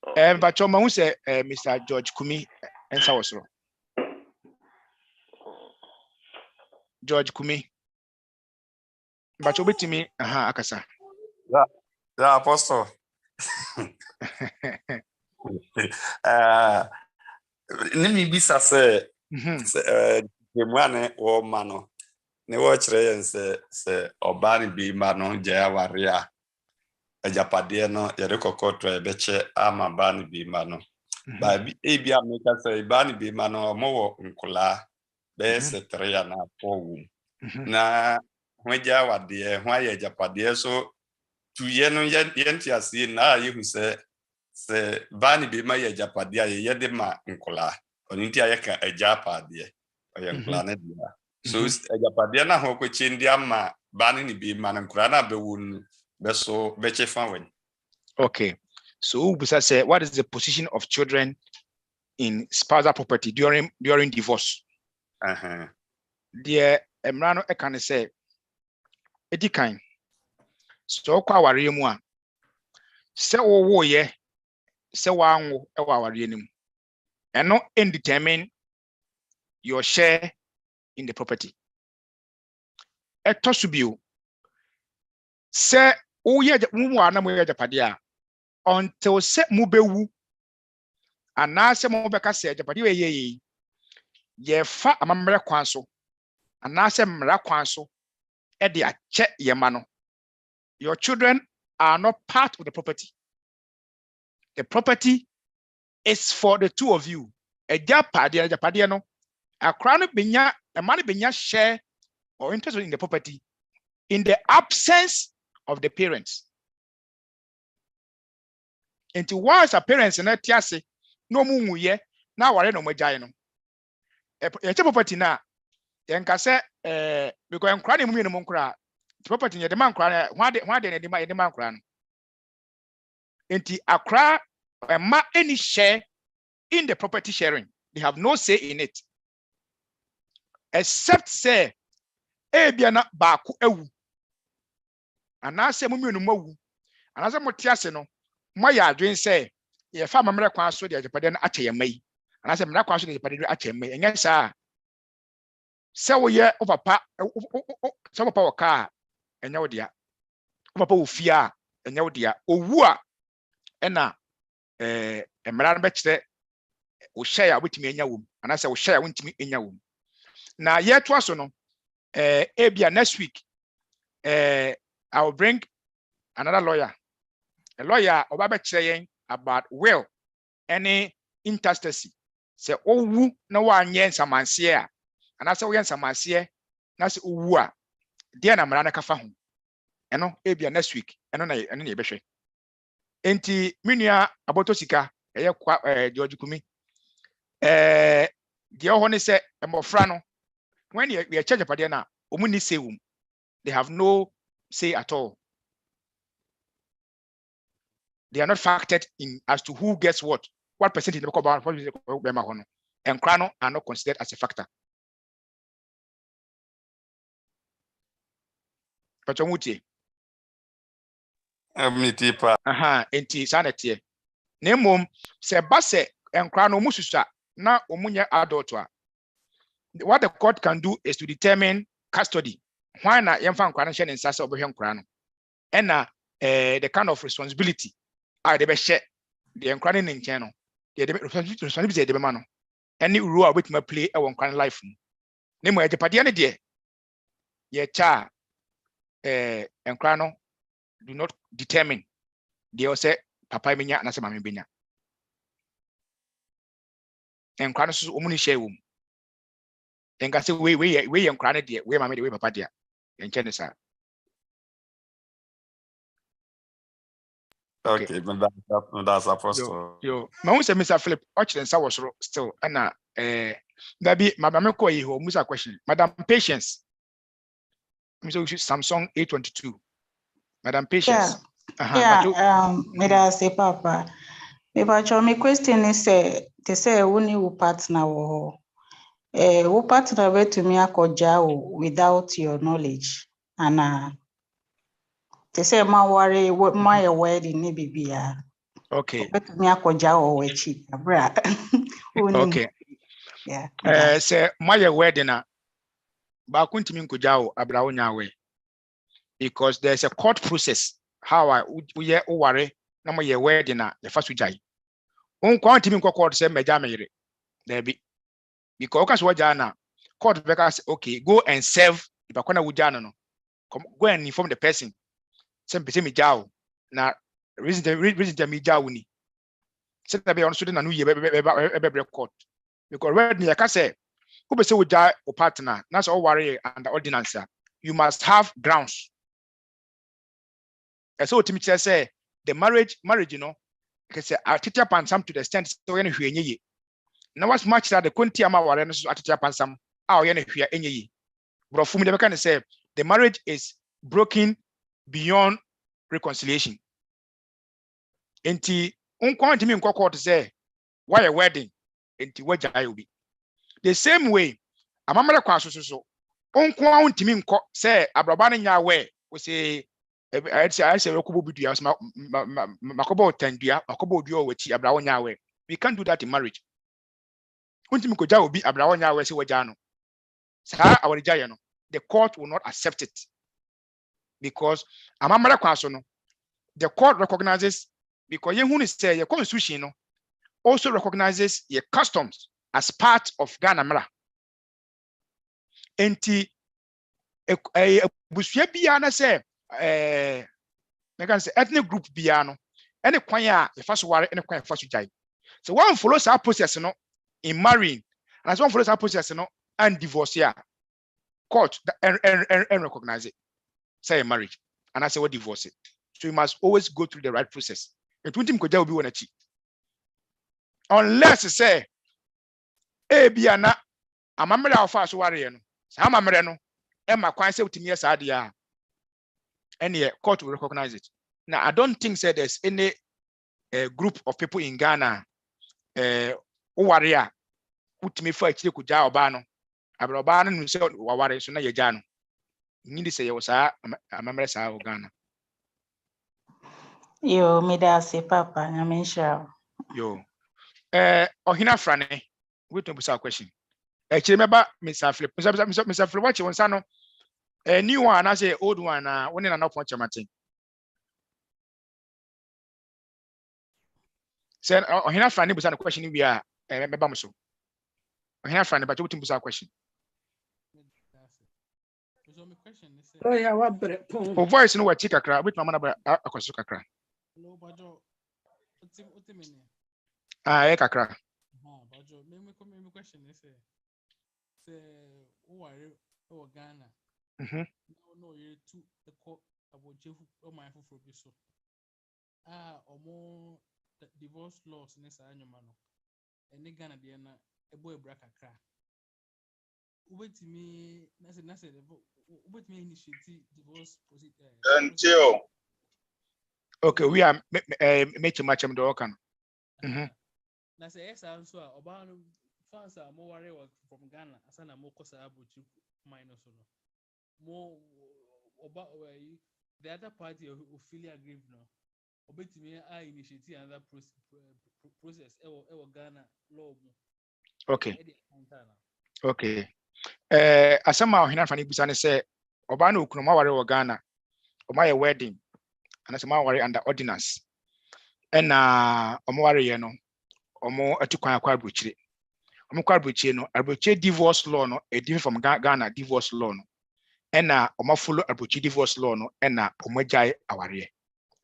Okay. But your mom say, Mr. George Kumi, and so also. George Kumi. But you to me, Akasa. Yeah, Apostle. Nimi bisa se mwane wo mano ne wo kire se obani bi mano je awaria ajapade no yere kokoto ebeche ama bani bi mano ba bi ebi ameka se bani bi mano mo wo nkula be se treya na powu na hweja wade hwa ye ajapade so tuye no yenti asi na yehu se bani bi ma ye japade ye de ma nkola oninti ayeka ejapade oye nkola na dia so ejapade na ho ko chindi ama bani ni bi man nkurana be wun beso beche fan. Okay. So Busa say, what is the position of children in spousal property during divorce? Dear Emrano Ekane say, Edikan, so kwa wari mu a, se wo ye, se wanwo e wa wari nim. And not indetermine your share in the property. Etosubio, se uye mu ana mu ye japadia until se mu bewu anase mu beka se japadia ye fa amamre kwan so anase mra kwan so e de ache ye ma no. Your children are not part of the property. The property is for the two of you. A japadia no akra no benya a man benya share or interest in the property in the absence of the parents. Into once a parents na tiase no mu ye na ware no magyae no. E property na yenka se because enkra ne mu no nkra property ye de man nkra hwa de ne de man nkra no. Enti akra ma any share in the property sharing. They have no say in it. Except say ebiana baako ewu anase mu mienu mawu anase motiase no moya adwen say ye fa mamre kwan so de ajepade no ache yemai anase mamre kwan so de ajepade no ache yemai enye saa se wo ye o papa se papa wo ka enye wo dia o papa wo fia enye wo dia owu a ena emra no be kire wo share a wetimi enya wom anase wo share a wentimi enya wom na ye to aso no ebia next week I will bring another lawyer. A lawyer oba saying about will any intestacy. Say owu na wa nye nsamanse a anase wo ye nsamanse na se owu a de na mara na kafa ho. Eno ebia next week eno na ye behwe. Enti menua aboto sika eye kwa George Kumi. De ho ne se emofra no when you charge pade na omuni say wum. They have no say at all. They are not factored in as to who gets what percentage in the and Krano are not considered as a factor. Pachomuti. Enti sanity. Nemum se base and Krano mususa na omunya adultwa. What the court can do is to determine custody. Why not yemfa Krano shen in sasa obohen Krano? And the kind of responsibility they be share the encroaching in channel. The responsibility de man. Any role with my play a one kind life. Name where the padiana dear. Ye cha encrano do not determine. They all say papa minya and mami binya. Encranos umuni share womb. Enga say we encrano dear, we mami the way papa dear. En chenesa. Okay, but that's apostle. Yo, my say Mr. Philip, actually, was still, and maybe Madam Koi who Musa question. Madam Patience, Samsung A22. Madam Patience. Me da say Papa. My question is they say only who partner who partner way to me without your knowledge and they say my worry what my wedding ni bibia. Okay. Okay. Yeah. Say my wedding ba kuntimi nkojao abrawo nyawe because there's a court process how we ye oware na my wedding na the first jai. On kwantimi court say meja meyire. There be because okaso waja na court because okay go and serve if akona wujana no. Go and inform the person. Say me jao na reason me jao ni. Say na be on so na no ye be court. Because red ni yaka say who be say wuja o partner that's all worry and the ordinance you must have grounds. And so to me say the marriage you know because I teach up on some to the extent so any hwe now what's much that the kunti ama ware no so teach up on some how any hwe enyi bro fum de be can say the marriage is broken beyond reconciliation. Enti unkwan timi nkoko to say why a wedding enti wagya obi. The same way amamere kwa so unkwan timi nko say abraba no nya we say I say yakobo bidua so makobo tandua makobo dua wati abrawo nya we. We can't do that in marriage. Untimi ko gya obi abrawo nya we say wagya no. Sa our gya no, the court will not accept it. Because amamere kwa so no, the court recognizes, because ye say your constitution no also recognizes your customs as part of Ghana mara. Enti busua bia na say me can say ethnic group bia no any kwan a ye fa so ware any kwan fa so jai. So one follows our process no in marrying, and as one follows our process no and divorce ya court and recognize it. Say a marriage and I say what divorce it. So you must always go through the right process. It won't go will be one achieve. Unless say bia na amamere afa so ware no. Sa amamere no e ma kwan say utimi yes adia. And the court will recognize it. Now I don't think say there's any group of people in Ghana warrior utimi fa chire kujaa oba no. Abra oba no nu say waware so na ye gya no. Nyindi say you sa amamere sa o Ghana. Yo, me da say papa, nyamensha. Yo. Ohina frane, we to busa question. Chire meba Mr. Flip. Mr. Flip watch won sa no. New one I say old one one na no point chamate. Say ohina frane busa no question we are meba mo so. Ohina frane but we to busa question. Oh yeah, what better? O voice no wati kakra, bit mama na akoso kakra. Hello, Bajo. Utimini. Kakra. Bajo, me question is say who are Ghana? No, you two the court about Jeff or my for so. Or more divorce laws in this annual man. And they Ghana Diana a boy bracket crack. Wait to me, Nasa, wait me initiate divorce Until okay, we are making much of the Okan. Na say yes, I'm so about fans are more worried from Ghana, as I'm more cosa about you minus more about the other party who feel aggrieved now. Obey to me, I initiate another process, Ghana law. Okay. Okay. Asama ohina fani busane say oba na okunu ma ware wo Ghana o ma ye wedding and asama ware under ordinance na omo ware ye no omo atukwan akwa abrochire omo kwa abrochire divorce law no e different from Ghana divorce law no na omo follow abrochire divorce law no na omo jai aware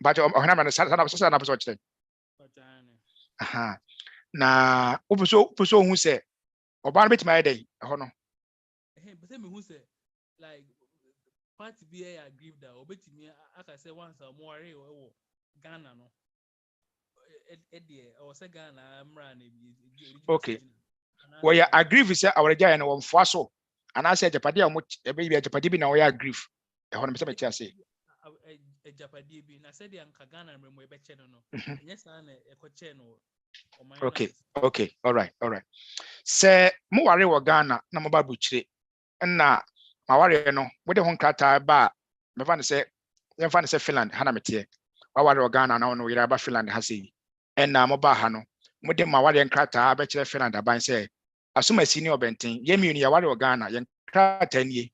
but ohina ma sa na so chire aha na opuso hu say oba na betima ye dey ho no. But me who say like party be aggrieved that obey to me I can say once or more or Ghana no or say Ghana okay well you aggrieve say our guy and one for so and I said Japadi Japadi na we aggrieve e ho no me say Japadi bi na said yan Ghana remember be che no yes na e ko che no. Okay all right say mo ware wo Ghana na mo ba buchire na ma ware no we de ho nkrata ba me fa ne say Finland hana mete wa ware wo Ghana na no yira ba Finland ha sei na mo ba ha no mo de ma ware nkrata ba kire Finland aban say asoma sini obenten ye mi uni ya ware wo Ghana ye nkrata nie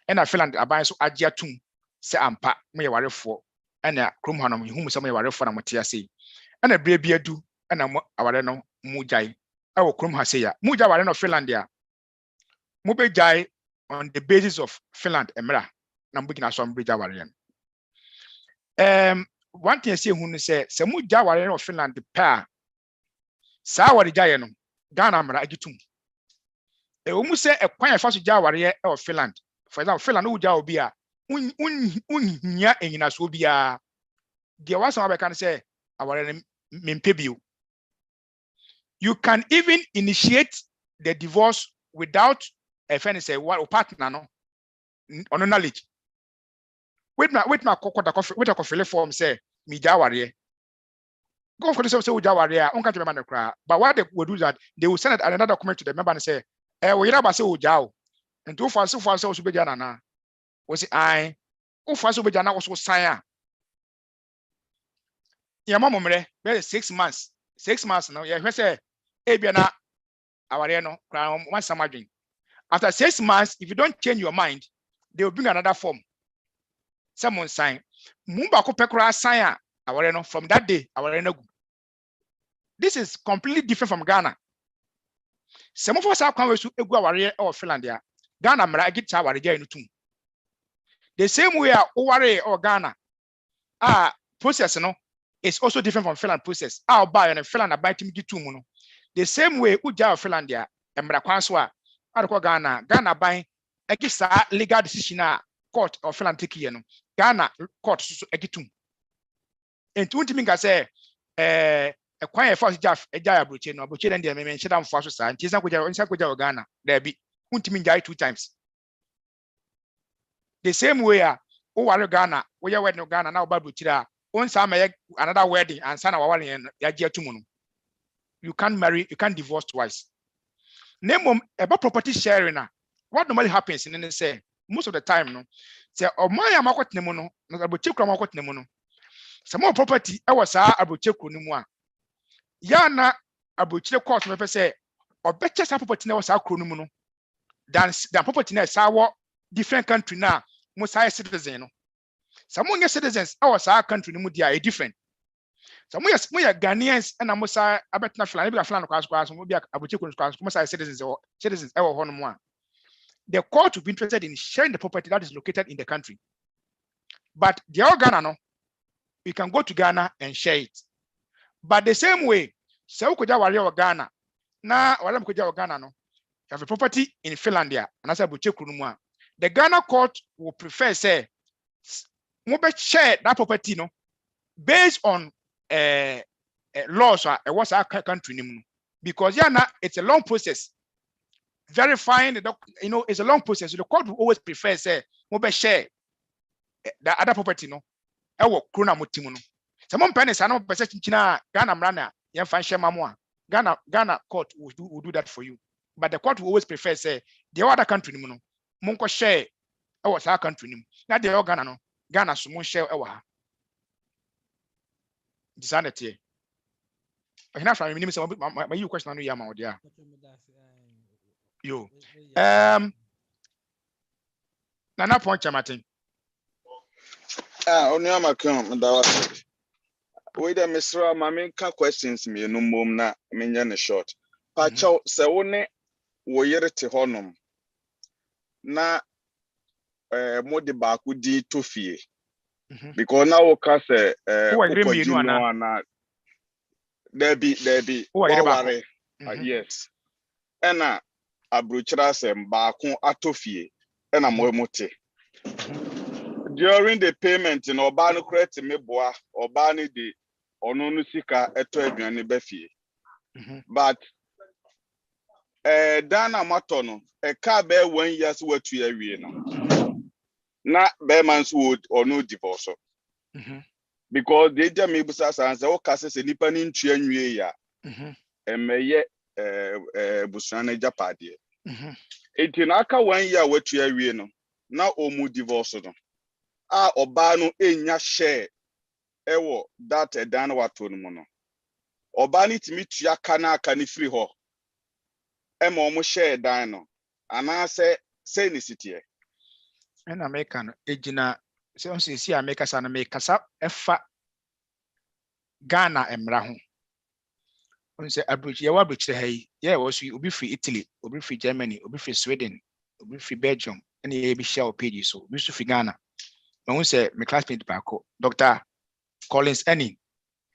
na Finland aban so agye atum se ampa mo ye warefo na krom ha no mo hu mo se mo ye warefo na mo te ase na bre bi adu na mo aware no mu jai awo krom ha sei ya mu jai ware no Finland ya mo be jai on the basis of Finland emra na mo gina so mo be jai ware no one thing say hu no say mu jai ware no Finland pa sa ware jai no Ghana mra agitum o mu say ekwan fa so jai ware e Finland for example Finland no jai obi a unnya enyina so bia de wasa ba kan say aware mempebio. You can even initiate the divorce without a friend say what partner no on knowledge. Wait my coffee form say me jawari. Go for the say jawari. On can't remember the cry. But what they would do that they will send another document to the member and say, we never say ujaw. And too far so be jana. Was it I? Oh, far so be jana was so sign. Yeah, mama mre, 6 months. 6 months now. Yeah, say, Ebiana, our no, one summer drink. After 6 months, if you don't change your mind, they will bring another form. Someone sign. Mumba ko pekura sign our no from that day, our no. This is completely different from Ghana. Some of us are coming to Egu our or Finlandia. Ghana mra get our in too. The same way our or Ghana. Process no. It's also different from Finland process. I'll buy and Finland buy to me muno. The same way uja Finlandia and Mrakwanswa, Ghana buying a kisa legal decision court of Finland take Ghana court so egitum. And to me say a quiet first Jaff a jaya bruche no bruche and the mention down for us and Tisa Kuja Ghana there be untimin jai 2 times. The same way Ghana, we are no Ghana now Babuchira. Once I make another wedding and son our wedding and you can't marry, you can't divorce twice. Name about property sharing. What normally happens in say most of the time, no. Say, oh my amakot nemono, no abuchekru amakot nemono. Some more property I was abuchekru nimwa. Yana abuchekru court me say, or better some property na was akronumono than property na sawa different country na most high citizen no. Some of your citizens, our country, are different. Some of your Ghanaians and Amosa, Abetna Flan, Flan, class, will be Abuchikun class, most citizens or citizens, our one. The court will be interested in sharing the property that is located in the country. But the other Ghana, no, you can go to Ghana and share it. But the same way, so could our Ghana, now, or Ghana, no, you have a property in Finlandia, and as Abuchikun. The Ghana court will prefer, say, Mobe share that property no based on laws what's our country because it's a long process verifying the it's a long process. So the court will always prefer say Mobe share the other property no krona motimu no some pennies are not percent China Ghana mrana yan fan share mamwa Ghana court will do that for you, but the court will always prefer say the other country no monko share what's our country now the Ghana no Ghana so mon share ewa disanity I na from minimum say my you question no yama odia yo na point chamatin onu amakan da was we the Mr. Mama ka questions me no mom na menya ne short pa chaw se wo ne wo yere te honom na mo de ba ku di tofie because now we can say there be yes ena abrochira se mbaako atofie ena moemote during the payment no oba no credit me boa oba ni de ono no sika eto aduane ba fie but dana mato no ka be 1 years watu ya wie no na be man so or no divorce because they just me busa say o ka se nipa ni ntua nwie ya emeye busana japade enti na aka 1 year watu ya wie no na omu divorce no oba no enya share ewo that dan wato no no oba ni timi tua kana aka ni free ho ema omu share dan no ana say ni sitie and American ejina se on si America sana me kasa efa Ghana emra ho on se abrochi ya abrochi hai ya wo so obi free Italy obi free Germany obi free Sweden obi free Belgium and ye bi share page so obi so free Ghana ma won se me classmate back Dr. Collins any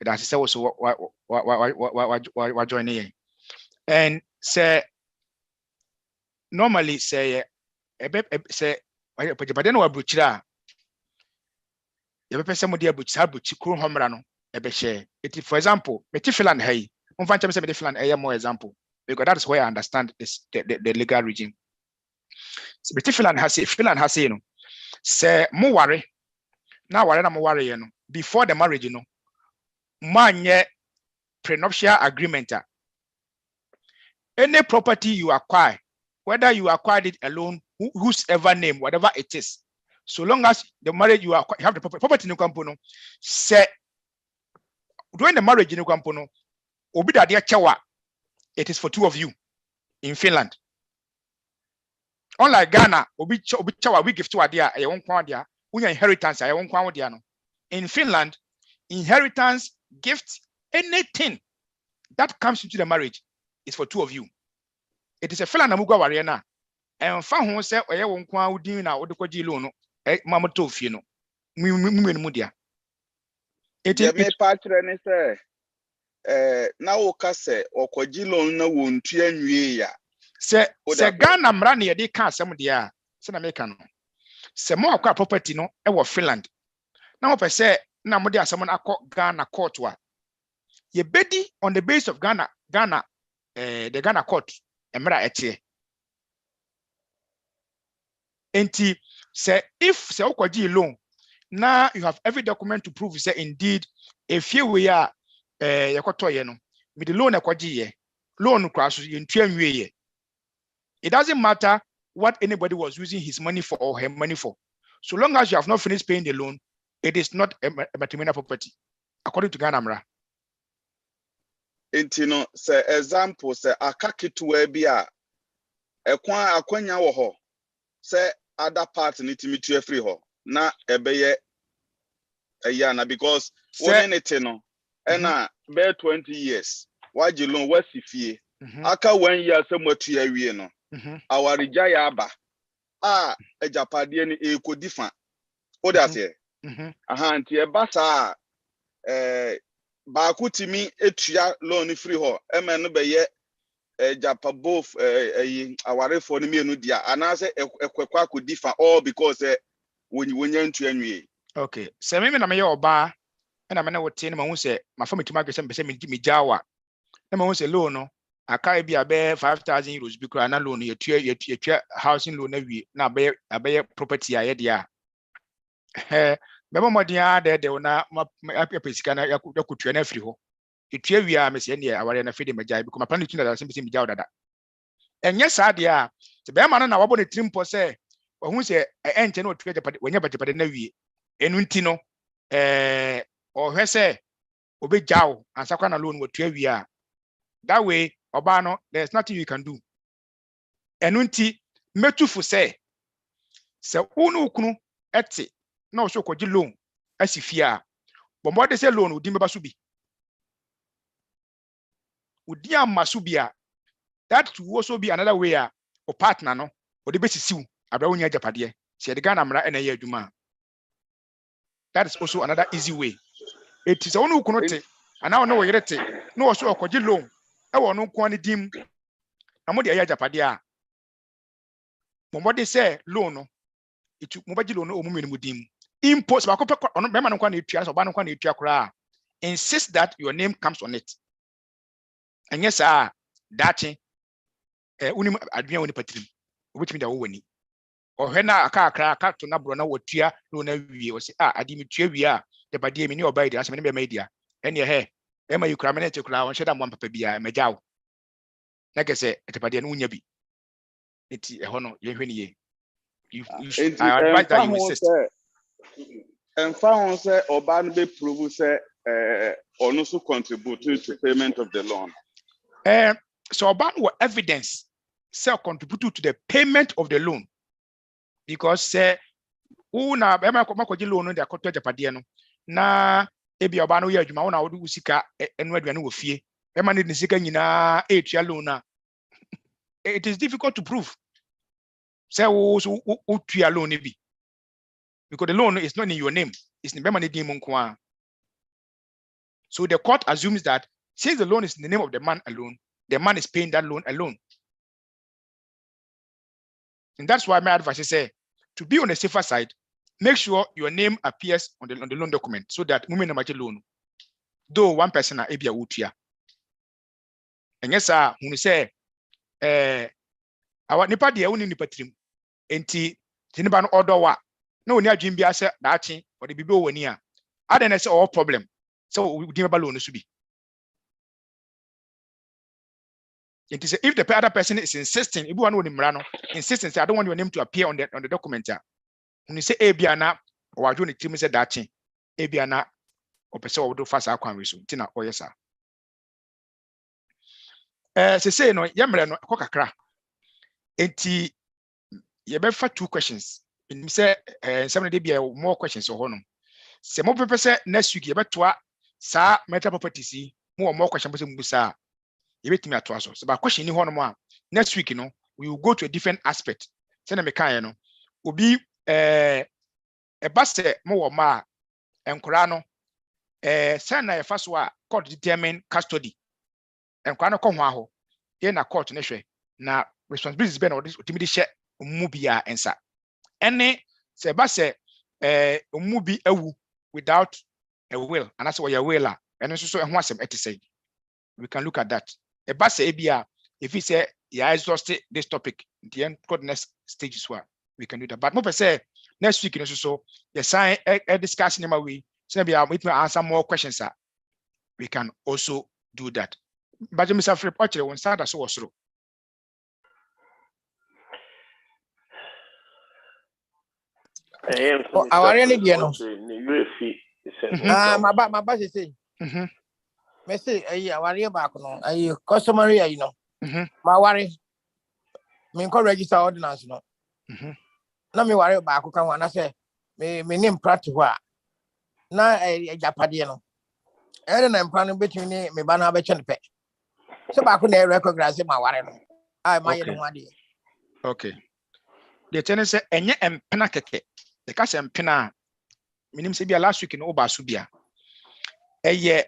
that say was what join here and say normally say say but then we abrochira you be person mo dey abrochi kro homra no e be share it. For example Finland hey on fan chama say Finland more example because that is where I understand this the legal regime. So Finland has say you know say mo ware na ware na mo ware ye no before the marriage no manye prenuptial agreement. Any property you acquire, whether you acquired it alone, whosever name, whatever it is, so long as the marriage you have the property in the say during the marriage in the obi da dia chewa, it is for two of you in Finland. Unlike Ghana, obi chewa we give to adia e won kwa dia, unya inheritance e won kwa dia no. In Finland, inheritance, gift, anything that comes into the marriage is for two of you. It is a Finland amugwa ware na and fa ho se oye won kwa udin na odekwaji loan no mamoto fie no mu dia. It is me patre ni se na wo ka se okwaji loan na wontu anwie ya se Ghana mra na ye de ka asem dia se na meka no se mo akwa property no e wo Finland na mo pese na mo de asem na akọ Ghana court wa ye bedi on the base of Ghana the Ghana court emra etie enti say if say okwaji loan now you have every document to prove say indeed if you we are yakoto ye no with the loan ekwaji ye loan crash ye ntua nwie ye. It doesn't matter what anybody was using his money for or her money for, so long as you have not finished paying the loan, it is not a matrimonial property according to Ghana mra. Enti no say example say akaketuwa bi a ekwan akwanya wo ho say other part ni timitu free ho na ebeye na because one anything no na be 20 years waji loan wasifie aka 1 year say matu ya wie no awarija ya aba ejapade ni ekodifa o da se aha nti e basa ba kutimi etua loan free ho ema no beye japa both awarefo ni mienu dia anase ekwekwa kodifa all because wonya ntua nwie. Okay, se me na me ye oba na me na wote na ma hu se ma fa metuma agese mpese me jawa na ma hu se loan no aka bi abe 5,000 euros bi kura na loan yetua housing loan na wi na abe property a ye dia me mo dia de na apesika na yakutua na free ho etua wi a me se ne aware na fede majai bi kuma plan tuna da se me jawa dada enye sa de a se be ma na wabo ne trimpo se ohun se enche na otua japade wonya bajapade na wi enu nti no ohwe se obejaw ansakwa na loan wotua wi a that way obano there's nothing you can do enu nti metufu se unu ukunu eti na o so kwaji loan asifia bombo de se loan udi meba so bi udi amaso bi a that will also be another way a o partner no o de besisiw abra wonya japade se de Ghana mra ena ye adwuma. That is also another easy way. It is unu ukunu te ana ono wo yerete na o so kwaji loan e wo no kwa ni dim na mo de ya japade a mo de se loan no itu mo baji loan no o mo menu dim impose ba ko pe ono be ma no kwa na etua so ba no kwa na etua kura insist that your name comes on it and yes dachi unim adwia woni patrim obetimi da wo wani ohwe na aka to na bro na wotua loan na wie o se adi mi tua wie a japade mi ni obai dia so me be ma dia ene he e ma yukura me na tekura won sheda mo papa bia mejaw na kese japade no unya bi eti ho no ye hwani ye I advise that you insist. And found say Oban be prove say or also contribute to payment of the loan. So Oban will evidence say contribute to the payment of the loan because say una be ma kwaji loan no de akoto japade no na ebi Oban no ye adwuma wona wo de sika enu aduane wo fie be ma ne sika nyina etua loan na it is difficult to prove. Say so utua loan bi because the loan is not in your name, it's in Bemani Dimunkwa. So the court assumes that since the loan is in the name of the man alone, the man is paying that loan alone. And that's why my advice is say to be on the safer side, make sure your name appears on the loan document so that women are loan. Though one person are ebia utia. And yes, when you say our nipa de uni nipa trim enti tiniba no order wa na oni adwin bia se daachi or the bibi woni a ada na say all problem so we give ba loan so bi it is if the other person is insisting ibu wan woni mra no insisting say I don't want your name to appear on the document when you say ebia na wa jo ne tim say that thing ebia na opese wo do fast akwan we so tina oyesa say no yemre no kokakra enti ye be fa 2 questions in say some dey be more questions so hono se mo pepe say next week ye betoa sa metal properties mo more question be say mbusa ye betimi atoa so ba question ni hono mo a next week no we will go to a different aspect say na me kan no obi e ba se mo wo ma enkora no say na ye fa so a court determine custody enkora no ko ho aho ye na court ne hwe na responsibilities be na otimi de hye mu bia ensa ene se ba se mu bi awu without a will and that's what your will and so ho asem say we can look at that e ba se bia if he say yeah exhausted this topic the end got next stages where we can do that but mo per say next week so the sign a discussion in my way so maybe we can answer more questions we can also do that but Mr. Free Potter won start as was through our any dear no my boss is saying me say our back no customary you know my worry me ko register ordinance no na me worry back kan wa na say me name practical na japade no na plan between me ba na be chen pe so back na recognize my worry no I my no ade okay the ten say enye empena keke the ka say empena minim say bia last week no oba so bia eye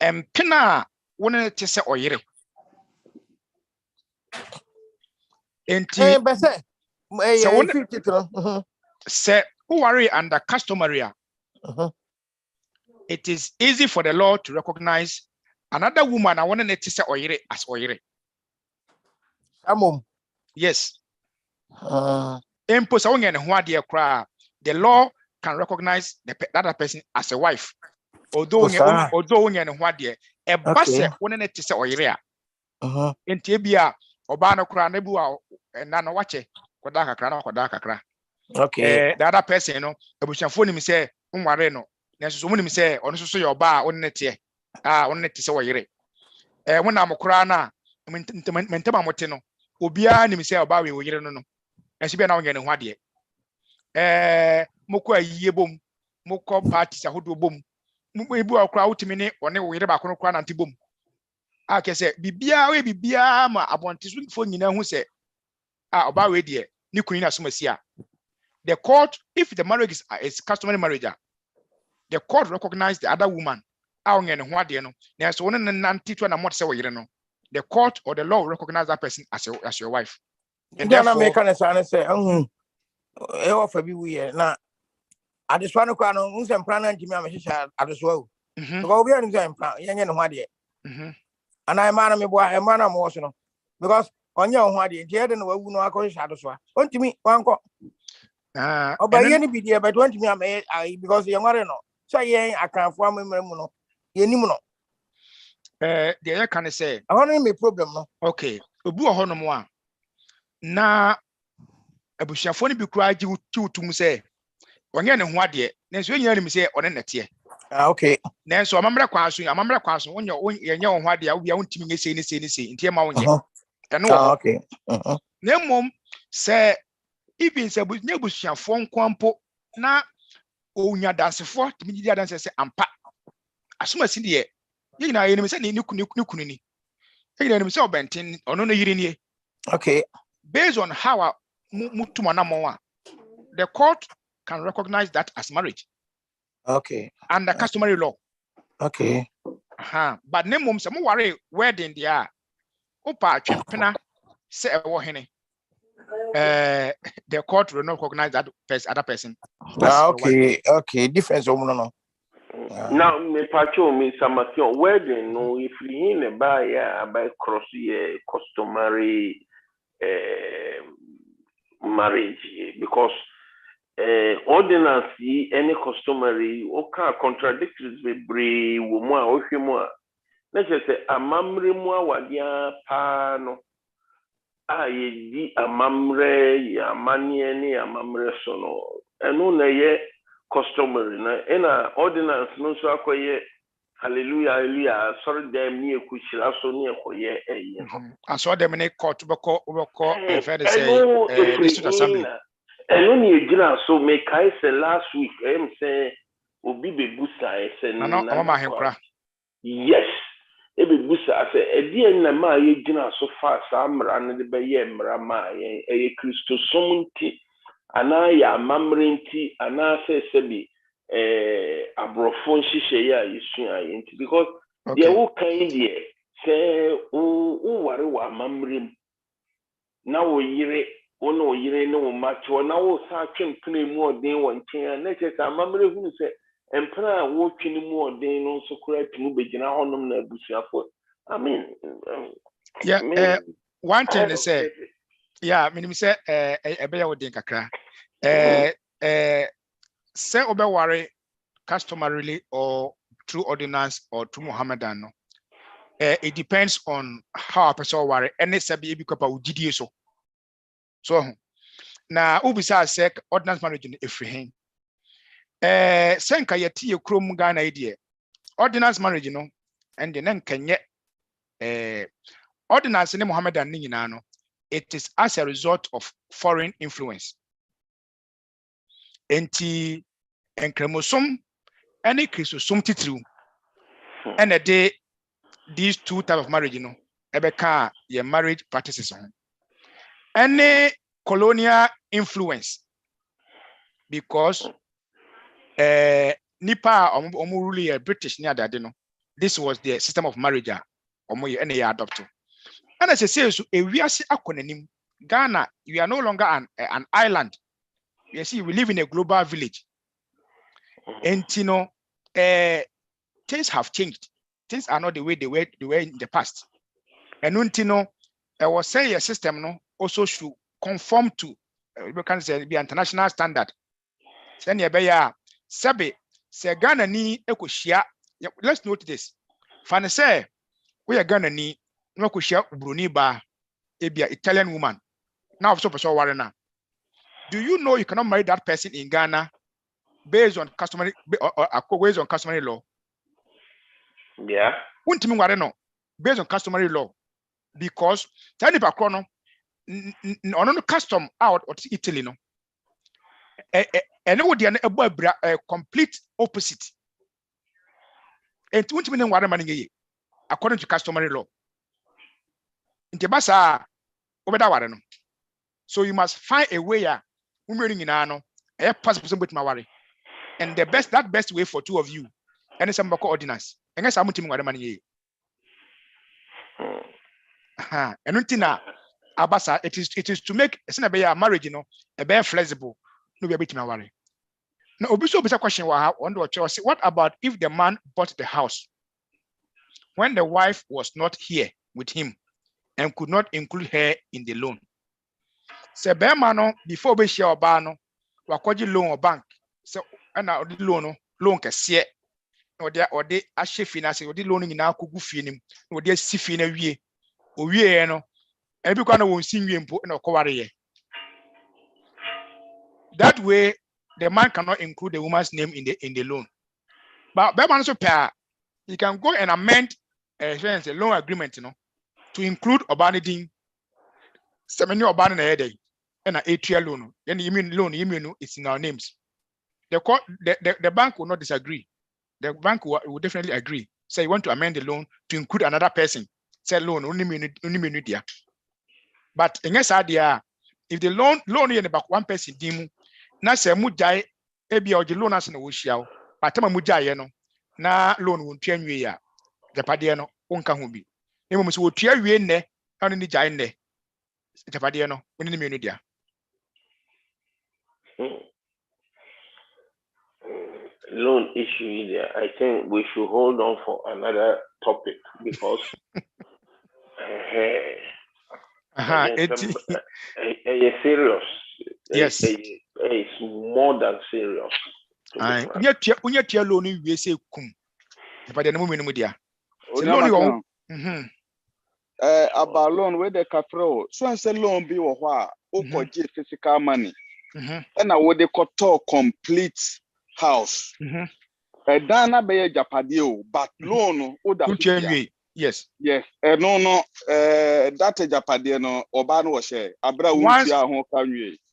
empena wona te say oyire enti be say say who worry under customary it is easy for the law to recognize another woman I want to say oyire as oyire yes impose on ho ade kra the law can recognize the other person as a wife although when ho ade e base wona ne say oyire a enti bia oba no kra na bu na no wache koda kakra okay the other person no abusuafo nim say nware no na so nim say ono so ye oba a onne te onne te say oyire wona amkra na mentema mote no obia nim say oba we oyire no enso bia na onye ne ho ade mokọ ayiye bom mokọ parties ahodo bom ebu akra utimi ne one oyire ba kono kra na nti bom akese bibia ma abontiso fo nyina hu se oba we de ni kunu na somasi a the court if the marriage is customary marriage the court recognize the other woman onye ne ho ade no na so one nanti to na mot se oyire no the court or the law will recognize that person as your wife and therefore make an say e offer bi we na adeswa no kwa no nsem plan na ntimi amehyehyɛ adeswa o because obi an nsem plan yenye ne ho ade and I man me boa e man am wo so no because onye ho ade nti ede no wawu no akɔhyehyɛ adeswa ontimi wankɔ oba ye ni bidie but ontimi am because ye ngare no so ye akanfo amemre mu no ye nim no the ye can say I want me problem no okay obu ho no mo a na abusuafo ni bi kura ji tutum say onye ne ho ade na so nyina nim say one nete okay na so amamre kwaso onye yenye ho ade a wo bia wontimi ngese ne sei ntie ma wonye eno okay na mom say even say busuafo nkwampo na onya dansefo timi di adanse say ampa asomasi de ye nyina yenim say ni kunu ni nyina yenim say obenten ono no yiri ni okay based on how the court can recognize that as marriage okay under customary law okay but name mom say mo worry wedding dia opa twempena say e wo hene the court will not recognize that other person okay difference no now me pacho me samation wedding no if you in a by cross ye customary marriage because ordinance any customary oka contradictories bebree wo mu a ohwe mu a na say amamre mu awadia pa no a ye amamre ya manie ni amamre so no eno na ye customary na ordinance no so akoye hallelujah hallelujah sorry dem ni ekuchira so ni ekoye and so dem ni court beko fair to say district assembly and only a general so make I say last week say obi be busa say yes e be busa say e die na ma ye general so far samra na de be ye mra ma ye Christo somunti ana ya mamrenti ana say bi abrofon hihye ya yisu ayenti because they will kind there say o ware wa mamrem na wo yire ono yire no macho na wo sa twempene mu odin won chen na che sa mamre hunu se empena wo twini mu odin no so kura tunu begina honom na abusuafo I mean one thing they say meaning say ebe ya odin kakra say obe ware customarily or through ordinance or through Mohammedan no it depends on how a person ware any sabi ebi kwapa udidie so na ubisa sek ordinance marriage in efrihen senka yeti ye krom Ghana idea ordinance marriage no and then kenye ordinance ni Mohammedan ni nyina no it is as a result of foreign influence enti enkremosom any Christosum titru and a day these two type of marriage ebeka your marriage practices on any colonial influence because nipa really British near that this was the system of marriage any adopt and as I say so we are akonanim Ghana we are no longer an island you see we live in a global village and things have changed. Things are not the way they were in the past. And I was saying a system also should conform to we can say be international standard. Then ya sabe se Ghana ni ekoshia. Let's note this. Fane say we are Ghana ni no ekoshia Bruni ba ebia Italian woman. Now so person warena. Do you know you cannot marry that person in Ghana based on customary law? Yeah. Based on customary law, because tiny background on custom out of Italy and a complete opposite. And according to customary law. So you must find a way and the best way for two of you and some ordinance. And I'm money. And abasa it is to make a marriage a very flexible no be a bit worry. Now obiso question what about if the man bought the house when the wife was not here with him and could not include her in the loan? Se be man before be share oba no wakoji loan or bank so na loan kese or de ahye finance or de loan nyina kogu fie nim or de si fie na wie o wie no e bi kwa na won si wie mpo na okoware ye. That way the man cannot include the woman's name in the loan, but be man so pay he can go and amend a loan agreement to include obanidin semeni obani na yede and a 8-year loan. Then you mean loan it's in our names. The bank will not disagree. The bank will definitely agree. Say you want to amend the loan to include another person. Say loan only mean there. But in this idea, if the loan in about one person dim, na say mujai ebi or the loan as no wushiao, but tema mujai na loan won't train you ya. The padiano won't come be. You must wo tia we ne, and ni jai ne. The padiano, when in the media. Loan issue there. I think we should hold on for another topic because it's serious. Yes. It's more than serious. Unya tia loan we say kum. But the no mu dia. The loan you about loan where the kafro. So and say loan be or what physical money. And I would they complete house. Dana be Japadio, but loan yes. Yes. No, that Japadia no Oban was share. Abra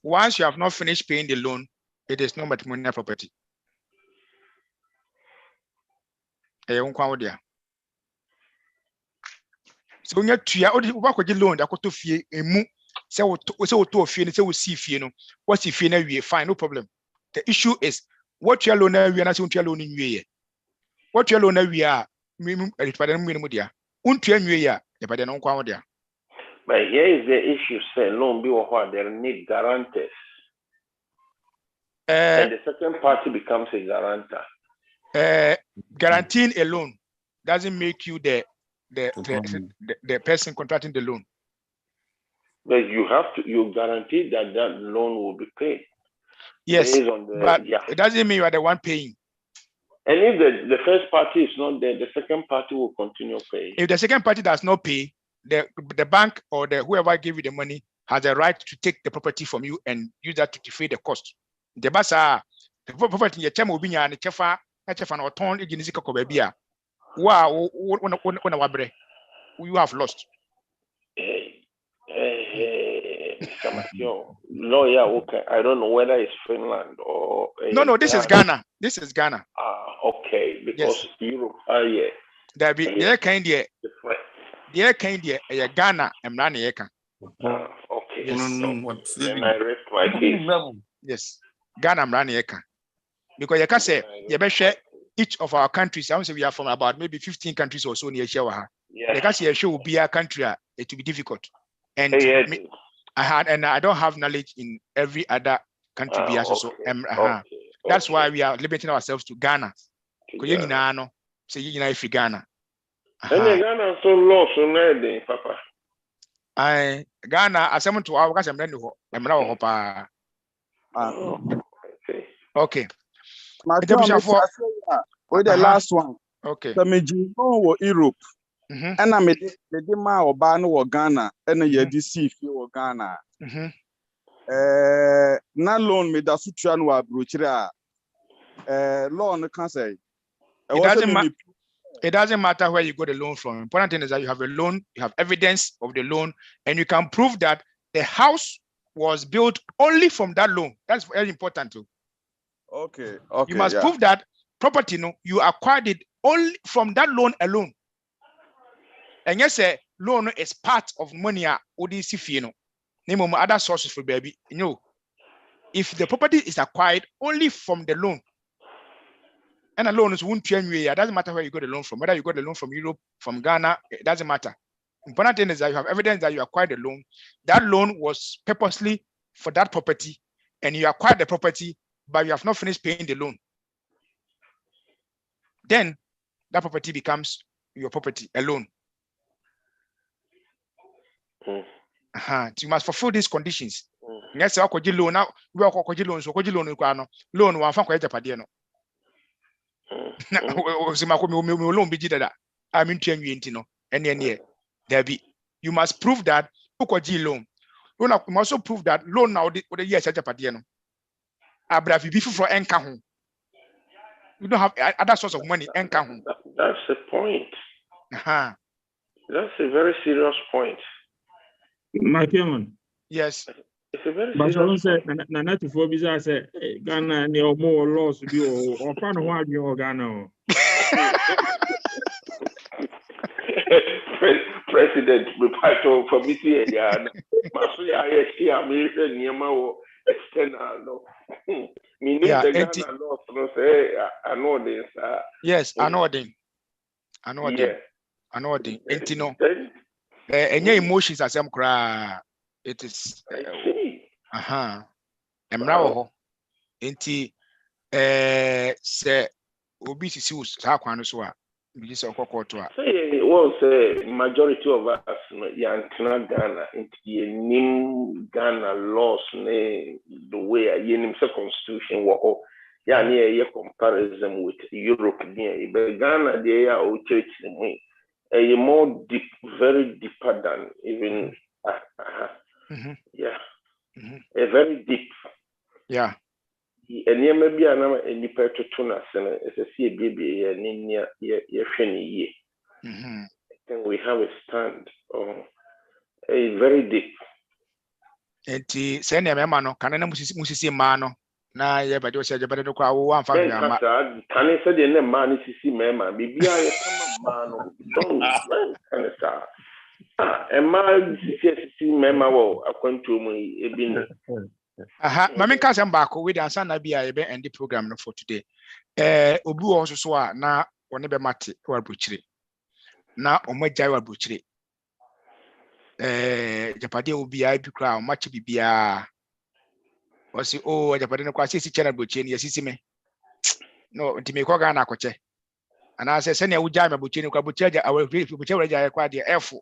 once you have not finished paying the loan, it is not matrimonial property. So when you tia work with the loan, that to fee emu say to fee say we see fee no. What's if fee na we fine, no problem. The issue is what your loan we na say your loan in we. What your loan we are dia. Untua nwe ya de no kwa dia. But here is the issue, say loan be what they need guarantors. And the second party becomes a guarantor. Guaranteeing a loan doesn't make you the person contracting the loan. But you guarantee that loan will be paid. Yes, but it doesn't mean you are the one paying. And if the first party is not there, the second party will continue paying. If the second party does not pay, the bank or whoever gave you the money has the right to take the property from you and use that to defray the cost. The basa the property in your time will be and chefa no turn against the bia. Wow, you have lost. Lawyer, okay. I don't know whether it's Finland or no, this is Ghana. This is Ghana. Okay, because Europe, yeah. There be the kind of Ghana and Eka. Okay. Yes. Then I rest my case. Yes. Ghana and Eka. Because you can say you share each of our countries. I would say we are from about maybe 15 countries or so near Shawaha. You can say a show will be a country, it will be difficult. And I don't have knowledge in every other country. That's why we are limiting ourselves to Ghana. Because you know, say you know if Ghana. And Ghana so low so ready, Papa. Ghana, as someone to our guys, I'm okay. With the last one. Okay. The Major Europe. And I made the ma or ban or Ghana and a DC for Ghana. Na loan me da sutuan wa brochira loan can say it doesn't matter where you got the loan from. Important thing is that you have a loan, you have evidence of the loan, and you can prove that the house was built only from that loan. That's very important too. Okay. You must prove that property you acquired it only from that loan alone. And yes, a loan is part of money name other sources for baby. If the property is acquired only from the loan, and a loan is it doesn't matter where you got the loan from, whether you got the loan from Europe, from Ghana, it doesn't matter. Important thing is that you have evidence that you acquired the loan. That loan was purposely for that property, and you acquired the property, but you have not finished paying the loan. Then that property becomes your property alone. You must fulfill these conditions. Yes, I could loan now. We are could loan, so could loan loan one from Japan. Loan be that. I mean, and there be. You must prove that loan. You must also prove that loan now the years at Japan. Abravi before enka. You don't have other source of money enka. That's the point. That's a very serious point. My chairman. Yes. It's a very serious point. But Nana to for visa say Ghana near more laws to be or pan one your Ghana. President Repato for me here, Masuya, American Yamao, external. Ghana laws, say, I know this. Yes, I know them. I know them. I know them. And your emotions as I'm cry. It is Emrao Enti say obisi si sa kwano so a You say Okokotoa. Say, well, say majority of us, Yantina Ghana, into Ghana laws, the way a yenim constitution war. Yeah, near comparison with Europe, near Ghana, they are church in way. A more deep, very deeper than even, yeah, a very deep. Yeah. And near maybe another any part to tuna, as a sea baby, and in your shiny year. And we have a stand on a very deep. And send a mano, can I musisi mano? Na ye but you said you better go one family. Can I say the name man is see mema? Maybe I man don't can say. A man see mema wo akwantu mu ebi. Aha, mami ka sem ba ko we dan san na bia ye be end the program no for today. Obi wo so a na woni be mate wa buchire. Na omagya wa buchire. Japade obi a bi kra o machi bibia. Osi o Japade no kwa sisi channel buchire ni yasisi me. No, ntimi ko ga na akoche. Ana se ne wugya me buchire ni kwa buchire awe buchire wura ja kwa de F.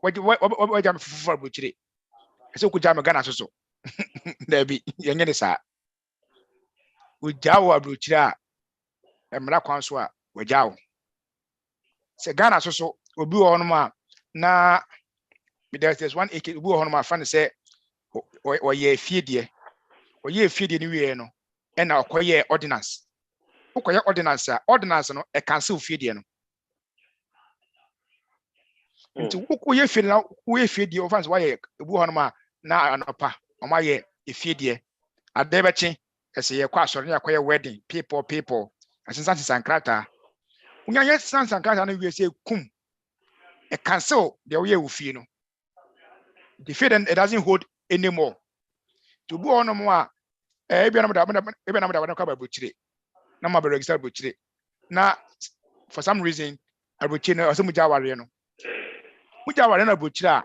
Wajam fufu buchire. Ese ku ja me ga na soso. Debi yenye ne sa. Wugya wa buchire a emra kwan so a wugya wo. Se ga na soso obi wo no ma na there's one obi wo no ma fa ne se oye fiedie. Oye fiedie ni wie no e na okoye ordinance. Okoye ordinance no e cancel fiedie no. Nti wokoye fiedie na woye fiedie offense waye obi wo no ma na anopa omaye efiedie adebechi ese ye kwa asore na akoye wedding people asensan sankrata unya ye sankrata na wie se kum e cancel the way you feel no the faith it doesn't hold anymore to bu ono mo a ebia na da ka ba buchire na ma be register buchire na for some reason abuchire no aso muja ware no na buchire a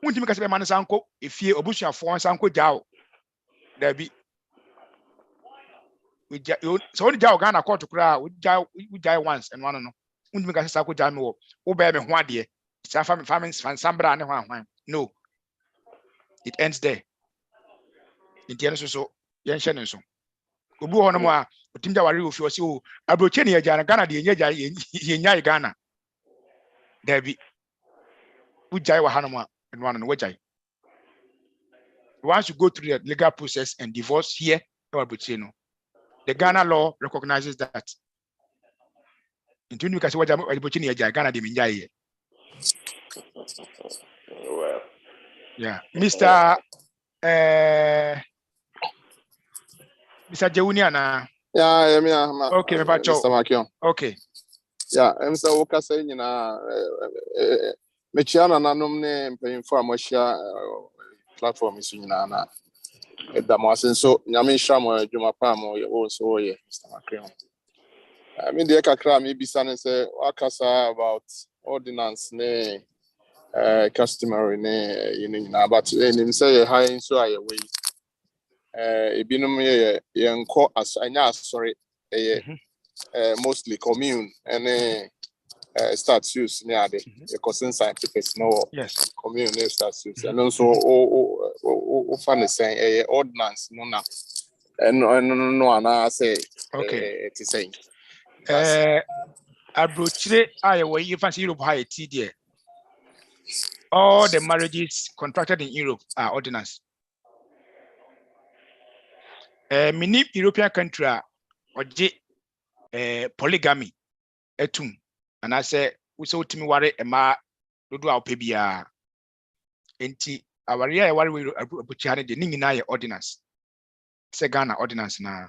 muntimi ka se be man sanko efie obusuafo sanko jao dabi we so only jao Ghana court kura we jao once and one no muntimi ka se sanko jao me wo be me ho ade sa family sambra ne ho no it ends there in the end so yen hye ne so obu ho no mo a otimja ware ofi o se o abroche ne ya Ghana de yenya Ghana dabi we jai wa hano mo and one no we jai. Once you go through the legal process and divorce here, the Ghana law recognizes that. Into because what Ghana de Well, yeah, Mr. Junior Yeah, okay, Mr. Makion. Okay. Yeah, Mr. Walker saying, Mechiana Nanum paying for a platform is in Nana. Damasin so Yamin Shamo, Jumapamo, also, Mr. Makion. I mean, the Kakra maybe son say, Wakasa about ordinance, ne, customary, ne, you know, but in say high in so I away. Ibinum young court as I know, sorry, mostly commune and statutes near the consent scientific no commune statutes and also funny saying ordinance no na and no I say okay it is saying abrochire ayewe you fancy Europe high T there. All the marriages contracted in Europe are ordinance. Many European country or polygamy etum and I say we so to me worry ema do our pebia enti aware worry we abuchane de nyina ye ordinance say Ghana ordinance na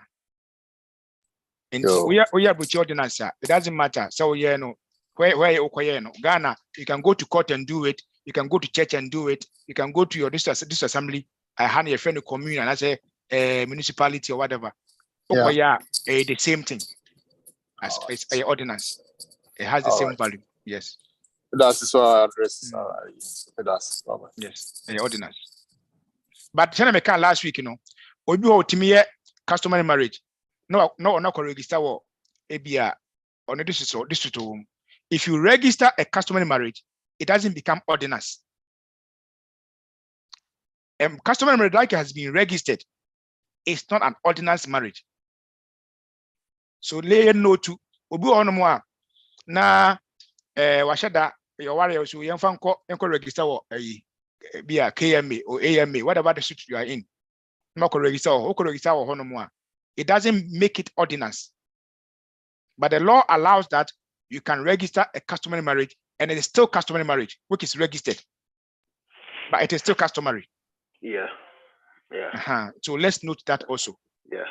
enti we are abuchi ordinance it doesn't matter so yeah no where you no Ghana you can go to court and do it, you can go to church and do it, you can go to your district assembly I hand your friend commune and I say municipality or whatever the same thing as a ordinance. It has the same value. Yes. That's so I address. That's yes, a ordinance. But tell me last week, you know, we do to me customary marriage. No, register or ABR on this is to if you register a customary marriage, it doesn't become ordinance. Customary marriage, like has been registered, it's not an ordinance marriage. So lay no to obu onomwa na washada your warrior so yemfa nko register wo be a KMA or AMA, whatever the suit you are in. Register or it doesn't make it ordinance. But the law allows that you can register a customary marriage and it is still customary marriage, which is registered. But it is still customary. Yeah. So let's note that also. Yeah.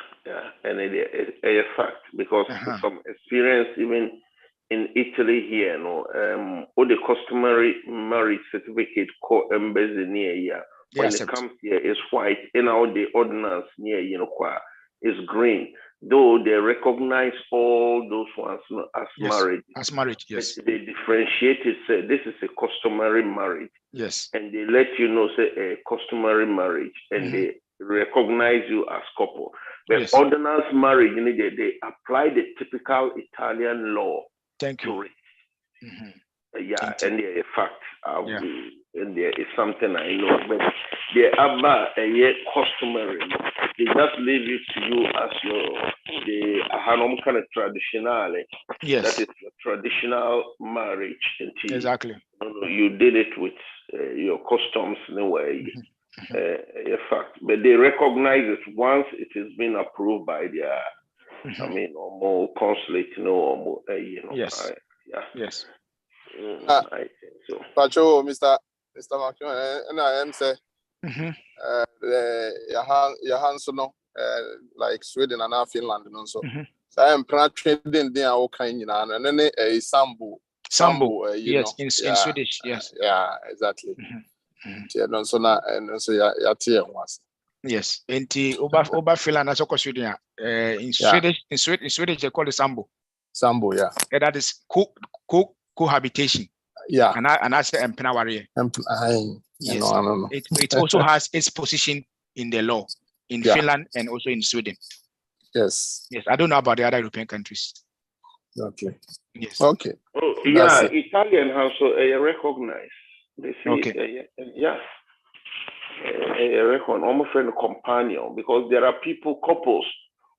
And it's a fact because from experience, even in Italy here, all the customary marriage certificate called embassy near here. When it comes here, it's white, and all the ordinance near is green. Though they recognize all those ones as marriage. As marriage, yes. But they differentiate it, say this is a customary marriage. Yes. And they let you know, say a customary marriage, and they recognize you as couple. But ordinance marriage, they apply the typical Italian law to it. Yeah, and they're a fact. And there is something I know, but the ABBA a customary. They just leave it to you as the Hanom kind of traditional. Yes. That is your traditional marriage. Exactly. You did it with your customs in a way. A fact. But they recognize it once it has been approved by their, or more consulate, or more, Yes. Yes. I think so. Pacho, Mr. McKeown, and I am say, your hands no, like Sweden and Finland and so. So I am trading there all kind, and then a sambo, yes, in Swedish, yes. Yeah, exactly. And so yeah, once. Yes, and over Finland as also Sweden. In Swedish they call it sambo. Sambo, yeah. And that is cohabitation. Yeah. And I say empena warrior. Yes. No. It also has its position in the law in Finland and also in Sweden. Yes. I don't know about the other European countries. Okay. Yes. Okay. Oh, yeah, Italian also recognized. They say, okay. A record, almost a companion, because there are couples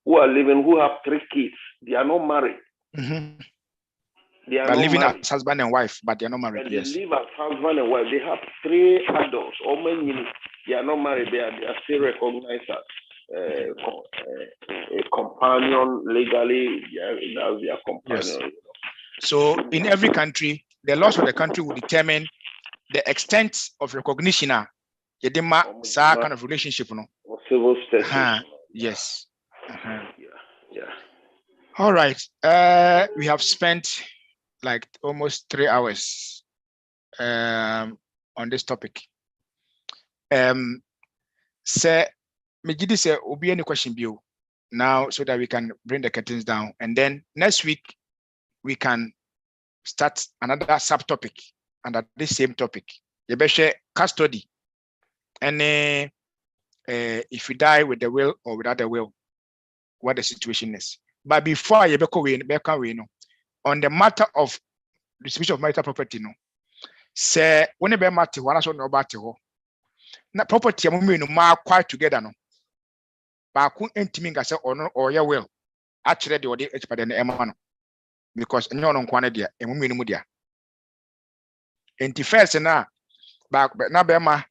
who are living, who have 3 kids. They are not married. They are living married. as husband and wife, but they are not married. They live as husband and wife. They have 3 adults. They are not married. They are still recognized as a companion legally. That's their companion. Yes. So in every country, the laws of the country will determine the extent of recognition. Kind of relationship, no? Or civil status. Yes. Yeah. All right. We have spent like almost 3 hours on this topic. Say, Megidi say, will be any question view now so that we can bring the curtains down, and then next week we can start another subtopic under this same topic. Yebeshe custody, and if you die with the will or without the will, what the situation is. But before you on the matter of distribution of marital property, no, say when you matter one also no about na property no ma quite together no. But I couldn't think say or your will actually the order each the emano because no kwane dia mu dia. Enti first na back na bema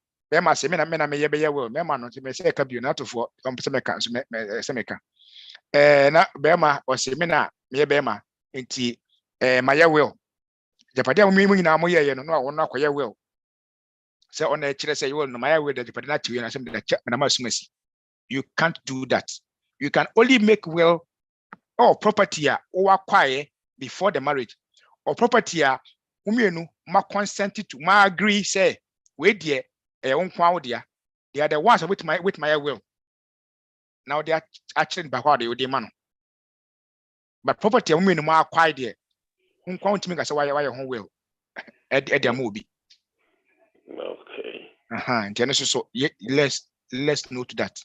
say me na me ye will me no me say ka bi na to for se meka so me meka na bema o say me na me bema enti my will japade am mu nyina mo ye no no no akoye will say on e kire say you will no my will the japade na tiwe na say me na ma sumasi. You can't do that. You can only make will or property or acquire before the marriage, or property ma consent to ma agree say we dear they are the ones with my will. Now they are actually by what they would demand. But property ma acquire there. To make us why your home will at their movie. Okay. And so let's note that.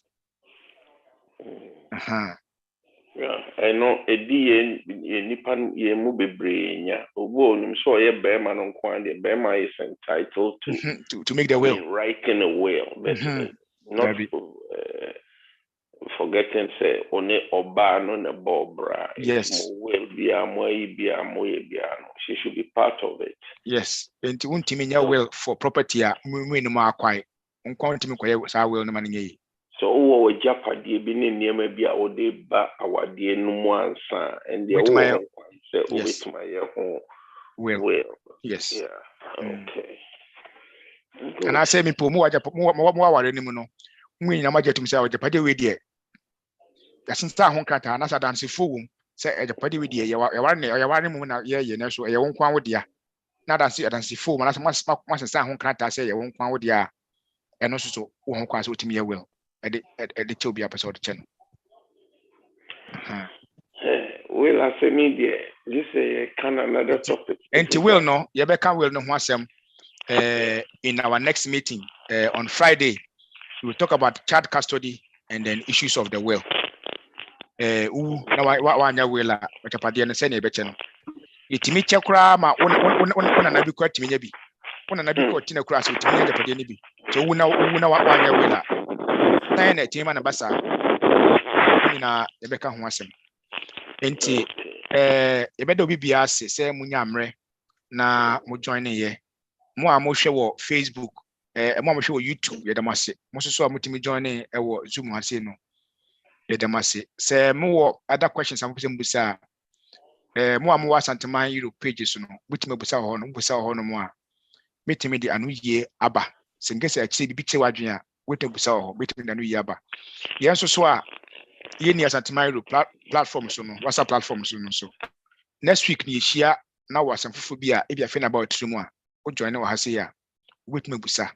Yeah, I know a D Nipan ye mubebrenya. Obo so ye bearman on Kwan, the Bema is entitled to make the will. Writing a will, but not forgetting say only oba no na bobra. Yes. Will be a moy be a moy be she should be part of it. Yes. And to ultimately will for property no more quite. Sa will no money. So our Japadi be near be our day back our dear no one son and the old say with my home. Will. Yes. Yeah. Okay. And I say me po more anymore no. We na majet to say our Japadi we dear. That's star hon kata na sa dance fool say a Japadi we dear. You are mu na ye na so e won kwan wo dia. Na dance fool na mas star hon kata say ye won kwan wo dia. And also so won kwan so timi will. At the to be episode channel. Well, I say media. This kind of another topic. And to will no, Yebeka will know wasem in our next meeting on Friday. We will talk about child custody and then issues of the will. Now what will which apadi and send a betchen. Itimi chekra ma one na bi kwat mi nyabi. One na bi kwat na kura so itimi nya japadi ni bi. So una what one will na team na basa. Na Yebeka ho asem. Enti ebedo bibia ase say munyamre na mo join ye mo a mo hwe wo Facebook mo a mo hwe wo YouTube ye damase mo so mutimi join e wo Zoom ase no ye damase say mo wo other questions am pese mbusa mo a mo wa Santeman Europe pages no mutimi busa ho no mo a metimi di anu ye aba sengese achi bibi che wadwen a wetu busa ho metimi di anu ye aba ye so a ye ni Santeman Europe platform so no WhatsApp platform so no so next week ni share na wasamfufo bi a e bia fe na about trimu a o join wa hase ya wetuma busa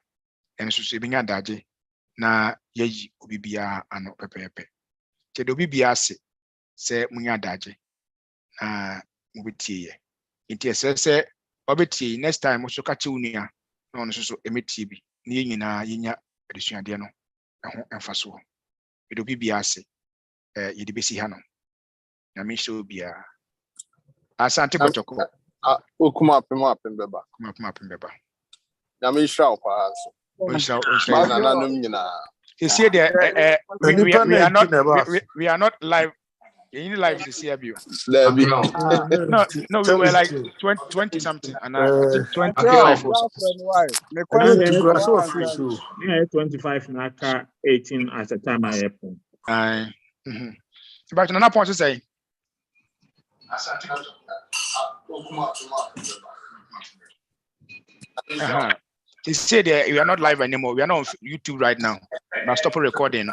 enso so ebinya daje na yayi obibia ano pepepe te do bibia ase se munya daje na mubetie ye nti ese obetie next time so ka che unua na ono so emetie bi na yenyina yenya adesuade no ho emfaso do bibia ase yedi besi ha no na me so bia Asante Kotoko. Kuma apem beba. Na me shra pa so. Na nyina. You see there we are not live. In live this year view. No, we were like 20 something and 25 or so. 25 na 18 at the time I happened. But no point to say. He said we are not live anymore. We are not on YouTube right now. Now stop recording.